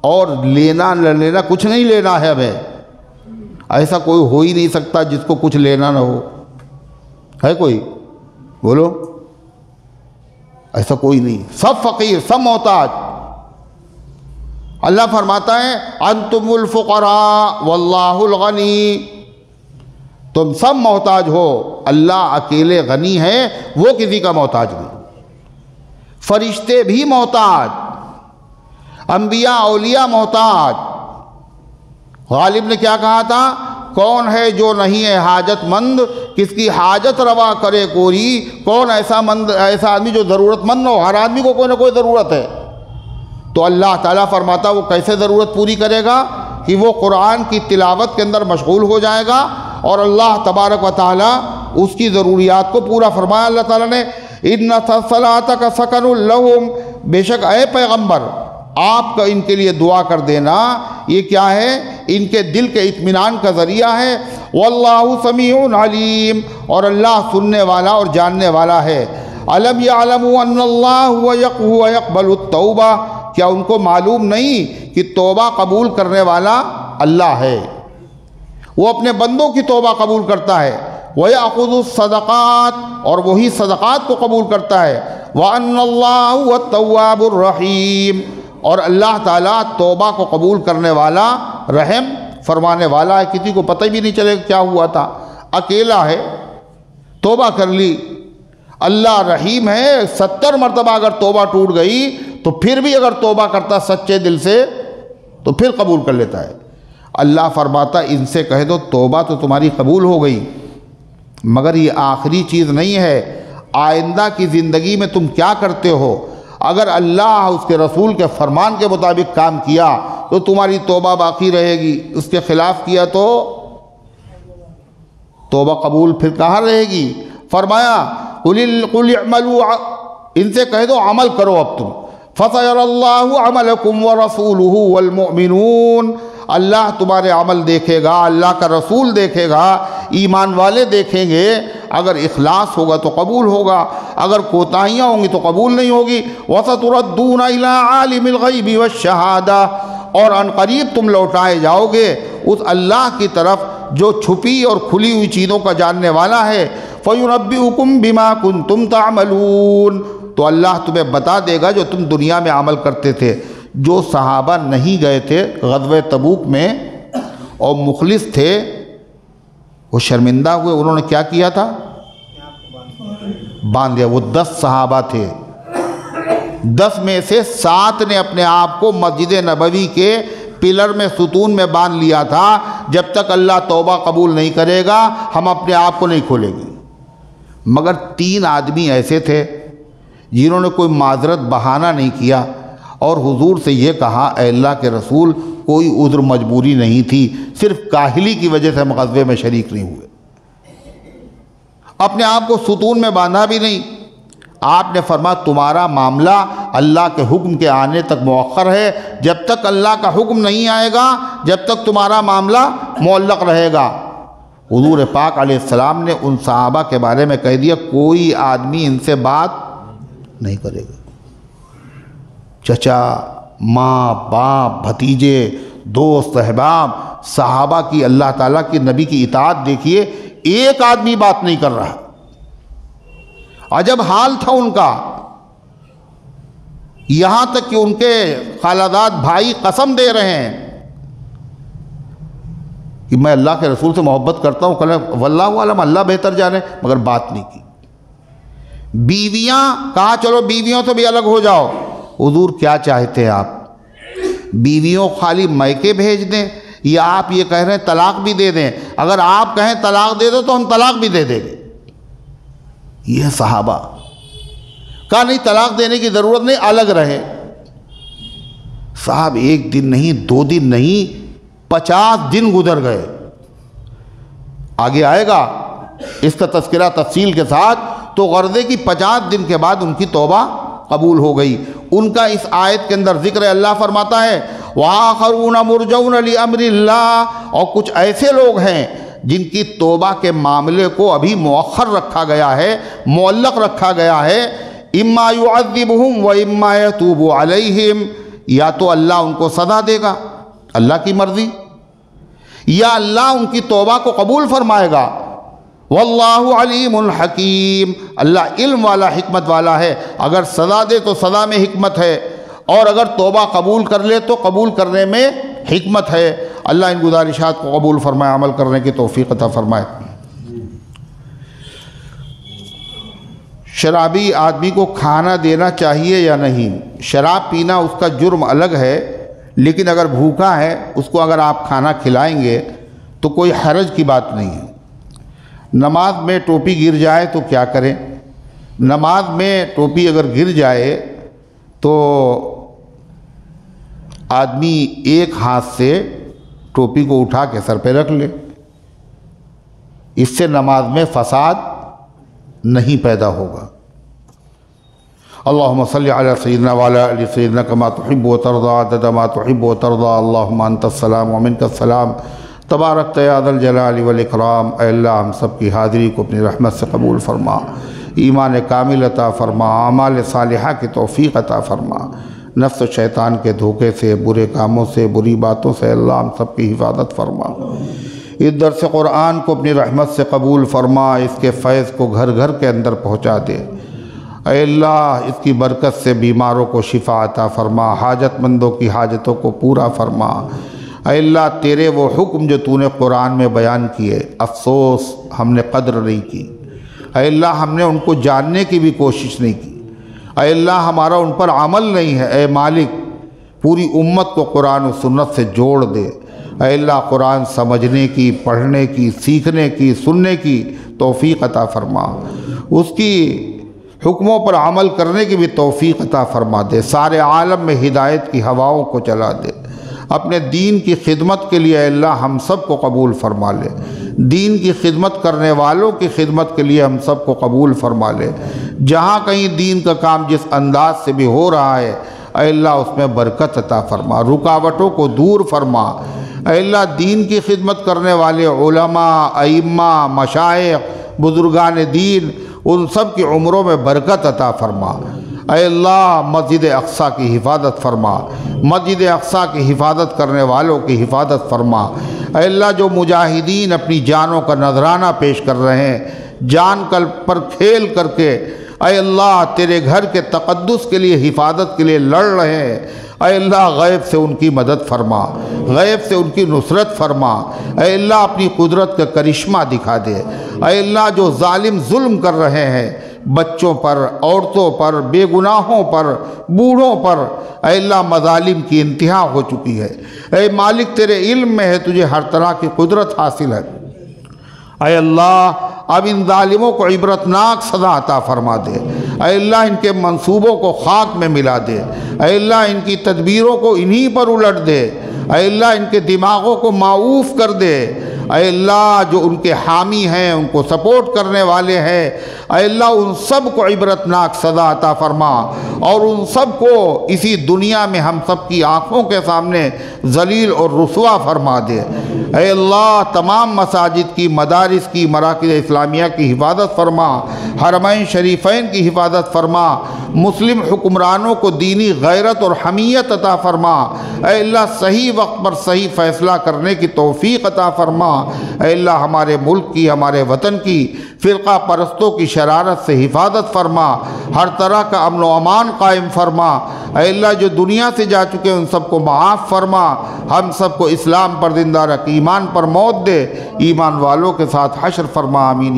اور لینا نہ لینا کچھ نہیں لینا ہے ہمیں، ایسا کوئی ہو ہی نہیں سکتا جس کو کچھ لینا نہ ہو، ہے کوئی؟ بولو، ایسا کوئی نہیں، سب فقیر، سب محتاج۔ اللہ فرماتا ہے انتم الفقراء واللہ الغنی، تم سب محتاج ہو، اللہ اکیلے غنی ہے، وہ کسی کا محتاج نہیں۔ فرشتے بھی محتاج، انبیاء اولیاء محتاج۔ غالب نے کیا کہا تھا؟ کون ہے جو نہیں ہے حاجت مند، کس کی حاجت روا کرے کوئی، کون ایسا آدمی جو ضرورت مند ہو، ہر آدمی کو کوئی نہ کوئی ضرورت ہے۔ تو اللہ تعالیٰ فرماتا وہ کیسے ضرورت پوری کرے گا کہ وہ قرآن کی تلاوت کے اندر مشغول ہو جائے گا اور اللہ تبارک و تعالیٰ اس کی ضروریات کو پورا فرمایا۔ اللہ تعالیٰ نے اِنَّ صَلَاتَكَ سَكَنٌ لَهُمْ، بے شک اے پیغمبر آپ کا ان کے لیے دعا کر دینا یہ کیا ہے، ان کے دل کے اطمینان کا ذریعہ ہے۔ وَاللَّهُ سَمِيعٌ عَلِيمٌ، اور اللہ سننے والا اور جاننے والا ہے۔ أَلَمْ يَعْلَمُوا أَنَّ اللَّهَ هُوَ يَقْبَلُ التَّوْبَةَ، کیا ان کو معلوم نہیں کہ توبہ قبول کرنے والا اللہ ہے، وہ اپنے بندوں کی توبہ قبول کرتا ہے۔ وَيَأْخُذُ الصَّدَقَاتِ، اور وہی صدقات کو قبول کرتا ہے۔ وَأَنَّ اللَّهَ هُوَ التَّوَّابُ الرَّحِيمُ، اور اللہ تعالیٰ توبہ کو قبول کرنے والا، رحم فرمانے والا ہے۔ کسی کو پتہ بھی نہیں چلے کیا ہوا تھا، اکیلا ہے، توبہ کر لی۔ اللہ رحیم ہے، 70 مرتبہ اگر توبہ ٹوٹ گئی تو پھر بھی اگر توبہ کرتا سچے دل سے تو پھر قبول کر لیتا ہے۔ اللہ فرماتا ان سے کہہ دو توبہ تو تمہاری قبول ہو گئی، مگر یہ آخری چیز نہیں ہے، آئندہ کی زندگی میں تم کیا کرتے ہو، اگر اللہ اس کے رسول کے فرمان کے مطابق کام کیا تو تمہاری توبہ باقی رہے گی، اس کے خلاف کیا تو توبہ قبول پھر کہاں رہے گی۔ فرمایا قُلِ اعْمَلُوا، ان سے کہہ دو عمل کرو اب تم، فَسَيَرَى اللَّهُ عَمَلَكُمْ وَرَسُولُهُ وَالْمُؤْمِنُونَ، اللہ تمہارے عمل دیکھے گا، اللہ کا رسول دیکھے گا، ایمان والے دیکھیں گے، اگر اخلاص ہوگا تو قبول ہوگا، اگر کوتاہیاں ہوں گی تو قبول نہیں ہوگی۔ وَسَتُرَدُّونَ إِلَىٰ عَالِمِ الْغَيْبِ وَالشَّهَادَةِ، اور ان قریب تم لوٹائے جاؤ گے اس اللہ کی طرف جو چھپی اور کھلی ہوئی چیزوں کا جاننے والا ہے۔ فَيُنَبِّئُكُم بِمَا كُنتُمْ تَعْمَلُونَ، تو اللہ تمہیں بتا دے گا جو تم دنیا میں عمل کرتے تھے۔ جو صحابہ نہیں گئے تھے غزوہ تبوک میں اور مخلص تھے وہ شرمندہ ہوئے، انہوں نے کیا کیا تھا، باندھ دیا۔ وہ 10 صحابہ تھے، 10 میں سے 7 نے اپنے آپ کو مسجد نبوی کے پلر میں، ستون میں باندھ لیا تھا، جب تک اللہ توبہ قبول نہیں کرے گا ہم اپنے آپ کو نہیں کھولیں گے۔ مگر 3 آدمی ایسے تھے جنہوں نے کوئی معذرت بہانہ نہیں کیا اور حضور سے یہ کہا اے اللہ کے رسول کوئی عذر مجبوری نہیں تھی، صرف کاہلی کی وجہ سے ہم غزوے میں شریک نہیں ہوئے۔ اپنے آپ کو ستون میں باندھا بھی نہیں۔ آپ نے فرمایا تمہارا معاملہ اللہ کے حکم کے آنے تک مؤخر ہے، جب تک اللہ کا حکم نہیں آئے گا جب تک تمہارا معاملہ معلق رہے گا۔ حضور پاک علیہ السلام نے ان صحابہ کے بارے میں کہہ دیا کوئی آدمی ان سے بات نہیں کرے گا، چچا، ماں، باپ، بھتیجے، دوست، احباب، صحابہ کی اللہ تعالیٰ کی نبی کی اطاعت دیکھیے، ایک آدمی بات نہیں کر رہا۔ عجب حال تھا ان کا، یہاں تک کہ ان کے خالداد بھائی قسم دے رہے ہیں کہ میں اللہ کے رسول سے محبت کرتا ہوں، واللہ عالم، اللہ بہتر جانے، مگر بات نہیں کی۔ بیویاں کہا چلو بیویوں سے بھی الگ ہو جاؤ۔ حضور کیا چاہتے ہیں آپ، بیویوں خالی میکے بھیج دیں یا آپ یہ کہہ رہے ہیں طلاق بھی دے دیں؟ اگر آپ کہیں طلاق دے دو تو ہم طلاق بھی دے دیں گے۔ یہ صحابہ کہا نہیں طلاق دینے کی ضرورت نہیں، الگ رہے۔ صاحب 1 دن نہیں، 2 دن نہیں، 50 دن گزر گئے۔ آگے آئے گا اس کا تذکرہ تفصیل کے ساتھ۔ تو غرضے کی 50 دن کے بعد ان کی توبہ قبول ہو گئی۔ ان کا اس آیت کے اندر ذکر ہے، اللہ فرماتا ہے وَآخَرُونَ مُرْجَوْنَ لِأَمْرِ اللَّهِ، اور کچھ ایسے لوگ ہیں جن کی توبہ کے معاملے کو ابھی مؤخر رکھا گیا ہے، معلق رکھا گیا ہے۔ اِمَّا يُعَذِّبُهُمْ وَإِمَّا يَتُوبُ عَلَيْهِمْ، یا تو اللہ ان کو سزا دے گا، اللہ کی مرضی، یا اللہ ان کی توبہ کو قبول فرمائے گا۔ واللہ علیم حکیم، اللہ علم والا، حکمت والا ہے، اگر سزا دے تو سزا میں حکمت ہے، اور اگر توبہ قبول کر لے تو قبول کرنے میں حکمت ہے۔ اللہ ان گزارشات کو قبول فرمائے، عمل کرنے کی توفیق عطا فرمائے۔ شرابی آدمی کو کھانا دینا چاہیے یا نہیں؟ شراب پینا اس کا جرم الگ ہے، لیکن اگر بھوکا ہے اس کو اگر آپ کھانا کھلائیں گے تو کوئی حرج کی بات نہیں ہے۔ نماز میں ٹوپی گر جائے تو کیا کریں؟ نماز میں ٹوپی اگر گر جائے تو آدمی ایک ہاتھ سے ٹوپی کو اٹھا کے سر پہ رکھ لے، اس سے نماز میں فساد نہیں پیدا ہوگا۔ اللہم صلی علی سیدنا وعلی آل سیدنا کما تحب و ترضی عدد ما تحب و ترضی اللہم انت السلام ومنک السلام تبارک یا ذا الجلال والاکرام۔ اے اللہ ہم سب کی حاضری کو اپنی رحمت سے قبول فرما، ایمان کامل عطا فرما، اعمال صالحہ کی توفیق عطا فرما، نفس و شیطان کے دھوکے سے، برے کاموں سے، بری باتوں سے اللہ ہم سب کی حفاظت فرما۔ اس درس قرآن کو اپنی رحمت سے قبول فرما، اس کے فیض کو گھر گھر کے اندر پہنچا دے۔ اے اللہ اس کی برکت سے بیماروں کو شفا عطا فرما، حاجت مندوں کی حاجتوں کو پورا فرما۔ اے اللہ تیرے وہ حکم جو تو نے قرآن میں بیان کیے، افسوس ہم نے قدر نہیں کی۔ اے اللہ ہم نے ان کو جاننے کی بھی کوشش نہیں کی۔ اے اللہ ہمارا ان پر عمل نہیں ہے۔ اے مالک پوری امت کو قرآن و سنت سے جوڑ دے۔ اے اللہ قرآن سمجھنے کی، پڑھنے کی، سیکھنے کی، سننے کی توفیق عطا فرما، اس کی حکموں پر عمل کرنے کی بھی توفیق عطا فرما دے۔ سارے عالم میں ہدایت کی ہواؤں کو چلا دے۔ اپنے دین کی خدمت کے لیے اے اللہ ہم سب کو قبول فرما لے، دین کی خدمت کرنے والوں کی خدمت کے لیے ہم سب کو قبول فرما لے۔ جہاں کہیں دین کا کام جس انداز سے بھی ہو رہا ہے اے اللہ اس میں برکت عطا فرما، رکاوٹوں کو دور فرما۔ اے اللہ دین کی خدمت کرنے والے علماء، ائمہ، مشائخ، بزرگان دین ان سب کی عمروں میں برکت عطا فرما۔ اے اللہ مسجد اقصیٰ کی حفاظت فرما، مسجد اقصیٰ کی حفاظت کرنے والوں کی حفاظت فرما۔ اے اللہ جو مجاہدین اپنی جانوں کا نذرانہ پیش کر رہے ہیں، جان پر کھیل کر کے اے اللہ تیرے گھر کے تقدس کے لیے، حفاظت کے لیے لڑ رہے ہیں، اے اللہ غیب سے ان کی مدد فرما، غیب سے ان کی نصرت فرما۔ اے اللہ اپنی قدرت کا کرشمہ دکھا دے۔ اے اللہ جو ظالم ظلم کر رہے ہیں بچوں پر، عورتوں پر، بے گناہوں پر، بوڑھوں پر، اے اللہ مظالم کی انتہا ہو چکی ہے۔ اے مالک تیرے علم میں ہے، تجھے ہر طرح کی قدرت حاصل ہے۔ اے اللہ اب ان ظالموں کو عبرتناک سزا عطا فرما دے۔ اے اللہ ان کے منصوبوں کو خاک میں ملا دے۔ اے اللہ ان کی تدبیروں کو انہی پر الٹ دے۔ اے اللہ ان کے دماغوں کو معوف کر دے۔ اے اللہ جو ان کے حامی ہیں، ان کو سپورٹ کرنے والے ہیں، اے اللہ ان سب کو عبرتناک سزا عطا فرما، اور ان سب کو اسی دنیا میں ہم سب کی آنکھوں کے سامنے ذلیل اور رسوا فرما دے۔ اے اللہ تمام مساجد کی، مدارس کی، مراکز اسلامیہ کی حفاظت فرما، حرمین شریفین کی حفاظت فرما، مسلم حکمرانوں کو دینی غیرت اور حمیت عطا فرما۔ اے اللہ صحیح وقت پر صحیح فیصلہ کرنے کی توفیق عطا فرما۔ اے اللہ ہمارے ملک کی، ہمارے وطن کی فرقہ پرستوں کی شرارت سے حفاظت فرما، ہر طرح کا امن و امان قائم فرما۔ اے اللہ جو دنیا سے جا چکے ان سب کو معاف فرما، ہم سب کو اسلام پر زندہ رکھ، ایمان پر موت دے، ایمان والوں کے ساتھ حشر فرما، آمین۔